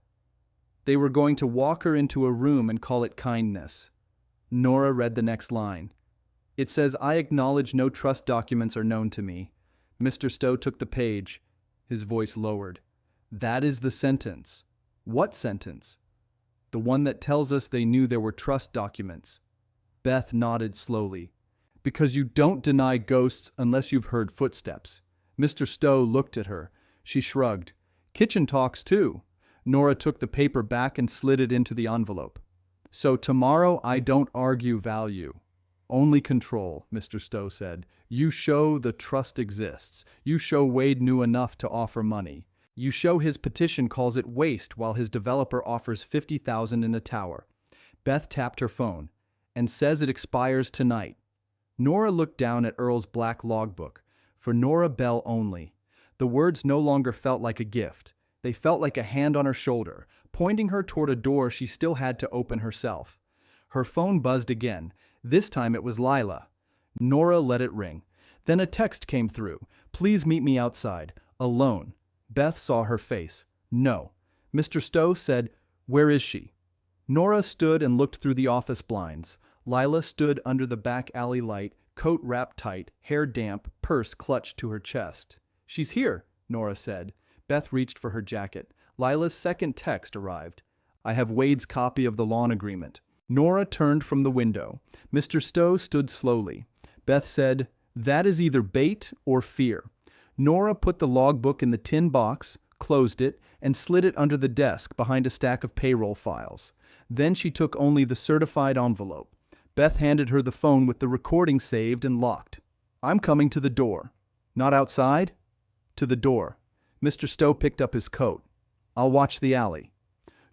They were going to walk her into a room and call it kindness. Nora read the next line. It says, I acknowledge no trust documents are known to me. Mr. Stowe took the page. His voice lowered. That is the sentence. What sentence? The one that tells us they knew there were trust documents. Beth nodded slowly. Because you don't deny ghosts unless you've heard footsteps. Mr. Stowe looked at her. She shrugged. Kitchen talks too. Nora took the paper back and slid it into the envelope. So tomorrow I don't argue value. Only control, Mr. Stowe said. You show the trust exists. You show Wade knew enough to offer money. You show his petition calls it waste while his developer offers $50,000 in a tower. Beth tapped her phone and says it expires tonight. Nora looked down at Earl's black logbook. For Nora Bell only. The words no longer felt like a gift. They felt like a hand on her shoulder, pointing her toward a door she still had to open herself. Her phone buzzed again. This time it was Lila. Nora let it ring. Then a text came through. Please meet me outside. Alone. Beth saw her face. No. Mr. Stowe said, Where is she? Nora stood and looked through the office blinds. Lila stood under the back alley light, coat wrapped tight, hair damp, purse clutched to her chest. She's here, Nora said. Beth reached for her jacket. Lila's second text arrived. I have Wade's copy of the loan agreement. Nora turned from the window. Mr. Stowe stood slowly. Beth said, That is either bait or fear. Nora put the logbook in the tin box, closed it, and slid it under the desk behind a stack of payroll files. Then she took only the certified envelope. Beth handed her the phone with the recording saved and locked. I'm coming to the door. Not outside? To the door. Mr. Stowe picked up his coat. I'll watch the alley.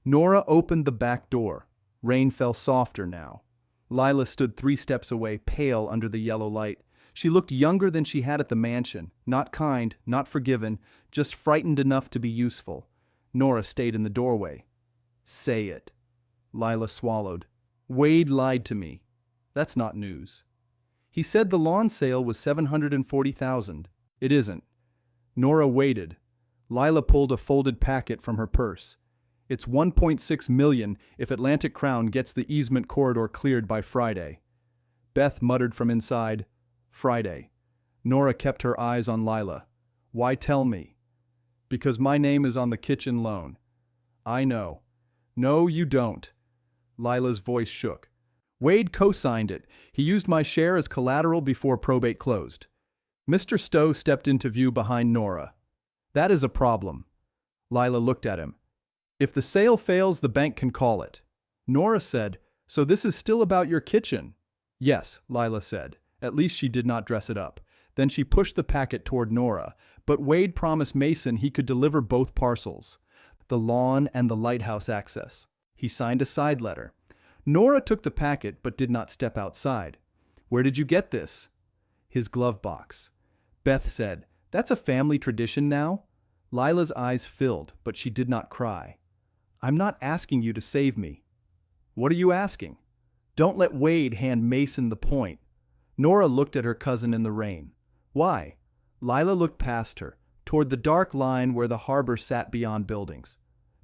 Nora opened the back door. Rain fell softer now. Lila stood 3 steps away, pale under the yellow light. She looked younger than she had at the mansion. Not kind, not forgiven, just frightened enough to be useful. Nora stayed in the doorway. Say it. Lila swallowed. Wade lied to me. That's not news. He said the lawn sale was $740,000. It isn't. Nora waited. Lila pulled a folded packet from her purse. It's $1.6 million if Atlantic Crown gets the easement corridor cleared by Friday. Beth muttered from inside, Friday. Nora kept her eyes on Lila. Why tell me? Because my name is on the kitchen loan. I know. No, you don't. Lila's voice shook. Wade co-signed it. He used my share as collateral before probate closed. Mr. Stowe stepped into view behind Nora. That is a problem. Lila looked at him. If the sale fails, the bank can call it. Nora said, So this is still about your kitchen? Yes, Lila said. At least she did not dress it up. Then she pushed the packet toward Nora, but Wade promised Mason he could deliver both parcels. The lawn and the lighthouse access. He signed a side letter. Nora took the packet but did not step outside. "Where did you get this?" "His glove box." Beth said, "That's a family tradition now?" Lila's eyes filled, but she did not cry. "I'm not asking you to save me." "What are you asking?" "Don't let Wade hand Mason the point." Nora looked at her cousin in the rain. "Why?" Lila looked past her, toward the dark line where the harbor sat beyond buildings.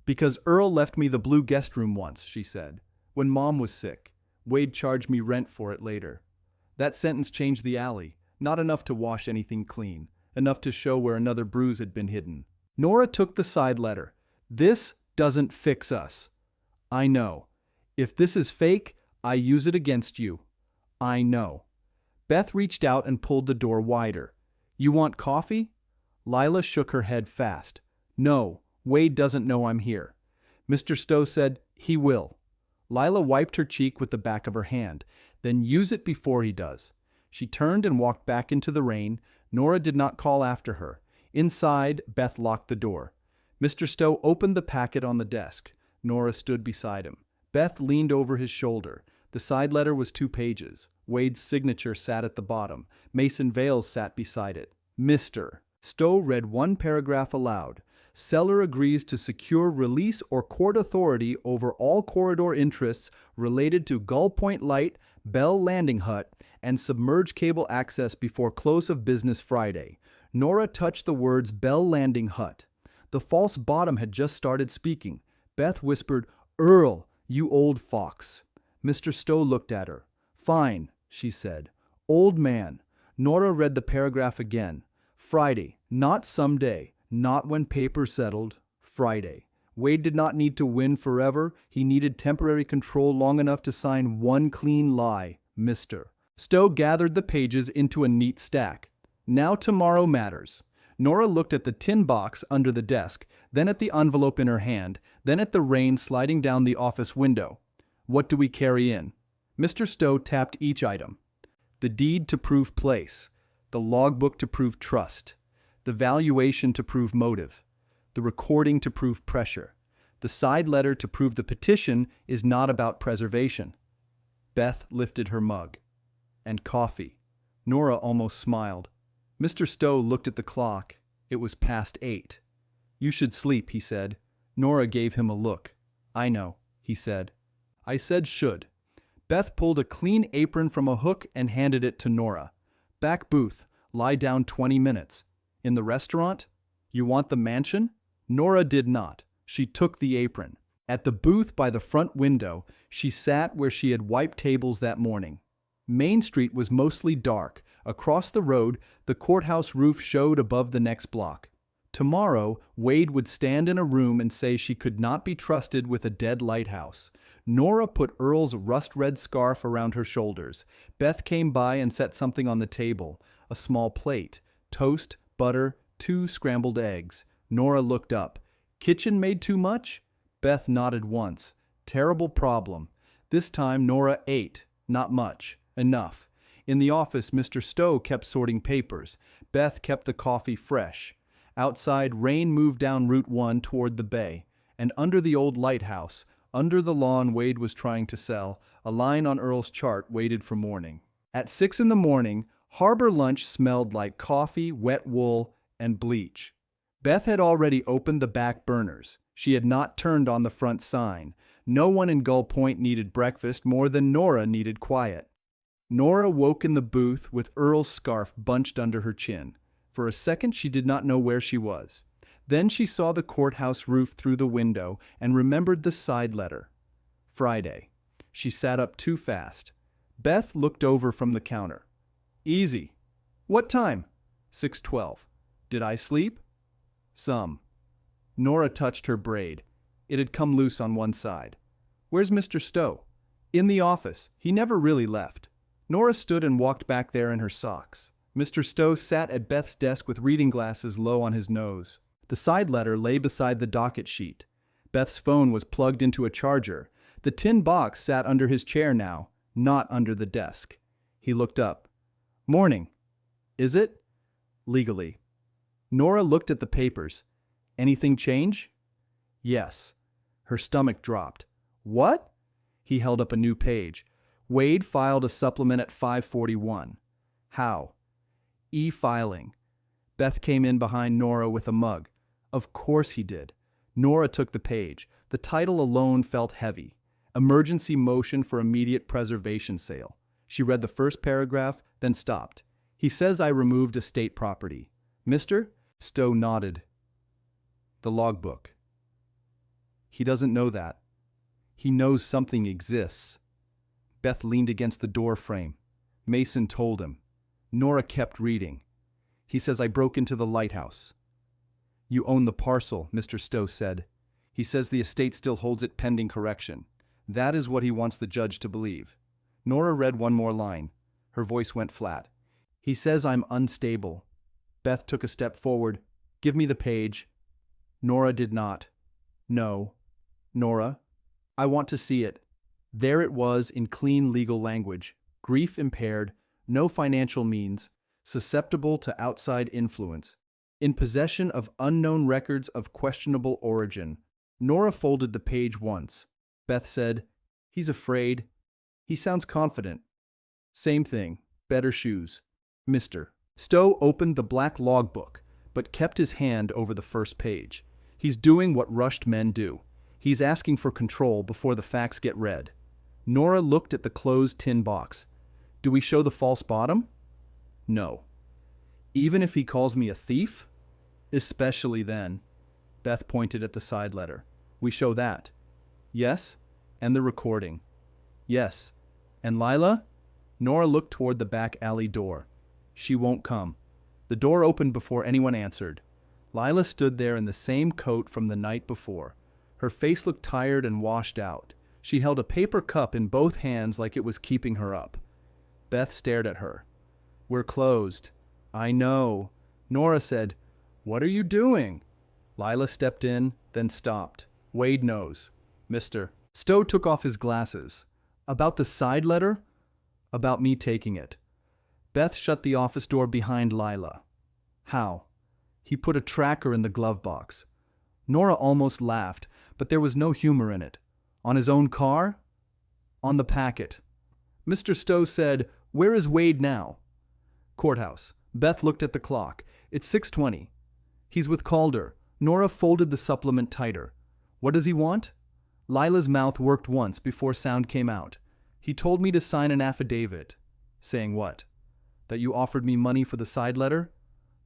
"Because Earl left me the blue guest room once," she said. "When Mom was sick. Wade charged me rent for it later. That sentence changed the alley, not enough to wash anything clean, enough to show where another bruise had been hidden." Nora took the side letter. "This doesn't fix us." "I know. If this is fake, I use it against you." "I know." Beth reached out and pulled the door wider. "You want coffee?" Lila shook her head fast. "No, Wade doesn't know I'm here." Mr. Stowe said, "He will." Lila wiped her cheek with the back of her hand. "Then use it before he does." She turned and walked back into the rain. Nora did not call after her. Inside, Beth locked the door. Mr. Stowe opened the packet on the desk. Nora stood beside him. Beth leaned over his shoulder. The side letter was 2 pages. Wade's signature sat at the bottom. Mason Vales sat beside it. Mr. Stowe read one paragraph aloud. "Seller agrees to secure release or court authority over all corridor interests related to Gull Point Light, Bell Landing Hut, and submerged cable access before close of business Friday." Nora touched the words Bell Landing Hut. The false bottom had just started speaking. Beth whispered, "Earl, you old fox." Mr. Stowe looked at her. "Fine," she said. "Old man." Nora read the paragraph again. "Friday, not someday, not when paper settled. Friday. Wade did not need to win forever. He needed temporary control long enough to sign one clean lie, Mr. Stowe gathered the pages into a neat stack. "Now tomorrow matters." Nora looked at the tin box under the desk, then at the envelope in her hand, then at the rain sliding down the office window. "What do we carry in?" Mr. Stowe tapped each item. "The deed to prove place, the logbook to prove trust, the valuation to prove motive, the recording to prove pressure, the side letter to prove the petition is not about preservation." Beth lifted her mug. "And coffee." Nora almost smiled. Mr. Stowe looked at the clock. It was past 8. "You should sleep," he said. Nora gave him a look. "I know," he said. "I said should." Beth pulled a clean apron from a hook and handed it to Nora. "Back booth. Lie down 20 minutes. In the restaurant? You want the mansion?" Nora did not. She took the apron. At the booth by the front window, she sat where she had wiped tables that morning. Main Street was mostly dark. Across the road, the courthouse roof showed above the next block. Tomorrow, Wade would stand in a room and say she could not be trusted with a dead lighthouse. Nora put Earl's rust-red scarf around her shoulders. Beth came by and set something on the table. A small plate. Toast, butter, 2 scrambled eggs. Nora looked up. "Kitchen made too much?" Beth nodded once. "Terrible problem." This time Nora ate. Not much. Enough. In the office, Mr. Stowe kept sorting papers. Beth kept the coffee fresh. Outside, rain moved down Route 1 toward the bay. And under the old lighthouse, under the lawn Wade was trying to sell, a line on Earl's chart waited for morning. At 6 in the morning, harbor lunch smelled like coffee, wet wool, and bleach. Beth had already opened the back burners. She had not turned on the front sign. No one in Gull Point needed breakfast more than Nora needed quiet. Nora woke in the booth with Earl's scarf bunched under her chin. For a second she did not know where she was. Then she saw the courthouse roof through the window and remembered the side letter. Friday. She sat up too fast. Beth looked over from the counter. "Easy." "What time?" 6:12. "Did I sleep?" "Some." Nora touched her braid. It had come loose on one side. "Where's Mr. Stowe?" "In the office. He never really left." Nora stood and walked back there in her socks. Mr. Stowe sat at Beth's desk with reading glasses low on his nose. The side letter lay beside the docket sheet. Beth's phone was plugged into a charger. The tin box sat under his chair now, not under the desk. He looked up. "Morning." "Is it?" "Legally." Nora looked at the papers. "Anything change?" "Yes." Her stomach dropped. "What?" He held up a new page. Wade filed a supplement at 5:41. How? E-filing. Beth came in behind Nora with a mug. Of course he did. Nora took the page. The title alone felt heavy. Emergency motion for immediate preservation sale. She read the first paragraph, then stopped. He says I removed estate property. Mister? Stowe nodded. The logbook. He doesn't know that. He knows something exists. Beth leaned against the door frame. Mason told him. Nora kept reading. He says I broke into the Lighthouse. You own the parcel, Mr. Stowe said. He says the estate still holds it pending correction. That is what he wants the judge to believe. Nora read one more line. Her voice went flat. He says I'm unstable. Beth took a step forward. Give me the page. Nora did not. No. Nora, I want to see it. There it was in clean legal language. Grief impaired, no financial means, susceptible to outside influence, in possession of unknown records of questionable origin. Nora folded the page once. Beth said, He's afraid. He sounds confident. Same thing, better shoes. Mr. Stowe opened the black logbook, but kept his hand over the first page. He's doing what rushed men do. He's asking for control before the facts get read. Nora looked at the closed tin box. Do we show the false bottom? No. Even if he calls me a thief? Especially then. Beth pointed at the side letter. We show that. Yes, and the recording. Yes. And Lila? Nora looked toward the back alley door. She won't come. The door opened before anyone answered. Lila stood there in the same coat from the night before. Her face looked tired and washed out. She held a paper cup in both hands like it was keeping her up. Beth stared at her. We're closed. I know. Nora said, What are you doing? Lila stepped in, then stopped. Wade knows. Mr. Stowe took off his glasses. About the side letter? About me taking it. Beth shut the office door behind Lila. How? He put a tracker in the glove box. Nora almost laughed, but there was no humor in it. On his own car? On the packet. Mr. Stowe said, Where is Wade now? Courthouse. Beth looked at the clock. It's 6:20. He's with Calder. Nora folded the supplement tighter. What does he want? Lila's mouth worked once before sound came out. He told me to sign an affidavit. Saying what? That you offered me money for the side letter?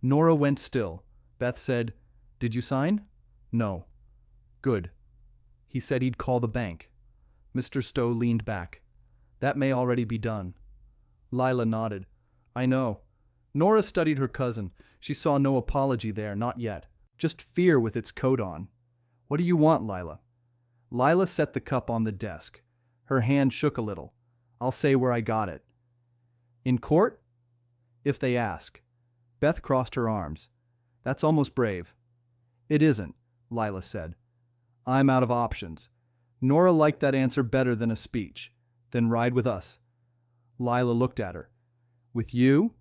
Nora went still. Beth said, Did you sign? No. Good. He said he'd call the bank. Mr. Stowe leaned back. That may already be done. Lila nodded. I know. Nora studied her cousin. She saw no apology there, not yet. Just fear with its coat on. What do you want, Lila? Lila set the cup on the desk. Her hand shook a little. I'll say where I got it. In court? If they ask. Beth crossed her arms. That's almost brave. It isn't, Lila said. I'm out of options. Nora liked that answer better than a speech. Then ride with us. Lila looked at her. With you?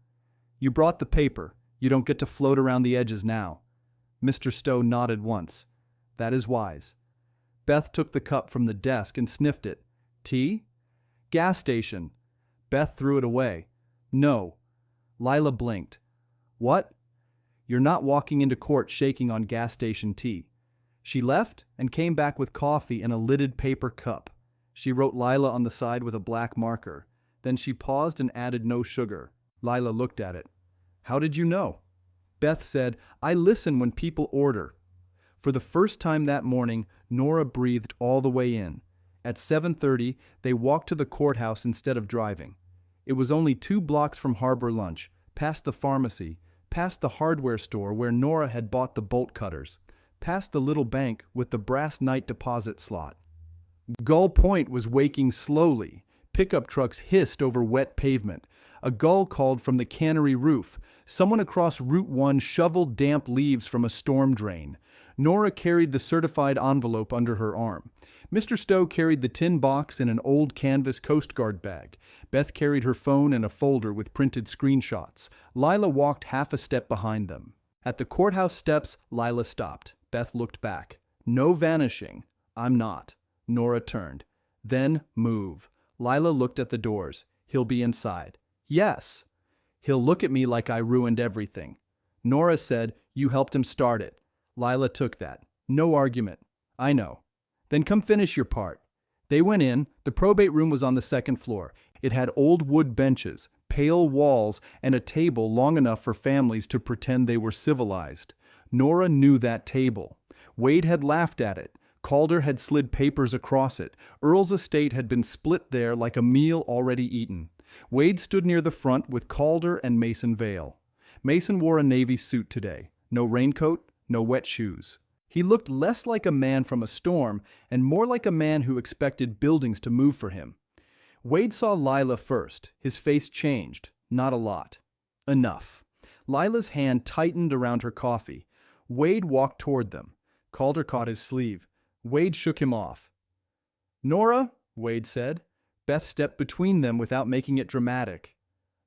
You brought the paper. You don't get to float around the edges now. Mr. Stowe nodded once. That is wise. Beth took the cup from the desk and sniffed it. Tea? Gas station. Beth threw it away. No. Lila blinked. What? You're not walking into court shaking on gas station tea. She left and came back with coffee in a lidded paper cup. She wrote Lila on the side with a black marker. Then she paused and added no sugar. Lila looked at it. How did you know? Beth said, I listen when people order. For the first time that morning, Nora breathed all the way in. At 7:30, they walked to the courthouse instead of driving. It was only 2 blocks from Harbor Lunch, past the pharmacy, past the hardware store where Nora had bought the bolt cutters, past the little bank with the brass night deposit slot. Gull Point was waking slowly. Pickup trucks hissed over wet pavement. A gull called from the cannery roof. Someone across Route 1 shoveled damp leaves from a storm drain. Nora carried the certified envelope under her arm. Mr. Stowe carried the tin box in an old canvas Coast Guard bag. Beth carried her phone in a folder with printed screenshots. Lila walked half a step behind them. At the courthouse steps, Lila stopped. Beth looked back. No vanishing. I'm not. Nora turned. Then move. Lila looked at the doors. He'll be inside. Yes. He'll look at me like I ruined everything. Nora said, you helped him start it. Lila took that. No argument. I know. Then come finish your part. They went in. The probate room was on the second floor. It had old wood benches, pale walls, and a table long enough for families to pretend they were civilized. Nora knew that table. Wade had laughed at it. Calder had slid papers across it. Earl's estate had been split there like a meal already eaten. Wade stood near the front with Calder and Mason Vale. Mason wore a navy suit today. No raincoat, no wet shoes. He looked less like a man from a storm and more like a man who expected buildings to move for him. Wade saw Lila first. His face changed. Not a lot. Enough. Lila's hand tightened around her coffee. Wade walked toward them. Calder caught his sleeve. Wade shook him off. Nora, Wade said. Beth stepped between them without making it dramatic.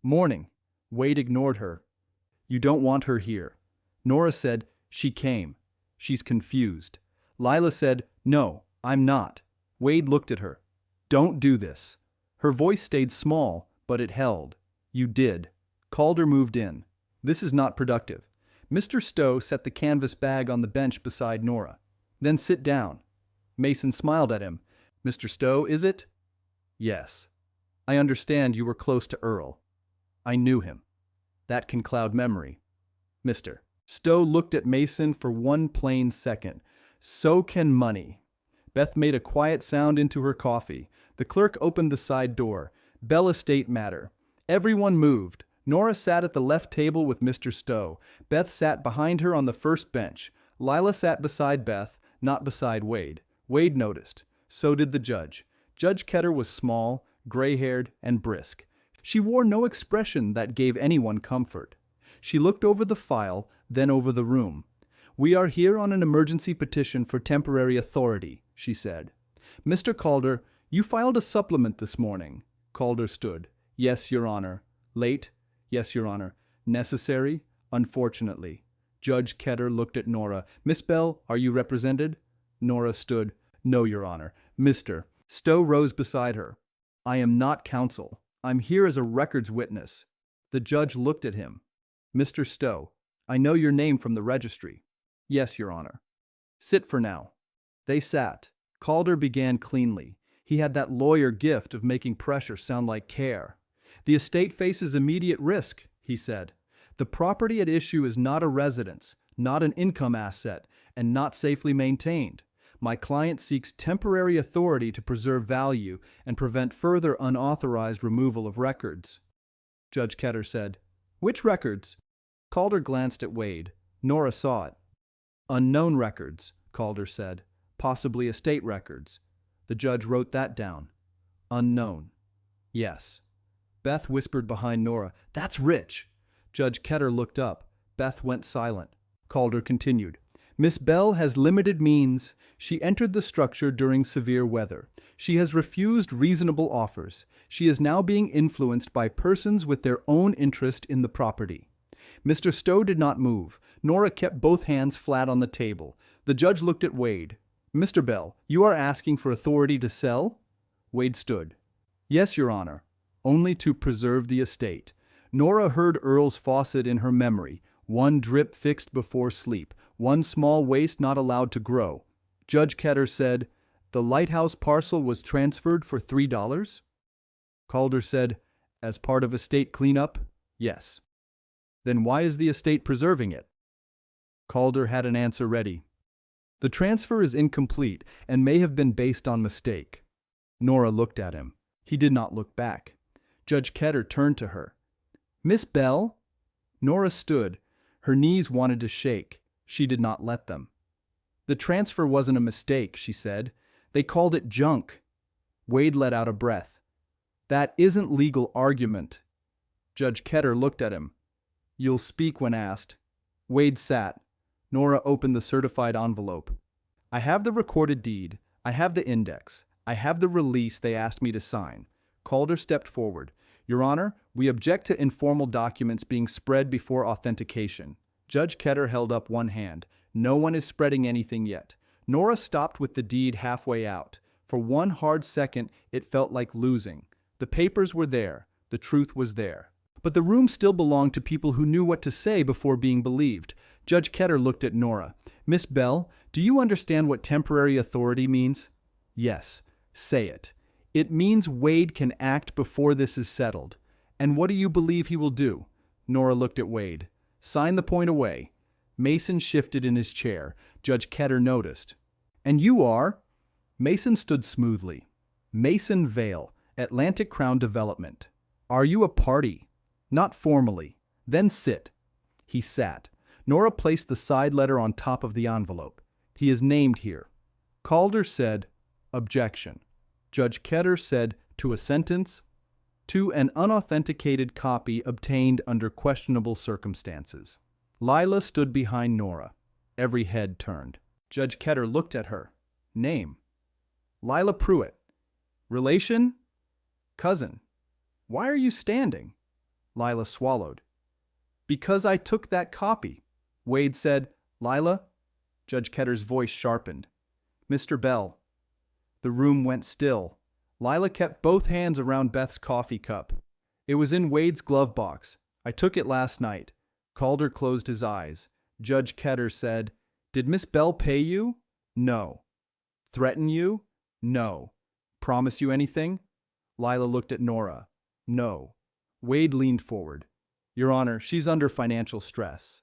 Morning. Wade ignored her. You don't want her here. Nora said, she came. She's confused. Lila said, no, I'm not. Wade looked at her. Don't do this. Her voice stayed small, but it held. You did. Calder moved in. This is not productive. Mr. Stowe set the canvas bag on the bench beside Nora. Then sit down. Mason smiled at him. Mr. Stowe, is it? Yes. I understand you were close to Earl. I knew him. That can cloud memory. Mr. Stowe looked at Mason for one plain second. So can money. Beth made a quiet sound into her coffee. The clerk opened the side door. Bell Estate matter. Everyone moved. Nora sat at the left table with Mr. Stowe. Beth sat behind her on the first bench. Lila sat beside Beth, not beside Wade. Wade noticed. So did the judge. Judge Ketter was small, gray-haired, and brisk. She wore no expression that gave anyone comfort. She looked over the file, then over the room. We are here on an emergency petition for temporary authority, she said. Mr. Calder, you filed a supplement this morning. Calder stood. Yes, Your Honor. Late? Yes, Your Honor. Necessary? Unfortunately. Judge Ketter looked at Nora. Miss Bell, are you represented? Nora stood. No, Your Honor. Mr. Stowe rose beside her. I am not counsel. I'm here as a records witness. The judge looked at him. Mr. Stowe, I know your name from the registry. Yes, Your Honor. Sit for now. They sat. Calder began cleanly. He had that lawyer gift of making pressure sound like care. The estate faces immediate risk, he said. The property at issue is not a residence, not an income asset, and not safely maintained. My client seeks temporary authority to preserve value and prevent further unauthorized removal of records. Judge Ketter said, Which records? Calder glanced at Wade. Nora saw it. Unknown records, Calder said. Possibly estate records. The judge wrote that down. Unknown. Yes. Beth whispered behind Nora, That's rich. Judge Ketter looked up. Beth went silent. Calder continued. Miss Bell has limited means. She entered the structure during severe weather. She has refused reasonable offers. She is now being influenced by persons with their own interest in the property. Mr. Stowe did not move. Nora kept both hands flat on the table. The judge looked at Wade. Mr. Bell, you are asking for authority to sell? Wade stood. Yes, Your Honor. Only to preserve the estate. Nora heard Earl's faucet in her memory. One drip fixed before sleep. One small waste not allowed to grow. Judge Ketter said, The Lighthouse parcel was transferred for $3? Calder said, As part of estate cleanup? Yes. Then why is the estate preserving it? Calder had an answer ready. The transfer is incomplete and may have been based on mistake. Nora looked at him. He did not look back. Judge Ketter turned to her. Miss Bell? Nora stood. Her knees wanted to shake. She did not let them. The transfer wasn't a mistake, she said. They called it junk. Wade let out a breath. That isn't legal argument. Judge Ketter looked at him. You'll speak when asked. Wade sat. Nora opened the certified envelope. I have the recorded deed. I have the index. I have the release they asked me to sign. Calder stepped forward. Your Honor, we object to informal documents being spread before authentication. Judge Ketter held up one hand. No one is spreading anything yet. Nora stopped with the deed halfway out. For one hard second, it felt like losing. The papers were there. The truth was there. But the room still belonged to people who knew what to say before being believed. Judge Ketter looked at Nora. "Miss Bell, do you understand what temporary authority means?" "Yes." "Say it." "It means Wade can act before this is settled." "And what do you believe he will do?" Nora looked at Wade. "Sign the point away." Mason shifted in his chair. Judge Ketter noticed. "And you are?" Mason stood smoothly. "Mason Vale, Atlantic Crown Development." "Are you a party?" "Not formally." "Then sit." He sat. Nora placed the side letter on top of the envelope. "He is named here." Calder said, "Objection." Judge Ketter said, "To a sentence?" "To an unauthenticated copy obtained under questionable circumstances." Lila stood behind Nora. Every head turned. Judge Ketter looked at her. "Name?" "Lila Pruitt." "Relation?" "Cousin." "Why are you standing?" Lila swallowed. "Because I took that copy." Wade said, "Lila?" Judge Ketter's voice sharpened. "Mr. Bell." The room went still. Lila kept both hands around Beth's coffee cup. "It was in Wade's glove box. I took it last night." Calder closed his eyes. Judge Ketter said, "Did Miss Bell pay you?" "No." "Threaten you?" "No." "Promise you anything?" Lila looked at Nora. "No." Wade leaned forward. "Your Honor, she's under financial stress."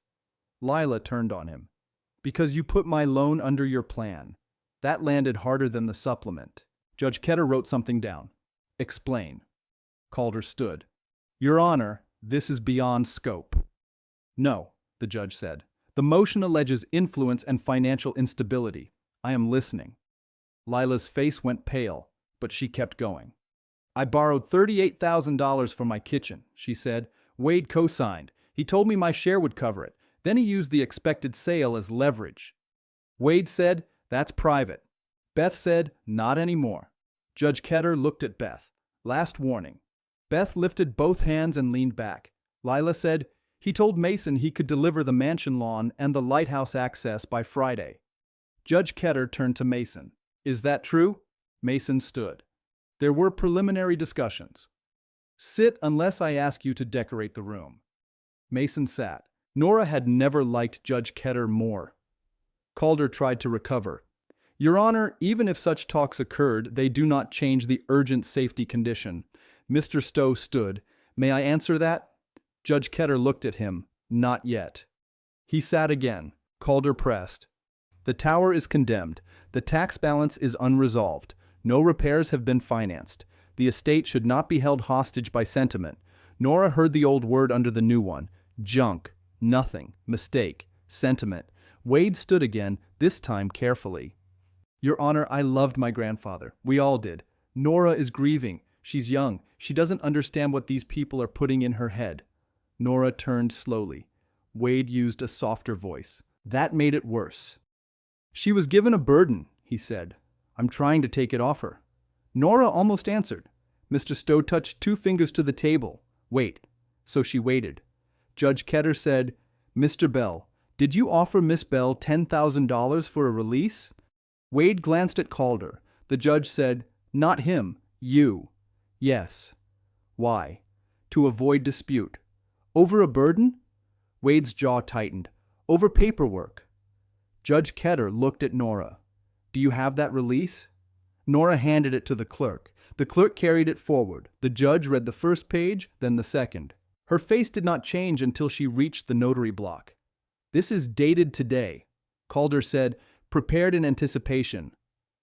Lila turned on him. "Because you put my loan under your plan. That landed harder than the supplement." Judge Ketter wrote something down. "Explain." Calder stood. "Your Honor, this is beyond scope." "No," the judge said. "The motion alleges influence and financial instability. I am listening." Lila's face went pale, but she kept going. "I borrowed $38,000 for my kitchen," she said. "Wade co-signed. He told me my share would cover it. Then he used the expected sale as leverage. Wade said, 'That's private.' Beth said, 'Not anymore.'" Judge Ketter looked at Beth. "Last warning." Beth lifted both hands and leaned back. Lila said, "He told Mason he could deliver the mansion lawn and the lighthouse access by Friday." Judge Ketter turned to Mason. "Is that true?" Mason stood. "There were preliminary discussions." "Sit unless I ask you to decorate the room." Mason sat. Nora had never liked Judge Ketter more. Calder tried to recover. "Your Honor, even if such talks occurred, they do not change the urgent safety condition." Mr. Stowe stood. "May I answer that?" Judge Ketter looked at him. "Not yet." He sat again. Calder pressed. "The tower is condemned. The tax balance is unresolved. No repairs have been financed. The estate should not be held hostage by sentiment." Nora heard the old word under the new one. Junk. Nothing. Mistake. Sentiment. Wade stood again, this time carefully. "Your Honor, I loved my grandfather. We all did. Nora is grieving. She's young. She doesn't understand what these people are putting in her head." Nora turned slowly. Wade used a softer voice. "That made it worse." "She was given a burden," he said. "I'm trying to take it off her." Nora almost answered. Mr. Stowe touched 2 fingers to the table. "Wait." So she waited. Judge Ketter said, "Mr. Bell, did you offer Miss Bell $10,000 for a release?" Wade glanced at Calder. The judge said, "Not him, you." "Yes." "Why?" "To avoid dispute." "Over a burden?" Wade's jaw tightened. "Over paperwork." Judge Ketter looked at Nora. "Do you have that release?" Nora handed it to the clerk. The clerk carried it forward. The judge read the first page, then the second. Her face did not change until she reached the notary block. "This is dated today." Calder said, "Prepared in anticipation."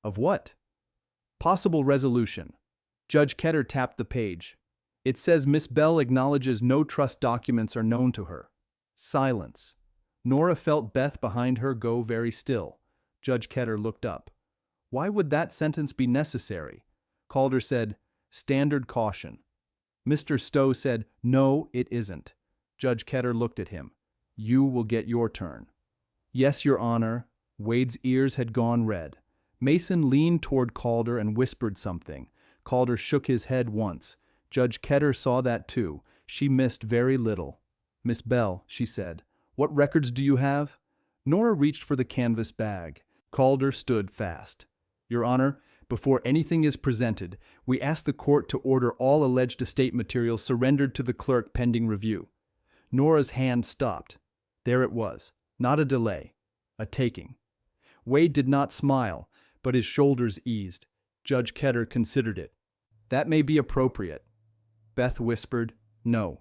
"Of what?" "Possible resolution." Judge Ketter tapped the page. "It says Miss Bell acknowledges no trust documents are known to her." Silence. Nora felt Beth behind her go very still. Judge Ketter looked up. "Why would that sentence be necessary?" Calder said, "Standard caution." Mr. Stowe said, "No, it isn't." Judge Ketter looked at him. "You will get your turn." "Yes, Your Honor." Wade's ears had gone red. Mason leaned toward Calder and whispered something. Calder shook his head once. Judge Ketter saw that too. She missed very little. "Miss Bell," she said, "what records do you have?" Nora reached for the canvas bag. Calder stood fast. "Your Honor, Before anything is presented, we ask the court to order all alleged estate materials surrendered to the clerk pending review. Nora's hand stopped. There it was. Not a delay. A taking. Wade did not smile, but his shoulders eased. Judge Ketter considered it. That may be appropriate. Beth whispered, no.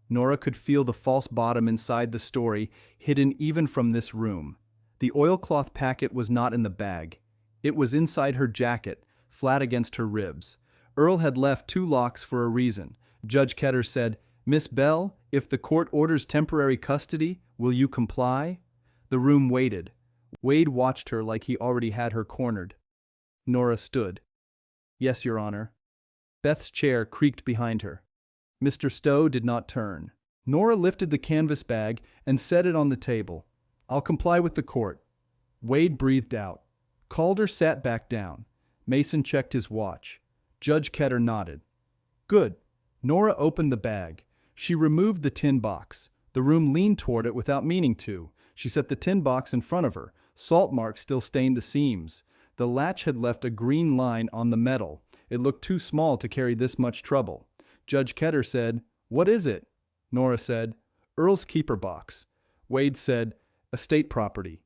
Nora could feel the false bottom inside the story, hidden even from this room. The oilcloth packet was not in the bag. It was inside her jacket, flat against her ribs. Earl had left 2 locks for a reason. Judge Ketter said, Miss Bell, if the court orders temporary custody, will you comply? The room waited. Wade watched her like he already had her cornered. Nora stood. Yes, Your Honor. Beth's chair creaked behind her. Mr. Stowe did not turn. Nora lifted the canvas bag and set it on the table. I'll comply with the court. Wade breathed out. Calder sat back down. Mason checked his watch. Judge Ketter nodded. Good. Nora opened the bag. She removed the tin box. The room leaned toward it without meaning to. She set the tin box in front of her. Salt marks still stained the seams. The latch had left a green line on the metal. It looked too small to carry this much trouble. Judge Ketter said, What is it? Nora said, Earl's keeper box. Wade said, Estate property.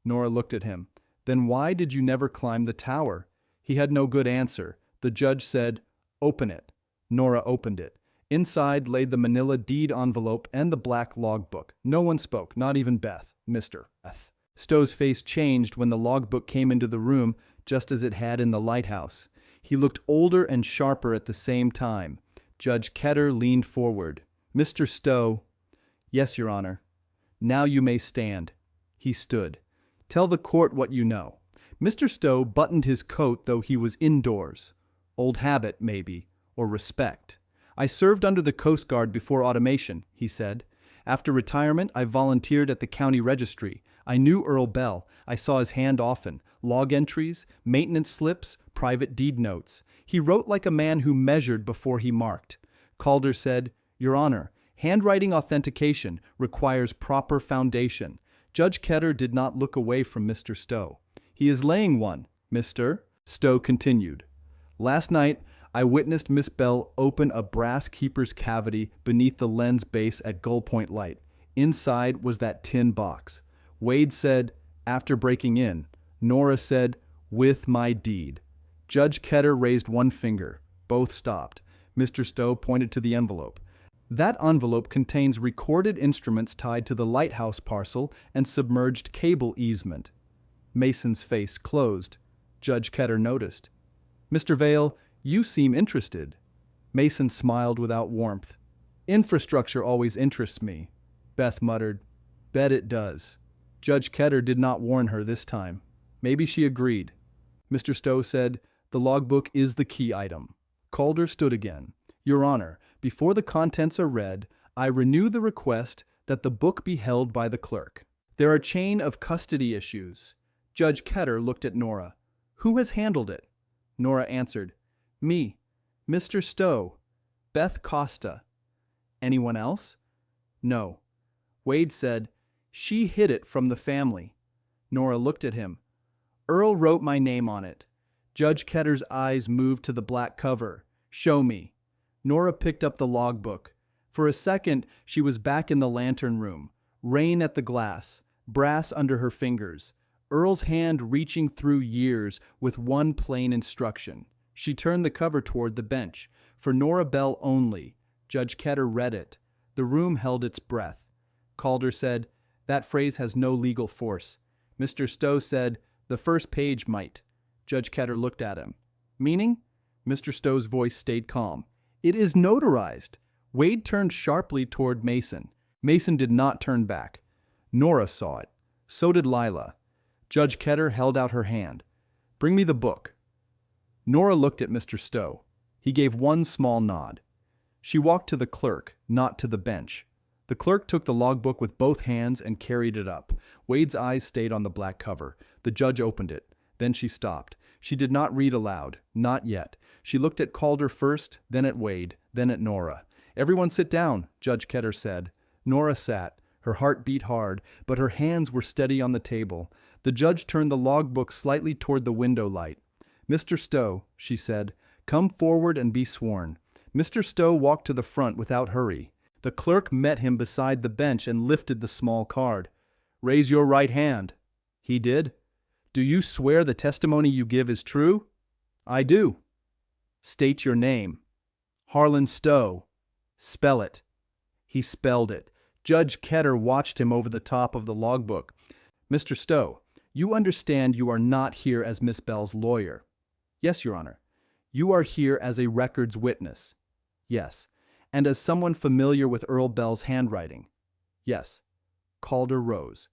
Nora looked at him. Then why did you never climb the tower? He had no good answer. The judge said, Open it. Nora opened it. Inside lay the manila deed envelope and the black logbook. No one spoke, not even Beth. Mr. Beth. Stowe's face changed when the logbook came into the room, just as it had in the lighthouse. He looked older and sharper at the same time. Judge Ketter leaned forward. Mr. Stowe. Yes, Your Honor. Now you may stand. He stood. Tell the court what you know. Mr. Stowe buttoned his coat, though he was indoors. Old habit, maybe, or respect. I served under the Coast Guard before automation, he said. After retirement, I volunteered at the county registry. I knew Earl Bell. I saw his hand often. Log entries, maintenance slips, private deed notes. He wrote like a man who measured before he marked. Calder said, Your Honor, handwriting authentication requires proper foundation. Judge Ketter did not look away from Mr. Stowe. He is laying one, Mr. Stowe continued. Last night, I witnessed Miss Bell open a brass keeper's cavity beneath the lens base at Gull Point Light. Inside was that tin box. Wade said, after breaking in. Nora said, with my deed. Judge Ketter raised one finger. Both stopped. Mr. Stowe pointed to the envelope. That envelope contains recorded instruments tied to the Lighthouse parcel and submerged cable easement. Mason's face closed. Judge Ketter noticed. Mr. Vale, you seem interested. Mason smiled without warmth. Infrastructure always interests me. Beth muttered. Bet it does. Judge Ketter did not warn her this time. Maybe she agreed. Mr. Stowe said, the logbook is the key item. Calder stood again. Your Honor, before the contents are read, I renew the request that the book be held by the clerk. There are chain of custody issues. Judge Ketter looked at Nora. Who has handled it? Nora answered, me, Mr. Stowe, Beth Costa. Anyone else? No. Wade said, she hid it from the family. Nora looked at him. Earl wrote my name on it. Judge Ketter's eyes moved to the black cover. Show me. Nora picked up the logbook. For a second, she was back in the lantern room. Rain at the glass, brass under her fingers. Earl's hand reaching through years with one plain instruction. She turned the cover toward the bench. For Nora Bell only. Judge Ketter read it. The room held its breath. Calder said, that phrase has no legal force. Mr. Stowe said, the first page might. Judge Ketter looked at him. Meaning? Mr. Stowe's voice stayed calm. It is notarized. Wade turned sharply toward Mason. Mason did not turn back. Nora saw it. So did Lila. Judge Ketter held out her hand. Bring me the book. Nora looked at Mr. Stowe. He gave one small nod. She walked to the clerk, not to the bench. The clerk took the logbook with both hands and carried it up. Wade's eyes stayed on the black cover. The judge opened it. Then she stopped. She did not read aloud. Not yet. She looked at Calder first, then at Wade, then at Nora. Everyone sit down, Judge Ketter said. Nora sat. Her heart beat hard, but her hands were steady on the table. The judge turned the logbook slightly toward the window light. Mr. Stowe, she said, come forward and be sworn. Mr. Stowe walked to the front without hurry. The clerk met him beside the bench and lifted the small card. Raise your right hand. He did. Do you swear the testimony you give is true? I do. State your name. Harlan Stowe. Spell it. He spelled it. Judge Ketter watched him over the top of the logbook. Mr. Stowe, you understand you are not here as Miss Bell's lawyer. Yes, Your Honor. You are here as a records witness. Yes. And as someone familiar with Earl Bell's handwriting. Yes. Calder rose.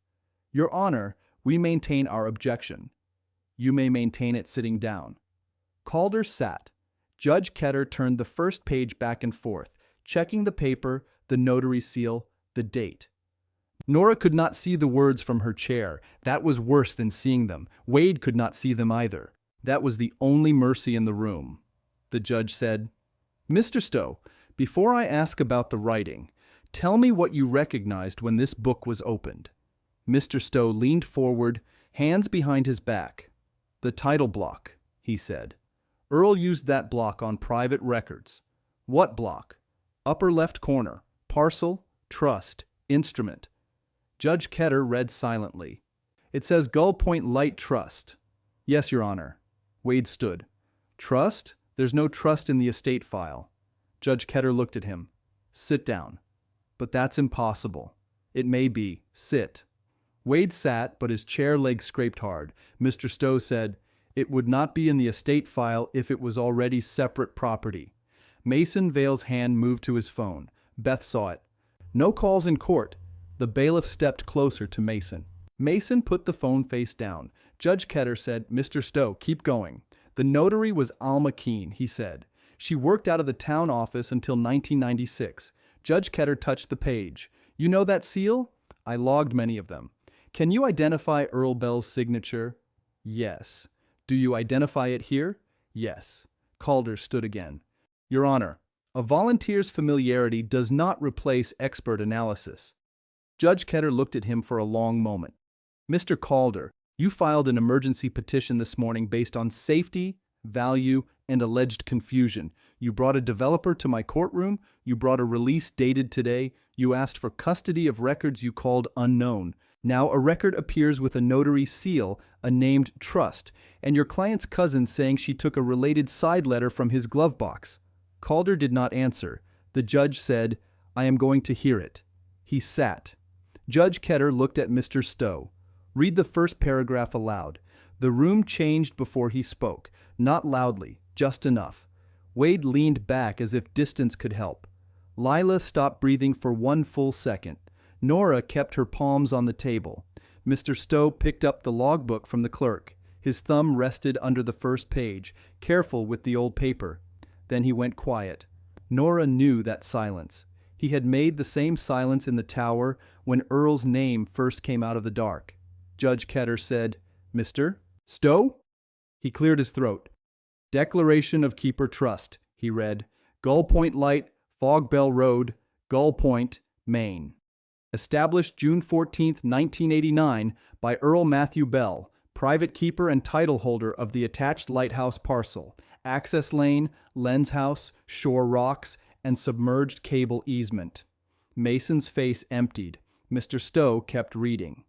Your Honor, we maintain our objection. You may maintain it sitting down. Calder sat. Judge Ketter turned the first page back and forth, checking the paper, the notary seal, the date. Nora could not see the words from her chair. That was worse than seeing them. Wade could not see them either. That was the only mercy in the room. The judge said, Mr. Stowe, before I ask about the writing, tell me what you recognized when this book was opened. Mr. Stowe leaned forward, hands behind his back. The title block, he said. Earl used that block on private records. What block? Upper left corner. Parcel, trust, instrument. Judge Ketter read silently. It says Gull Point Light Trust. Yes, Your Honor. Wade stood. Trust? There's no trust in the estate file. Judge Ketter looked at him. Sit down. But that's impossible. It may be. Sit. Wade sat, but his chair leg scraped hard. Mr. Stowe said, it would not be in the estate file if it was already separate property. Mason Vale's hand moved to his phone. Beth saw it. No calls in court. The bailiff stepped closer to Mason. Mason put the phone face down. Judge Ketter said, Mr. Stowe, keep going. The notary was Alma Keene, he said. She worked out of the town office until 1996. Judge Ketter touched the page. You know that seal? I logged many of them. Can you identify Earl Bell's signature? Yes. Do you identify it here? Yes. Calder stood again. Your Honor, a volunteer's familiarity does not replace expert analysis. Judge Ketter looked at him for a long moment. Mr. Calder, you filed an emergency petition this morning based on safety, value, and alleged confusion. You brought a developer to my courtroom. You brought a release dated today. You asked for custody of records you called unknown. Now a record appears with a notary seal, a named trust, and your client's cousin saying she took a related side letter from his glove box. Calder did not answer. The judge said, I am going to hear it. He sat. Judge Ketter looked at Mr. Stowe. Read the first paragraph aloud. The room changed before he spoke, not loudly, just enough. Wade leaned back as if distance could help. Lila stopped breathing for 1 full second. Nora kept her palms on the table. Mr. Stowe picked up the logbook from the clerk. His thumb rested under the first page, careful with the old paper. Then he went quiet. Nora knew that silence. He had made the same silence in the tower when Earl's name first came out of the dark. Judge Ketter said, Mr. Stowe? He cleared his throat. Declaration of Keeper Trust, he read. Gull Point Light, Fog Bell Road, Gull Point, Maine. Established June 14, 1989 by Earl Matthew Bell, private keeper and title holder of the attached Lighthouse parcel, access lane, lens house, shore rocks, and submerged cable easement. Mason's face emptied. Mr. Stowe kept reading.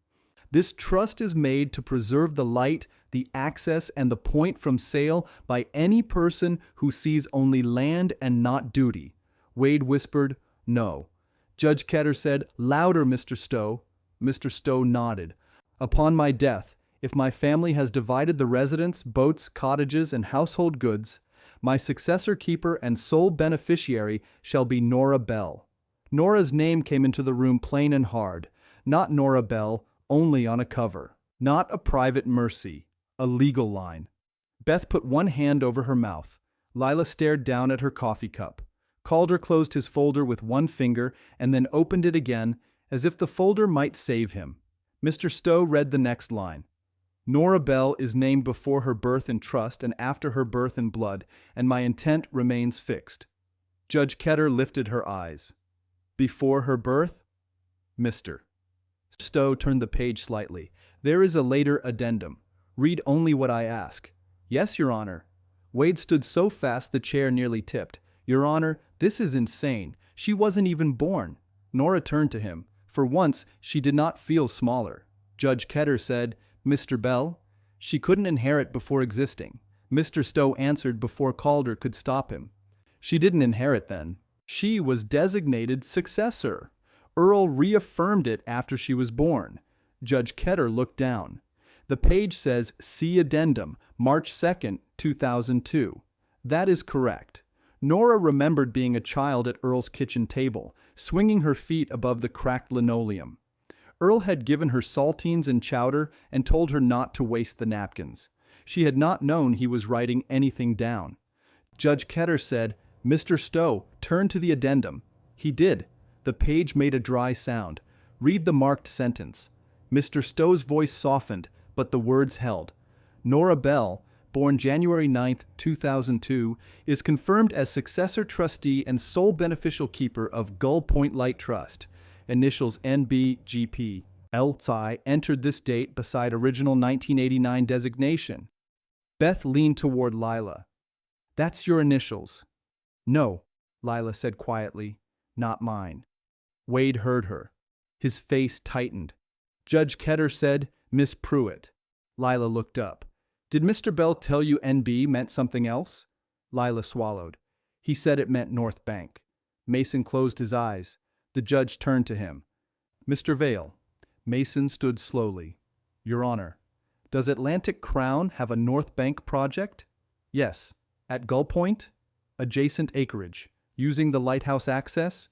This trust is made to preserve the light, the access, and the point from sale by any person who sees only land and not duty. Wade whispered, no. Judge Ketter said, louder, Mr. Stowe. Mr. Stowe nodded. Upon my death, if my family has divided the residence, boats, cottages, and household goods, my successor keeper and sole beneficiary shall be Nora Bell. Nora's name came into the room plain and hard. Not Nora Bell, only on a cover. Not a private mercy, a legal line. Beth put one hand over her mouth. Lila stared down at her coffee cup. Calder closed his folder with one finger and then opened it again, as if the folder might save him. Mr. Stowe read the next line. Nora Bell is named before her birth in trust and after her birth in blood, and my intent remains fixed. Judge Ketter lifted her eyes. Before her birth? Mr. Stowe turned the page slightly. There is a later addendum. Read only what I ask. Yes, Your Honor. Wade stood so fast the chair nearly tipped. Your Honor, this is insane. She wasn't even born. Nora turned to him. For once, she did not feel smaller. Judge Ketter said, Mr. Bell? She couldn't inherit before existing. Mr. Stowe answered before Calder could stop him. She didn't inherit then. She was designated successor. Earl reaffirmed it after she was born. Judge Ketter looked down. The page says, See Addendum, March 2nd, 2002. That is correct. Nora remembered being a child at Earl's kitchen table, swinging her feet above the cracked linoleum. Earl had given her saltines and chowder and told her not to waste the napkins. She had not known he was writing anything down. Judge Ketter said, Mr. Stowe, turn to the addendum. He did. The page made a dry sound. Read the marked sentence. Mr. Stowe's voice softened, but the words held. Nora Bell, born January 9, 2002, is confirmed as successor trustee and sole beneficial keeper of Gull Point Light Trust. Initials NBGP. LTI entered this date beside original 1989 designation. Beth leaned toward Lila. That's your initials. No, Lila said quietly. Not mine. Wade heard her. His face tightened. Judge Ketter said, Miss Pruitt. Lila looked up. Did Mr. Bell tell you NB meant something else? Lila swallowed. He said it meant North Bank. Mason closed his eyes. The judge turned to him. Mr. Vale. Mason stood slowly. Your Honor, does Atlantic Crown have a North Bank project? Yes. At Gull Point? Adjacent acreage. Using the Lighthouse access?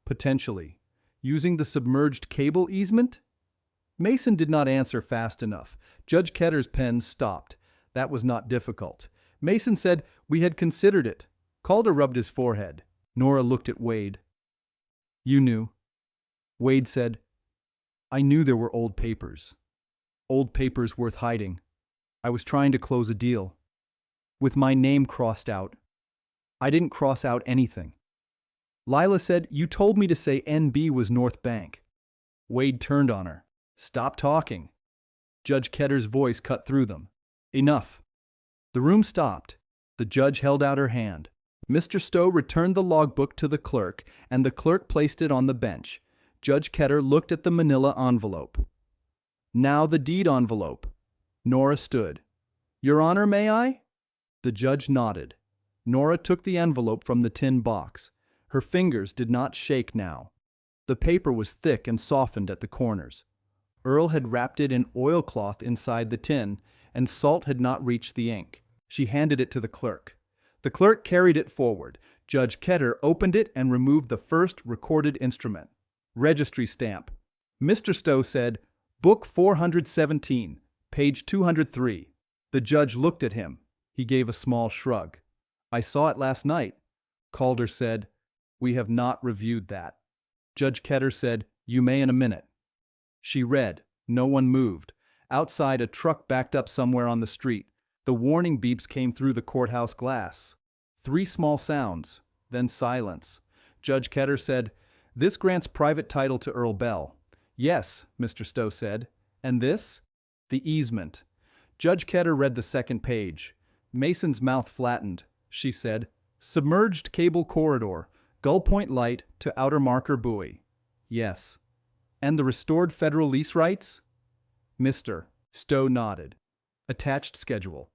Potentially. Using the submerged cable easement? Mason did not answer fast enough. Judge Ketter's pen stopped. That was not difficult. Mason said, We had considered it. Calder rubbed his forehead. Nora looked at Wade. You knew. Wade said, I knew there were old papers. Old papers worth hiding. I was trying to close a deal. With my name crossed out. I didn't cross out anything. Lila said, You told me to say NB was North Bank. Wade turned on her. Stop talking. Judge Ketter's voice cut through them. Enough. The room stopped. The judge held out her hand. Mr. Stowe returned the logbook to the clerk, and the clerk placed it on the bench. Judge Ketter looked at the manila envelope. Now the deed envelope. Nora stood. Your Honor, may I? The judge nodded. Nora took the envelope from the tin box. Her fingers did not shake now. The paper was thick and softened at the corners. Earl had wrapped it in oilcloth inside the tin, and salt had not reached the ink. She handed it to the clerk. The clerk carried it forward. Judge Ketter opened it and removed the first recorded instrument. Registry stamp. Mr. Stowe said, Book 417, page 203. The judge looked at him. He gave a small shrug. I saw it last night. Calder said, We have not reviewed that. Judge Ketter said, You may in a minute. She read. No one moved. Outside, a truck backed up somewhere on the street. The warning beeps came through the courthouse glass. 3 small sounds, then silence. Judge Ketter said, This grants private title to Earl Bell. Yes, Mr. Stowe said. And this? The easement. Judge Ketter read the second page. Mason's mouth flattened. She said, Submerged cable corridor, Gull Point Light to outer marker buoy. Yes. And the restored federal lease rights? Mr. Stowe nodded. Attached schedule.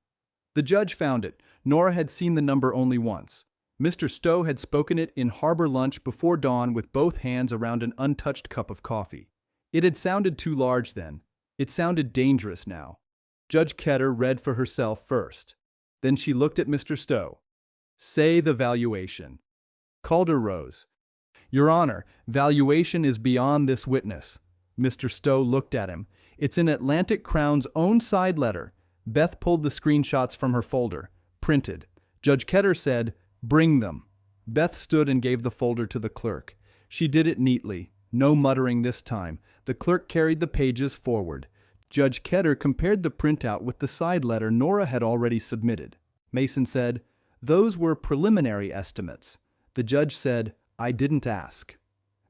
The judge found it. Nora had seen the number only once. Mr. Stowe had spoken it in harbor lunch before dawn with both hands around an untouched cup of coffee. It had sounded too large then. It sounded dangerous now. Judge Ketter read for herself first. Then she looked at Mr. Stowe. Say the valuation. Calder rose. Your Honor, valuation is beyond this witness. Mr. Stowe looked at him. It's in Atlantic Crown's own side letter. Beth pulled the screenshots from her folder. Printed. Judge Ketter said, Bring them. Beth stood and gave the folder to the clerk. She did it neatly. No muttering this time. The clerk carried the pages forward. Judge Ketter compared the printout with the side letter Nora had already submitted. Mason said, Those were preliminary estimates. The judge said, I didn't ask.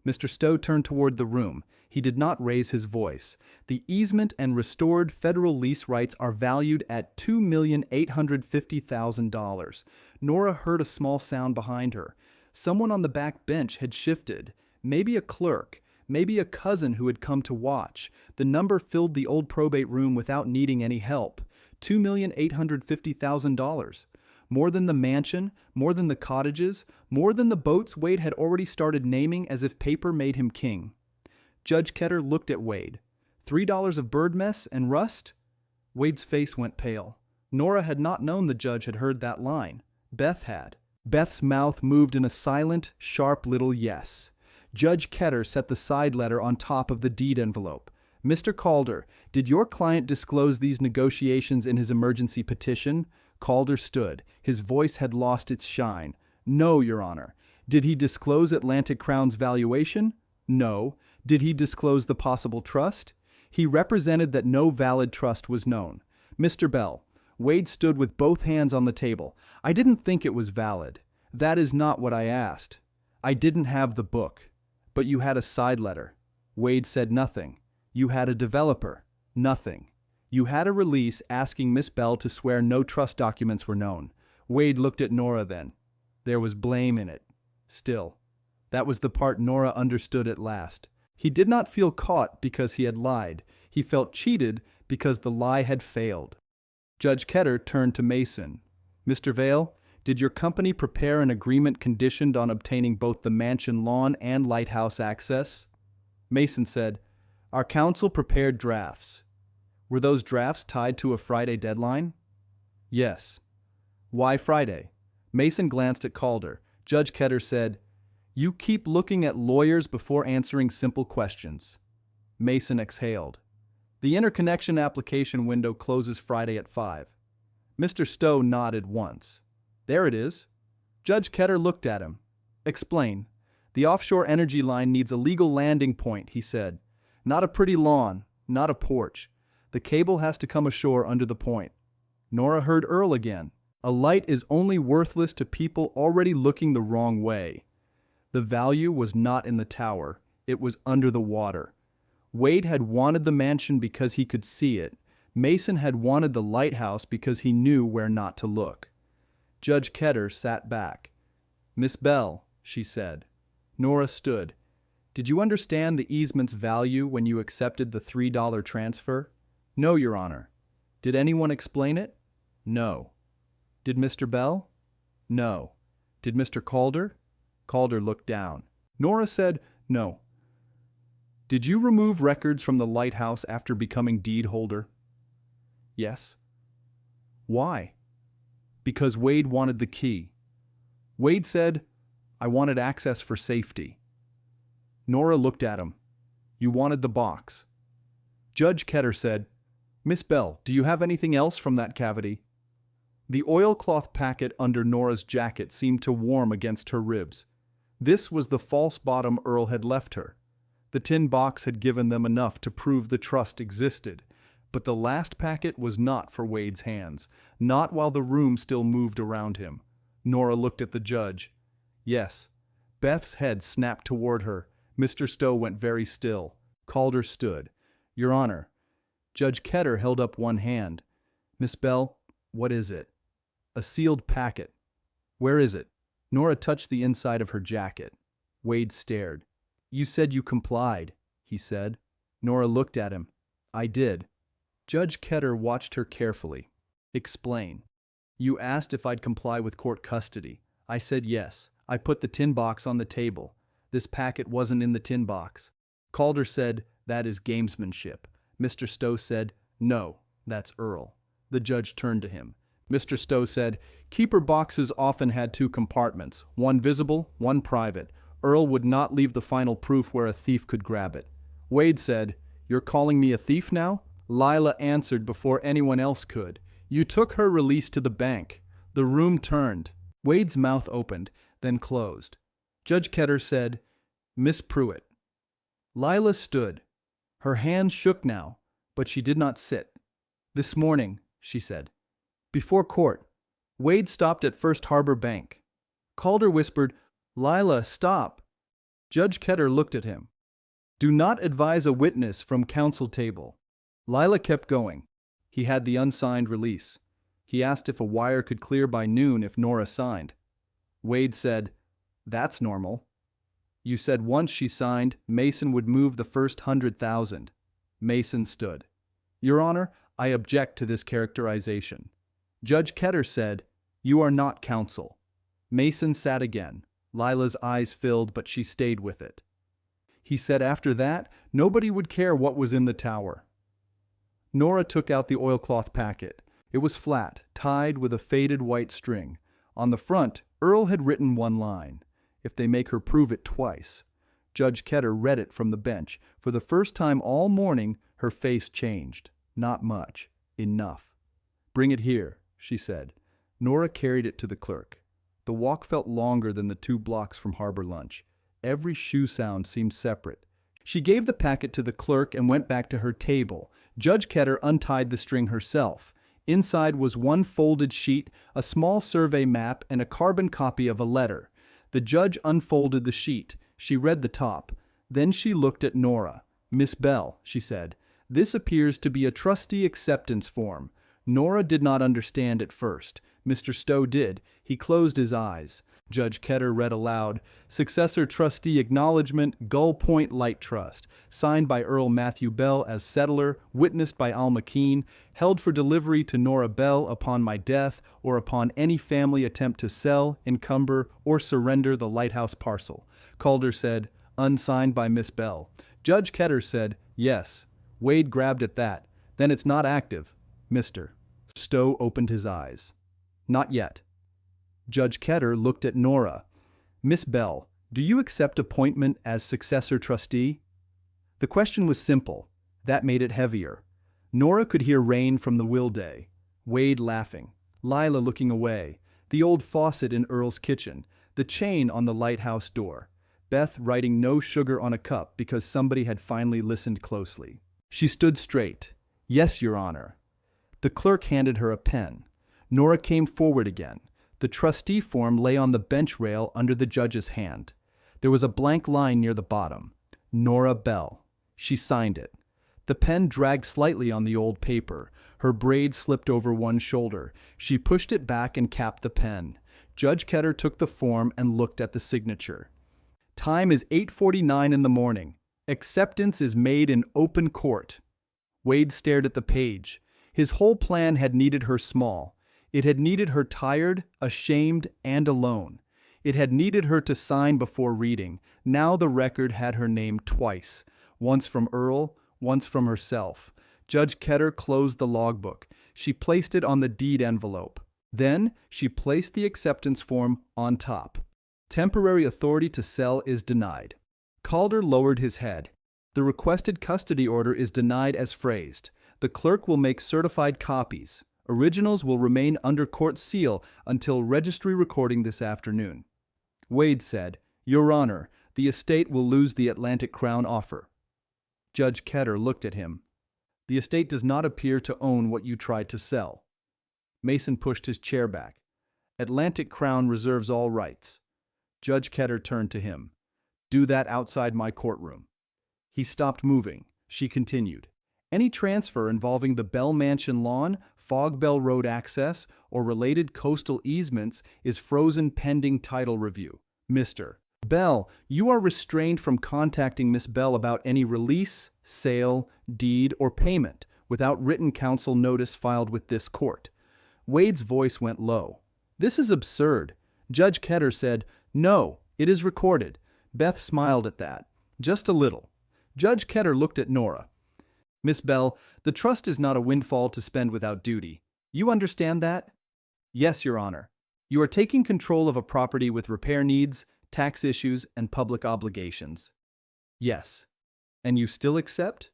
Mr. Stowe turned toward the room. He did not raise his voice. The easement and restored federal lease rights are valued at $2,850,000. Nora heard a small sound behind her. Someone on the back bench had shifted. Maybe a clerk. Maybe a cousin who had come to watch. The number filled the old probate room without needing any help. $2,850,000. More than the mansion, more than the cottages, more than the boats Wade had already started naming as if paper made him king. Judge Ketter looked at Wade. $3 of bird mess and rust? Wade's face went pale. Nora had not known the judge had heard that line. Beth had. Beth's mouth moved in a silent, sharp little yes. Judge Ketter set the side letter on top of the deed envelope. Mr. Calder, did your client disclose these negotiations in his emergency petition? Calder stood. His voice had lost its shine. No, Your Honor. Did he disclose Atlantic Crown's valuation? No. Did he disclose the possible trust? He represented that no valid trust was known. Mr. Bell. Wade stood with both hands on the table. I didn't think it was valid. That is not what I asked. I didn't have the book. But you had a side letter. Wade said nothing. You had a developer. Nothing. You had a release asking Miss Bell to swear no trust documents were known. Wade looked at Nora then. There was blame in it. Still, that was the part Nora understood at last. He did not feel caught because he had lied. He felt cheated because the lie had failed. Judge Ketter turned to Mason. Mr. Vale, did your company prepare an agreement conditioned on obtaining both the mansion lawn and lighthouse access? Mason said, Our counsel prepared drafts. Were those drafts tied to a Friday deadline? Yes. Why Friday? Mason glanced at Calder. Judge Ketter said, You keep looking at lawyers before answering simple questions. Mason exhaled. The interconnection application window closes Friday at 5. Mr. Stowe nodded once. There it is. Judge Ketter looked at him. Explain. The offshore energy line needs a legal landing point, he said. Not a pretty lawn, not a porch. The cable has to come ashore under the point. Nora heard Earl again. A light is only worthless to people already looking the wrong way. The value was not in the tower. It was under the water. Wade had wanted the mansion because he could see it. Mason had wanted the lighthouse because he knew where not to look. Judge Ketter sat back. Miss Bell, she said. Nora stood. Did you understand the easement's value when you accepted the $3 transfer? No, Your Honor. Did anyone explain it? No. Did Mr. Bell? No. Did Mr. Calder? Calder looked down. Nora said, No. Did you remove records from the lighthouse after becoming deed holder? Yes. Why? Because Wade wanted the key. Wade said, I wanted access for safety. Nora looked at him. You wanted the box. Judge Ketter said, Miss Bell, do you have anything else from that cavity? The oilcloth packet under Nora's jacket seemed to warm against her ribs. This was the false bottom Earl had left her. The tin box had given them enough to prove the trust existed. But the last packet was not for Wade's hands, not while the room still moved around him. Nora looked at the judge. Yes. Beth's head snapped toward her. Mr. Stowe went very still. Calder stood. Your Honor. Judge Ketter held up one hand. Miss Bell, what is it? A sealed packet. Where is it? Nora touched the inside of her jacket. Wade stared. You said you complied, he said. Nora looked at him. I did. Judge Ketter watched her carefully. Explain. You asked if I'd comply with court custody. I said yes. I put the tin box on the table. This packet wasn't in the tin box. Calder said, that is gamesmanship. Mr. Stowe said, no, that's Earl. The judge turned to him. Mr. Stowe said, keeper boxes often had two compartments, one visible, one private. Earl would not leave the final proof where a thief could grab it. Wade said, you're calling me a thief now? Lila answered before anyone else could. You took her release to the bank. The room turned. Wade's mouth opened, then closed. Judge Ketter said, Miss Pruitt. Lila stood. Her hands shook now, but she did not sit. This morning, she said. Before court, Wade stopped at First Harbor Bank. Calder whispered, Lila, stop. Judge Ketter looked at him. Do not advise a witness from counsel table. Lila kept going. He had the unsigned release. He asked if a wire could clear by noon if Nora signed. Wade said, "That's normal." You said once she signed, Mason would move the first 100,000. Mason stood. Your Honor, I object to this characterization. Judge Ketter said, "You are not counsel." Mason sat again. Lila's eyes filled, but she stayed with it. He said after that, nobody would care what was in the tower. Nora took out the oilcloth packet. It was flat, tied with a faded white string. On the front, Earl had written one line. If they make her prove it twice. Judge Ketter read it from the bench. For the first time all morning, her face changed. Not much. Enough. Bring it here, she said. Nora carried it to the clerk. The walk felt longer than the 2 blocks from Harbor Lunch. Every shoe sound seemed separate. She gave the packet to the clerk and went back to her table. Judge Ketter untied the string herself. Inside was one folded sheet, a small survey map, and a carbon copy of a letter. The judge unfolded the sheet. She read the top. Then she looked at Nora. Miss Bell, she said, this appears to be a trustee acceptance form. Nora did not understand at first. Mr. Stowe did. He closed his eyes. Judge Ketter read aloud, Successor Trustee Acknowledgement, Gull Point Light Trust, signed by Earl Matthew Bell as settler, witnessed by Alma Keene, held for delivery to Nora Bell upon my death or upon any family attempt to sell, encumber, or surrender the Lighthouse parcel. Calder said, unsigned by Miss Bell. Judge Ketter said, yes. Wade grabbed at that. Then it's not active. Mr. Stowe opened his eyes. Not yet. Judge Ketter looked at Nora. Miss Bell, do you accept appointment as successor trustee? The question was simple. That made it heavier. Nora could hear rain from the will day. Wade laughing. Lila looking away. The old faucet in Earl's kitchen. The chain on the lighthouse door. Beth writing no sugar on a cup because somebody had finally listened closely. She stood straight. Yes, Your Honor. The clerk handed her a pen. Nora came forward again. The trustee form lay on the bench rail under the judge's hand. There was a blank line near the bottom. Nora Bell. She signed it. The pen dragged slightly on the old paper. Her braid slipped over one shoulder. She pushed it back and capped the pen. Judge Ketter took the form and looked at the signature. Time is 8:49 in the morning. Acceptance is made in open court. Wade stared at the page. His whole plan had needed her small. It had needed her tired, ashamed, and alone. It had needed her to sign before reading. Now the record had her name twice. Once from Earl, once from herself. Judge Ketter closed the logbook. She placed it on the deed envelope. Then she placed the acceptance form on top. Temporary authority to sell is denied. Calder lowered his head. The requested custody order is denied as phrased. The clerk will make certified copies. Originals will remain under court seal until registry recording this afternoon. Wade said, Your Honor, the estate will lose the Atlantic Crown offer. Judge Ketter looked at him. The estate does not appear to own what you tried to sell. Mason pushed his chair back. Atlantic Crown reserves all rights. Judge Ketter turned to him. Do that outside my courtroom. He stopped moving. She continued. Any transfer involving the Bell Mansion lawn, Fog Bell Road access, or related coastal easements is frozen pending title review. Mr. Bell, you are restrained from contacting Miss Bell about any release, sale, deed, or payment without written counsel notice filed with this court. Wade's voice went low. This is absurd. Judge Ketter said, No, it is recorded. Beth smiled at that. Just a little. Judge Ketter looked at Nora. Miss Bell, the trust is not a windfall to spend without duty. You understand that? Yes, Your Honor. You are taking control of a property with repair needs, tax issues, and public obligations. Yes. And you still accept?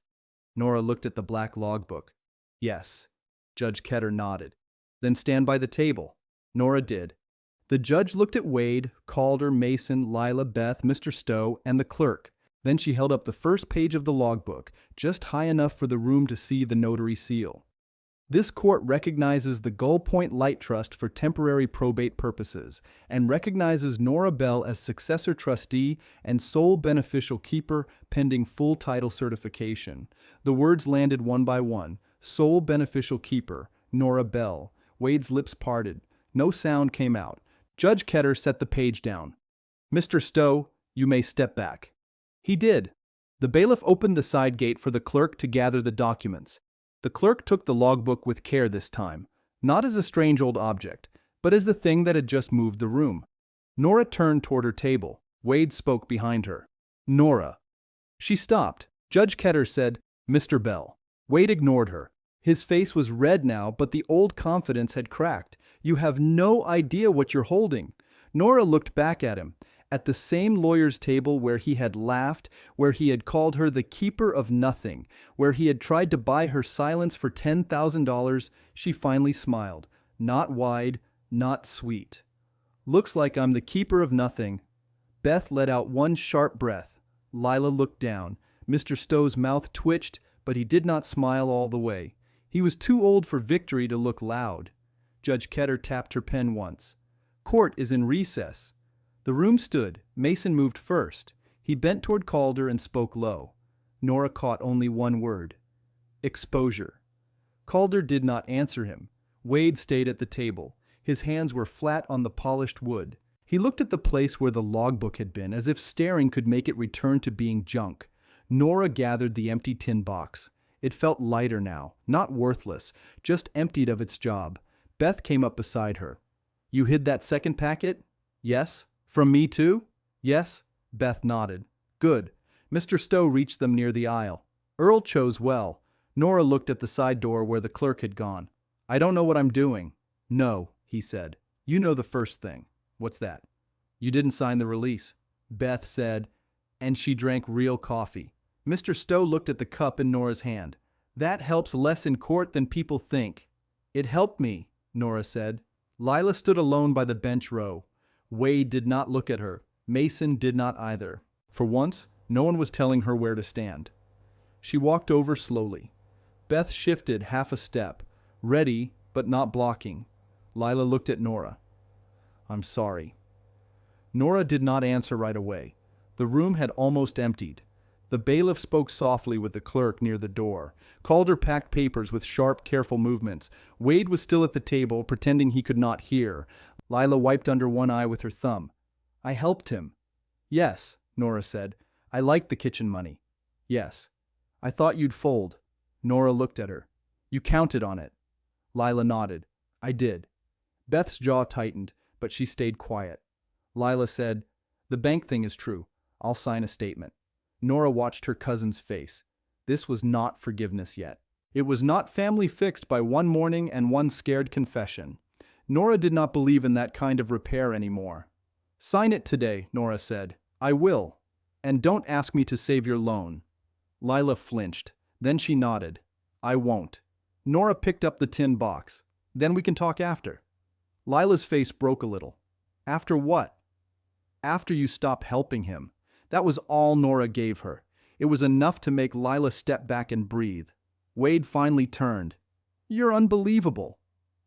Nora looked at the black logbook. Yes. Judge Ketter nodded. Then stand by the table. Nora did. The judge looked at Wade, Calder, Mason, Lila, Beth, Mr. Stowe, and the clerk. Then she held up the first page of the logbook, just high enough for the room to see the notary seal. This court recognizes the Gull Point Light Trust for temporary probate purposes and recognizes Nora Bell as successor trustee and sole beneficial keeper pending full title certification. The words landed one by one. Sole beneficial keeper, Nora Bell. Wade's lips parted. No sound came out. Judge Ketter set the page down. "Mr. Stowe, you may step back." He did. The bailiff opened the side gate for the clerk to gather the documents. The clerk took the logbook with care this time, not as a strange old object, but as the thing that had just moved the room. Nora turned toward her table. Wade spoke behind her. "Nora." She stopped. Judge Ketter said, "Mr. Bell." Wade ignored her. His face was red now, but the old confidence had cracked. "You have no idea what you're holding." Nora looked back at him. At the same lawyer's table where he had laughed, where he had called her the keeper of nothing, where he had tried to buy her silence for $10,000, she finally smiled. Not wide, not sweet. "Looks like I'm the keeper of nothing." Beth let out one sharp breath. Lila looked down. Mr. Stowe's mouth twitched, but he did not smile all the way. He was too old for victory to look loud. Judge Ketter tapped her pen once. "Court is in recess." The room stood. Mason moved first. He bent toward Calder and spoke low. Nora caught only one word. "Exposure." Calder did not answer him. Wade stayed at the table. His hands were flat on the polished wood. He looked at the place where the logbook had been, as if staring could make it return to being junk. Nora gathered the empty tin box. It felt lighter now, not worthless, just emptied of its job. Beth came up beside her. "You hid that second packet?" "Yes." "From me too?" "Yes." Beth nodded. "Good." Mr. Stowe reached them near the aisle. Earl chose well. Nora looked at the side door where the clerk had gone. "I don't know what I'm doing." "No," he said. "You know the first thing." "What's that?" "You didn't sign the release." Beth said, "And she drank real coffee." Mr. Stowe looked at the cup in Nora's hand. "That helps less in court than people think." "It helped me," Nora said. Lila stood alone by the bench row. Wade did not look at her. Mason did not either. For once, no one was telling her where to stand. She walked over slowly. Beth shifted half a step, ready but not blocking. Lila looked at Nora. "I'm sorry." Nora did not answer right away. The room had almost emptied. The bailiff spoke softly with the clerk near the door. Calder packed papers with sharp, careful movements. Wade was still at the table, pretending he could not hear. Lila wiped under one eye with her thumb. "I helped him." "Yes," Nora said. "I liked the kitchen money." "Yes." "I thought you'd fold." Nora looked at her. "You counted on it." Lila nodded. "I did." Beth's jaw tightened, but she stayed quiet. Lila said, "The bank thing is true. I'll sign a statement." Nora watched her cousin's face. This was not forgiveness yet. It was not family fixed by one morning and one scared confession. Nora did not believe in that kind of repair anymore. "Sign it today," Nora said. "I will. And don't ask me to save your loan." Lila flinched. Then she nodded. "I won't." Nora picked up the tin box. "Then we can talk after." Lila's face broke a little. "After what?" "After you stop helping him." That was all Nora gave her. It was enough to make Lila step back and breathe. Wade finally turned. "You're unbelievable."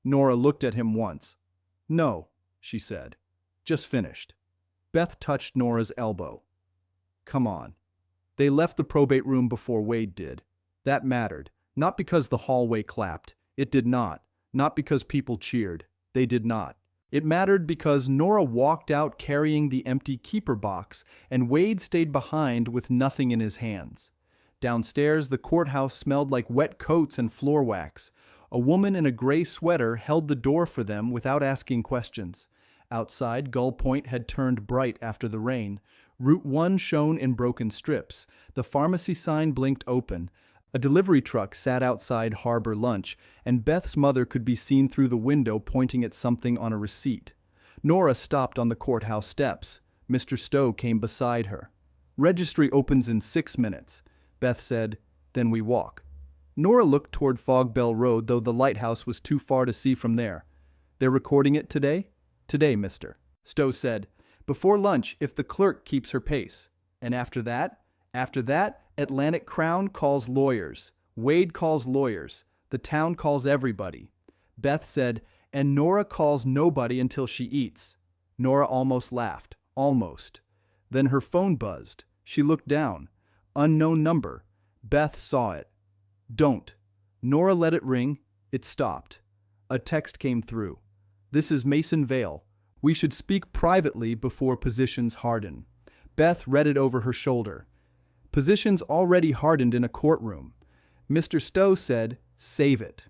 Nora looked at him once. "No," she said. "Just finished." Beth touched Nora's elbow. "Come on." They left the probate room before Wade did. That mattered. Not because the hallway clapped. It did not. Not because people cheered. They did not. It mattered because Nora walked out carrying the empty keeper box, and Wade stayed behind with nothing in his hands. Downstairs, the courthouse smelled like wet coats and floor wax. A woman in a gray sweater held the door for them without asking questions. Outside, Gull Point had turned bright after the rain. Route 1 shone in broken strips. The pharmacy sign blinked open. A delivery truck sat outside Harbor Lunch, and Beth's mother could be seen through the window pointing at something on a receipt. Nora stopped on the courthouse steps. Mr. Stowe came beside her. "Registry opens in 6 minutes." Beth said, "Then we walk." Nora looked toward Fog Bell Road, though the lighthouse was too far to see from there. "They're recording it today?" "Today, mister." Stowe said, "Before lunch, if the clerk keeps her pace." "And after that?" "After that, Atlantic Crown calls lawyers. Wade calls lawyers. The town calls everybody. Beth said, and Nora calls nobody until she eats. Nora almost laughed. Almost. Then her phone buzzed. She looked down. Unknown number. Beth saw it. Don't. Nora let it ring. It stopped. A text came through. This is Mason Vale. We should speak privately before positions harden. Beth read it over her shoulder. Positions already hardened in a courtroom. Mr. Stowe said, save it.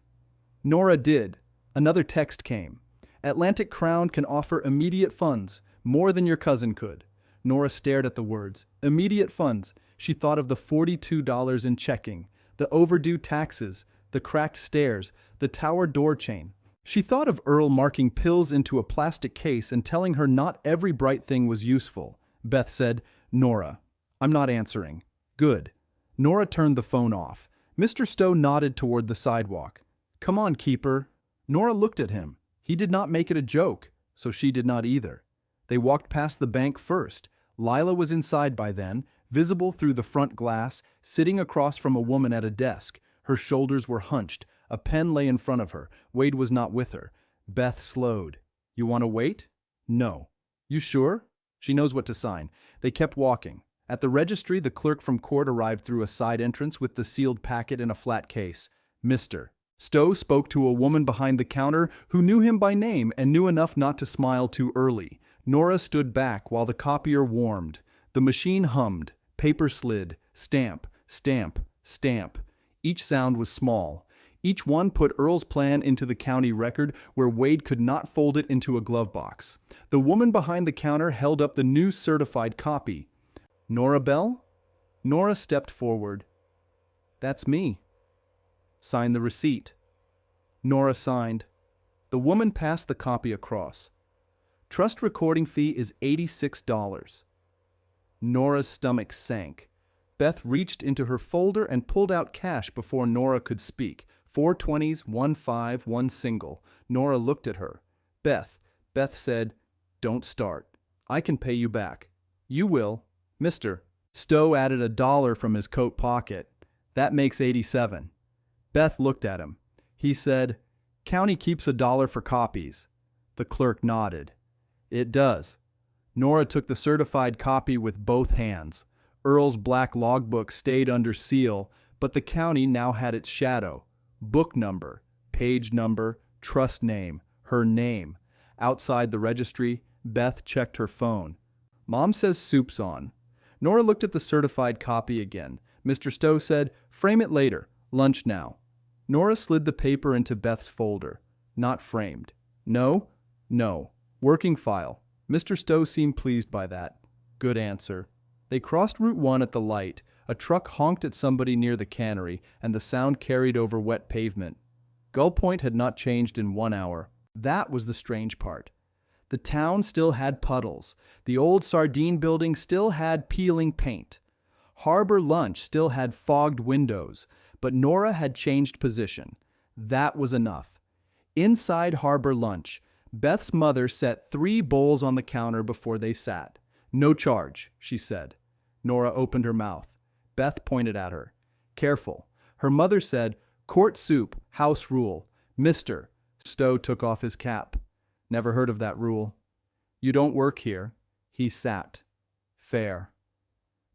Nora did. Another text came. Atlantic Crown can offer immediate funds, more than your cousin could. Nora stared at the words. Immediate funds. She thought of the $42 in checking, the overdue taxes, the cracked stairs, the tower door chain. She thought of Earl marking pills into a plastic case and telling her not every bright thing was useful. Beth said, Nora, I'm not answering. Good. Nora turned the phone off. Mr. Stowe nodded toward the sidewalk. Come on, keeper. Nora looked at him. He did not make it a joke, so she did not either. They walked past the bank first. Lila was inside by then, visible through the front glass, sitting across from a woman at a desk. Her shoulders were hunched. A pen lay in front of her. Wade was not with her. Beth slowed. You want to wait? No. You sure? She knows what to sign. They kept walking. At the registry, the clerk from court arrived through a side entrance with the sealed packet in a flat case. Mr. Stowe spoke to a woman behind the counter who knew him by name and knew enough not to smile too early. Nora stood back while the copier warmed. The machine hummed. Paper slid. Stamp, stamp, stamp. Each sound was small. Each one put Earl's plan into the county record where Wade could not fold it into a glove box. The woman behind the counter held up the new certified copy. Nora Bell? Nora stepped forward. That's me. Sign the receipt. Nora signed. The woman passed the copy across. Trust recording fee is $86. Nora's stomach sank. Beth reached into her folder and pulled out cash before Nora could speak. 4 20s, 1 5, 1 single. Nora looked at her. Beth said, don't start. I can pay you back. You will. Mr. Stowe added $1 from his coat pocket. That makes 87. Beth looked at him. He said, county keeps $1 for copies. The clerk nodded. It does. Nora took the certified copy with both hands. Earl's black logbook stayed under seal, but the county now had its shadow. Book number, page number, trust name, her name. Outside the registry, Beth checked her phone. Mom says soup's on. Nora looked at the certified copy again. Mr. Stowe said, frame it later. Lunch now. Nora slid the paper into Beth's folder. Not framed. No. Working file. Mr. Stowe seemed pleased by that. Good answer. They crossed Route 1 at the light. A truck honked at somebody near the cannery, and the sound carried over wet pavement. Gull Point had not changed in 1 hour. That was the strange part. The town still had puddles. The old sardine building still had peeling paint. Harbor Lunch still had fogged windows, but Nora had changed position. That was enough. Inside Harbor Lunch, Beth's mother set 3 bowls on the counter before they sat. No charge, she said. Nora opened her mouth. Beth pointed at her. Careful. Her mother said, court soup, house rule. Mr. Stowe took off his cap. Never heard of that rule. You don't work here. He sat. Fair.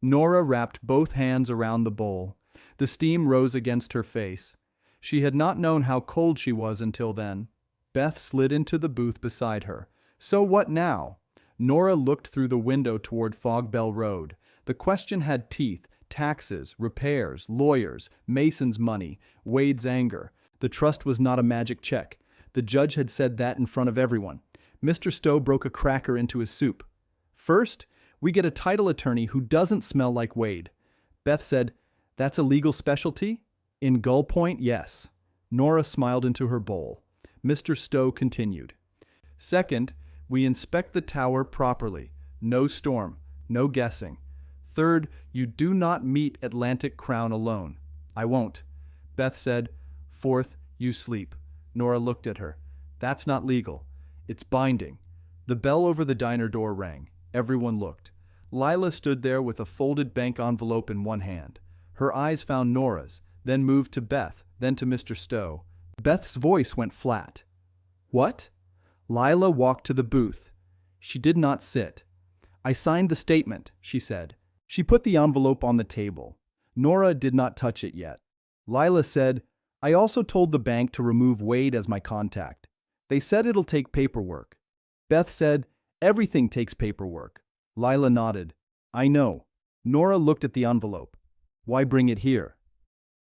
Nora wrapped both hands around the bowl. The steam rose against her face. She had not known how cold she was until then. Beth slid into the booth beside her. So what now? Nora looked through the window toward Fog Bell Road. The question had teeth. Taxes, repairs, lawyers, Mason's money, Wade's anger. The trust was not a magic check. The judge had said that in front of everyone. Mr. Stowe broke a cracker into his soup. First, we get a title attorney who doesn't smell like Wade. Beth said, that's a legal specialty? In Gull Point, yes. Nora smiled into her bowl. Mr. Stowe continued. Second, we inspect the tower properly. No storm, no guessing. Third, you do not meet Atlantic Crown alone. I won't. Beth said. Fourth, you sleep. Nora looked at her. That's not legal. It's binding. The bell over the diner door rang. Everyone looked. Lila stood there with a folded bank envelope in one hand. Her eyes found Nora's, then moved to Beth, then to Mr. Stowe. Beth's voice went flat. What? Lila walked to the booth. She did not sit. I signed the statement, she said. She put the envelope on the table. Nora did not touch it yet. Lila said, I also told the bank to remove Wade as my contact. They said it'll take paperwork. Beth said, everything takes paperwork. Lila nodded. I know. Nora looked at the envelope. Why bring it here?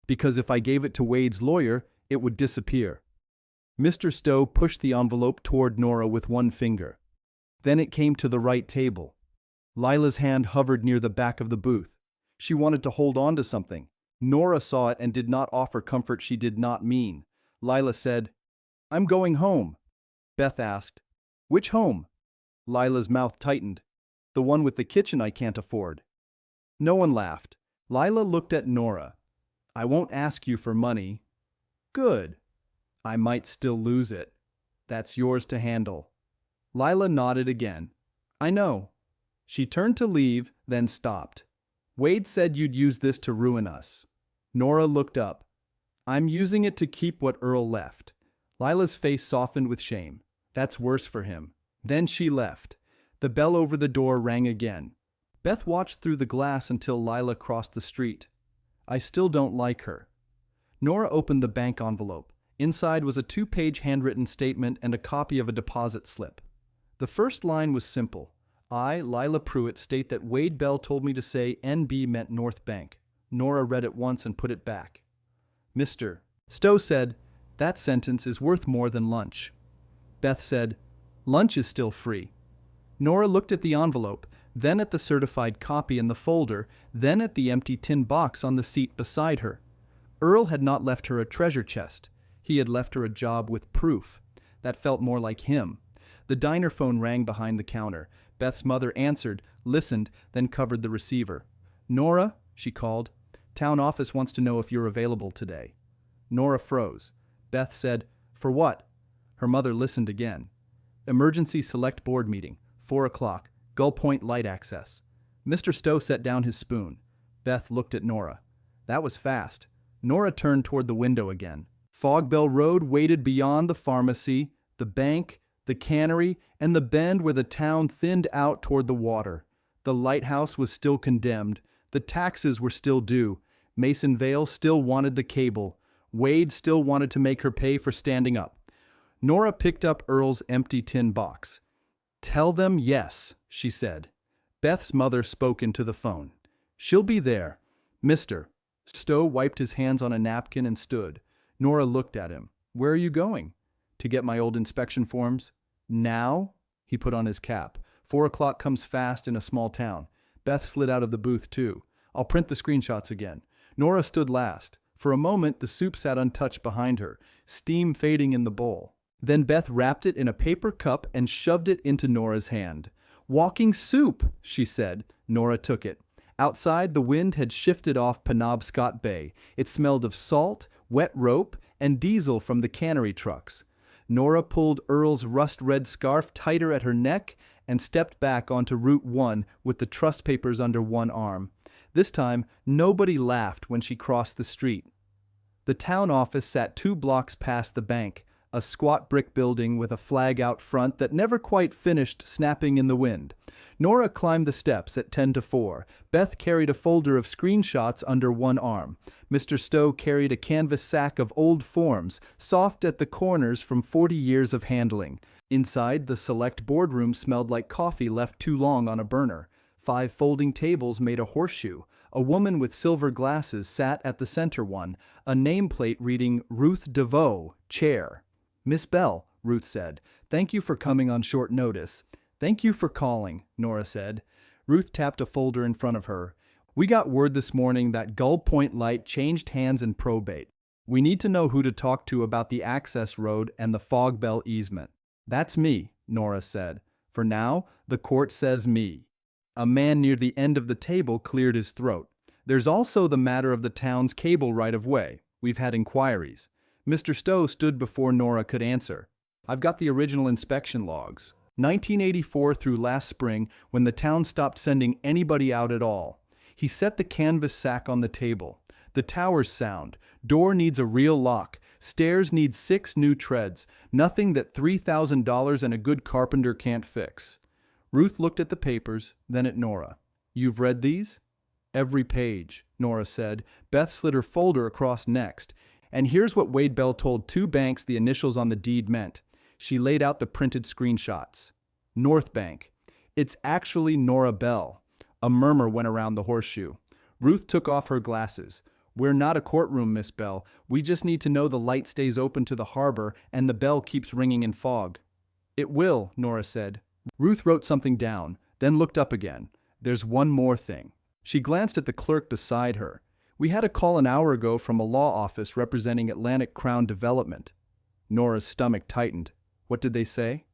Because if I gave it to Wade's lawyer, it would disappear. Mr. Stowe pushed the envelope toward Nora with one finger. Then it came to the right table. Lila's hand hovered near the back of the booth. She wanted to hold on to something. Nora saw it and did not offer comfort she did not mean. Lila said, I'm going home. Beth asked, Which home? Lila's mouth tightened. The one with the kitchen I can't afford. No one laughed. Lila looked at Nora. I won't ask you for money. Good. I might still lose it. That's yours to handle. Lila nodded again. I know. She turned to leave, then stopped. Wade said you'd use this to ruin us. Nora looked up. I'm using it to keep what Earl left. Lila's face softened with shame. That's worse for him. Then she left. The bell over the door rang again. Beth watched through the glass until Lila crossed the street. I still don't like her. Nora opened the bank envelope. Inside was a 2-page handwritten statement and a copy of a deposit slip. The first line was simple. I, Lila Pruitt, state that Wade Bell told me to say NB meant North Bank. Nora read it once and put it back. Mr. Stowe said, that sentence is worth more than lunch. Beth said, lunch is still free. Nora looked at the envelope, then at the certified copy in the folder, then at the empty tin box on the seat beside her. Earl had not left her a treasure chest. He had left her a job with proof. That felt more like him. The diner phone rang behind the counter. Beth's mother answered, listened, then covered the receiver. Nora, she called. Town office wants to know if you're available today. Nora froze. Beth said, for what? Her mother listened again. Emergency select board meeting, 4 o'clock, Gull Point light access. Mr. Stowe set down his spoon. Beth looked at Nora. That was fast. Nora turned toward the window again. Fogbell Road waited beyond the pharmacy, the bank, the cannery, and the bend where the town thinned out toward the water. The lighthouse was still condemned. The taxes were still due. Mason Vale still wanted the cable. Wade still wanted to make her pay for standing up. Nora picked up Earl's empty tin box. Tell them yes, she said. Beth's mother spoke into the phone. She'll be there. Mr. Stowe wiped his hands on a napkin and stood. Nora looked at him. Where are you going? To get my old inspection forms. Now? He put on his cap. 4 o'clock comes fast in a small town. Beth slid out of the booth too. I'll print the screenshots again. Nora stood last. For a moment, the soup sat untouched behind her, steam fading in the bowl. Then Beth wrapped it in a paper cup and shoved it into Nora's hand. Walking soup, she said. Nora took it. Outside, the wind had shifted off Penobscot Bay. It smelled of salt, wet rope, and diesel from the cannery trucks. Nora pulled Earl's rust-red scarf tighter at her neck and stepped back onto Route 1 with the trust papers under one arm. This time, nobody laughed when she crossed the street. The town office sat 2 blocks past the bank, a squat brick building with a flag out front that never quite finished snapping in the wind. Nora climbed the steps at 10 to 4. Beth carried a folder of screenshots under one arm. Mr. Stowe carried a canvas sack of old forms, soft at the corners from 40 years of handling. Inside, the select boardroom smelled like coffee left too long on a burner. 5 folding tables made a horseshoe. A woman with silver glasses sat at the center one, a nameplate reading Ruth DeVoe, chair. Miss Bell, Ruth said, thank you for coming on short notice. Thank you for calling, Nora said. Ruth tapped a folder in front of her. We got word this morning that Gull Point Light changed hands in probate. We need to know who to talk to about the access road and the Fogbell easement. That's me, Nora said. For now, the court says me. A man near the end of the table cleared his throat. There's also the matter of the town's cable right-of-way. We've had inquiries. Mr. Stowe stood before Nora could answer. I've got the original inspection logs. 1984 through last spring, when the town stopped sending anybody out at all. He set the canvas sack on the table. The tower's sound. Door needs a real lock. Stairs need 6 new treads. Nothing that $3,000 and a good carpenter can't fix. Ruth looked at the papers, then at Nora. You've read these? Every page, Nora said. Beth slid her folder across next. And here's what Wade Bell told 2 banks the initials on the deed meant. She laid out the printed screenshots. North Bank. It's actually Nora Bell. A murmur went around the horseshoe. Ruth took off her glasses. We're not a courtroom, Miss Bell. We just need to know the light stays open to the harbor and the bell keeps ringing in fog. It will, Nora said. Ruth wrote something down, then looked up again. There's one more thing. She glanced at the clerk beside her. We had a call an hour ago from a law office representing Atlantic Crown Development. Nora's stomach tightened. What did they say?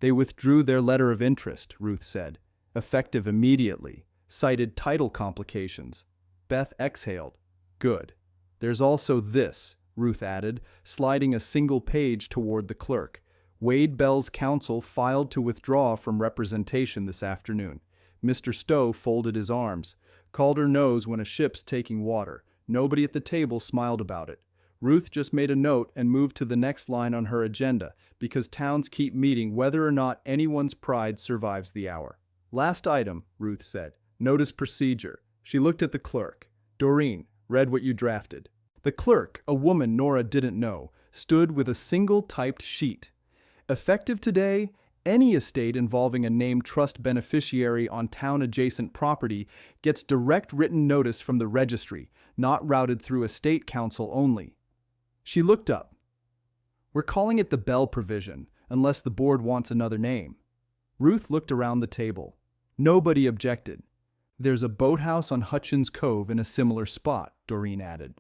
They withdrew their letter of interest, Ruth said. Effective immediately. Cited title complications. Beth exhaled. Good. There's also this, Ruth added, sliding a single page toward the clerk. Wade Bell's counsel filed to withdraw from representation this afternoon. Mr. Stowe folded his arms. Calder knows when a ship's taking water. Nobody at the table smiled about it. Ruth just made a note and moved to the next line on her agenda, because towns keep meeting whether or not anyone's pride survives the hour. Last item, Ruth said. Notice procedure. She looked at the clerk. Doreen, read what you drafted. The clerk, a woman Nora didn't know, stood with a single typed sheet. Effective today, any estate involving a named trust beneficiary on town-adjacent property gets direct written notice from the registry, not routed through estate council only. She looked up. We're calling it the Bell provision, unless the board wants another name. Ruth looked around the table. Nobody objected. There's a boathouse on Hutchins Cove in a similar spot, Doreen added.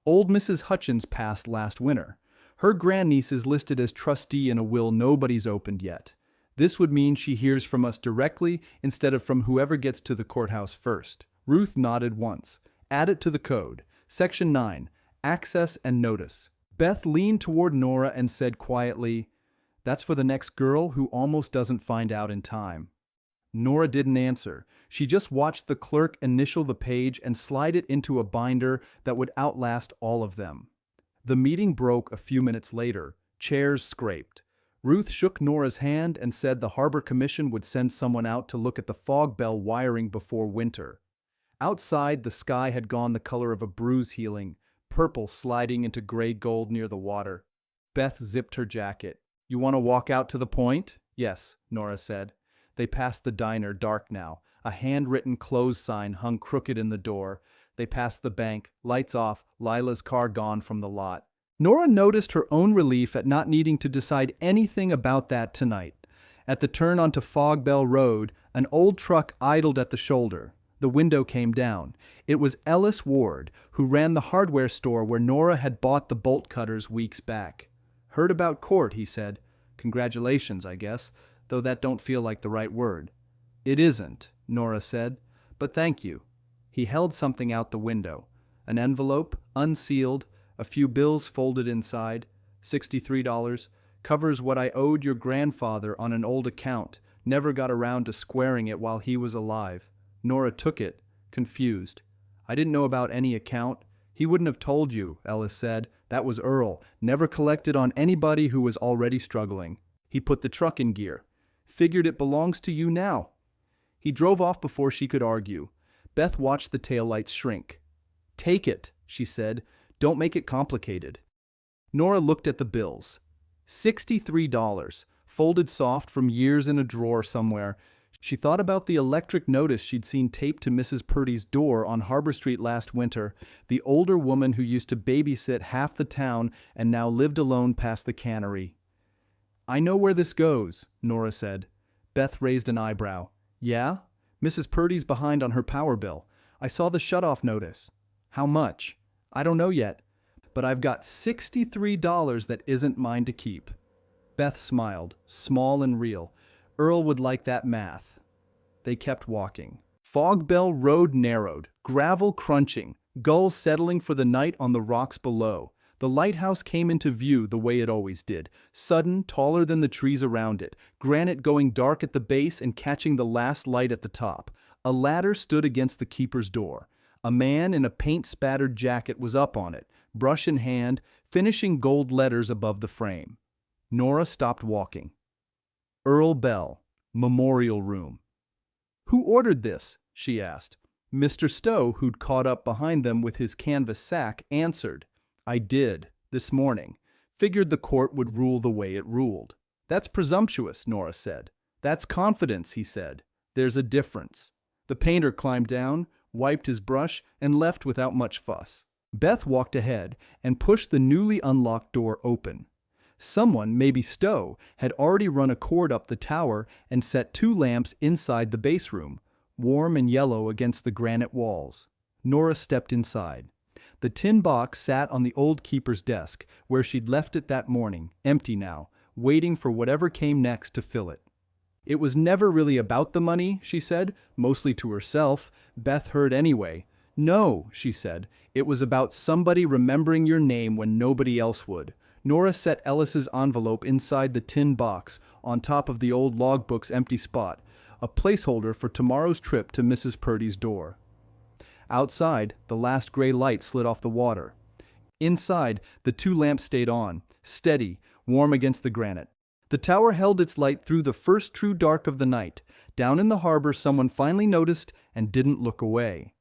Old Mrs. Hutchins passed last winter. Her grandniece is listed as trustee in a will nobody's opened yet. This would mean she hears from us directly instead of from whoever gets to the courthouse first. Ruth nodded once. Add it to the code. Section 9. Access and notice. Beth leaned toward Nora and said quietly, That's for the next girl who almost doesn't find out in time. Nora didn't answer. She just watched the clerk initial the page and slide it into a binder that would outlast all of them. The meeting broke a few minutes later. Chairs scraped. Ruth shook Nora's hand and said the Harbor Commission would send someone out to look at the fog bell wiring before winter. Outside, the sky had gone the color of a bruise healing, purple sliding into gray gold near the water. Beth zipped her jacket. You want to walk out to the point? Yes, Nora said. They passed the diner, dark now. A handwritten close sign hung crooked in the door. They passed the bank, lights off, Lila's car gone from the lot. Nora noticed her own relief at not needing to decide anything about that tonight. At the turn onto Fog Bell Road, an old truck idled at the shoulder. The window came down. It was Ellis Ward, who ran the hardware store where Nora had bought the bolt cutters weeks back. Heard about court, he said. Congratulations, I guess, though that don't feel like the right word. It isn't, Nora said, but thank you. He held something out the window. An envelope, unsealed, a few bills folded inside, $63, covers what I owed your grandfather on an old account, never got around to squaring it while he was alive. Nora took it, confused. I didn't know about any account. He wouldn't have told you, Ellis said. That was Earl, never collected on anybody who was already struggling. He put the truck in gear. Figured it belongs to you now. He drove off before she could argue. Beth watched the taillights shrink. Take it, she said. Don't make it complicated. Nora looked at the bills. $63, folded soft from years in a drawer somewhere. She thought about the electric notice she'd seen taped to Mrs. Purdy's door on Harbor Street last winter, the older woman who used to babysit half the town and now lived alone past the cannery. I know where this goes, Nora said. Beth raised an eyebrow. Yeah? Mrs. Purdy's behind on her power bill. I saw the shutoff notice. How much? I don't know yet, but I've got $63 that isn't mine to keep. Beth smiled, small and real. Earl would like that math. They kept walking. Fog Bell Road narrowed, gravel crunching, gulls settling for the night on the rocks below. The lighthouse came into view the way it always did, sudden, taller than the trees around it, granite going dark at the base and catching the last light at the top. A ladder stood against the keeper's door. A man in a paint-spattered jacket was up on it, brush in hand, finishing gold letters above the frame. Nora stopped walking. Earl Bell, Memorial Room. "Who ordered this?" she asked. Mr. Stowe, who'd caught up behind them with his canvas sack, answered, "I did, this morning. Figured the court would rule the way it ruled." "That's presumptuous," Nora said. "That's confidence," he said. "There's a difference." The painter climbed down, wiped his brush, and left without much fuss. Beth walked ahead and pushed the newly unlocked door open. Someone, maybe Stowe, had already run a cord up the tower and set 2 lamps inside the base room, warm and yellow against the granite walls. Nora stepped inside. The tin box sat on the old keeper's desk, where she'd left it that morning, empty now, waiting for whatever came next to fill it. "It was never really about the money," she said, mostly to herself. Beth heard anyway. "No," she said, "it was about somebody remembering your name when nobody else would." Nora set Ellis's envelope inside the tin box, on top of the old logbook's empty spot, a placeholder for tomorrow's trip to Mrs. Purdy's door. Outside, the last gray light slid off the water. Inside, the 2 lamps stayed on, steady, warm against the granite. The tower held its light through the first true dark of the night. Down in the harbor, someone finally noticed and didn't look away.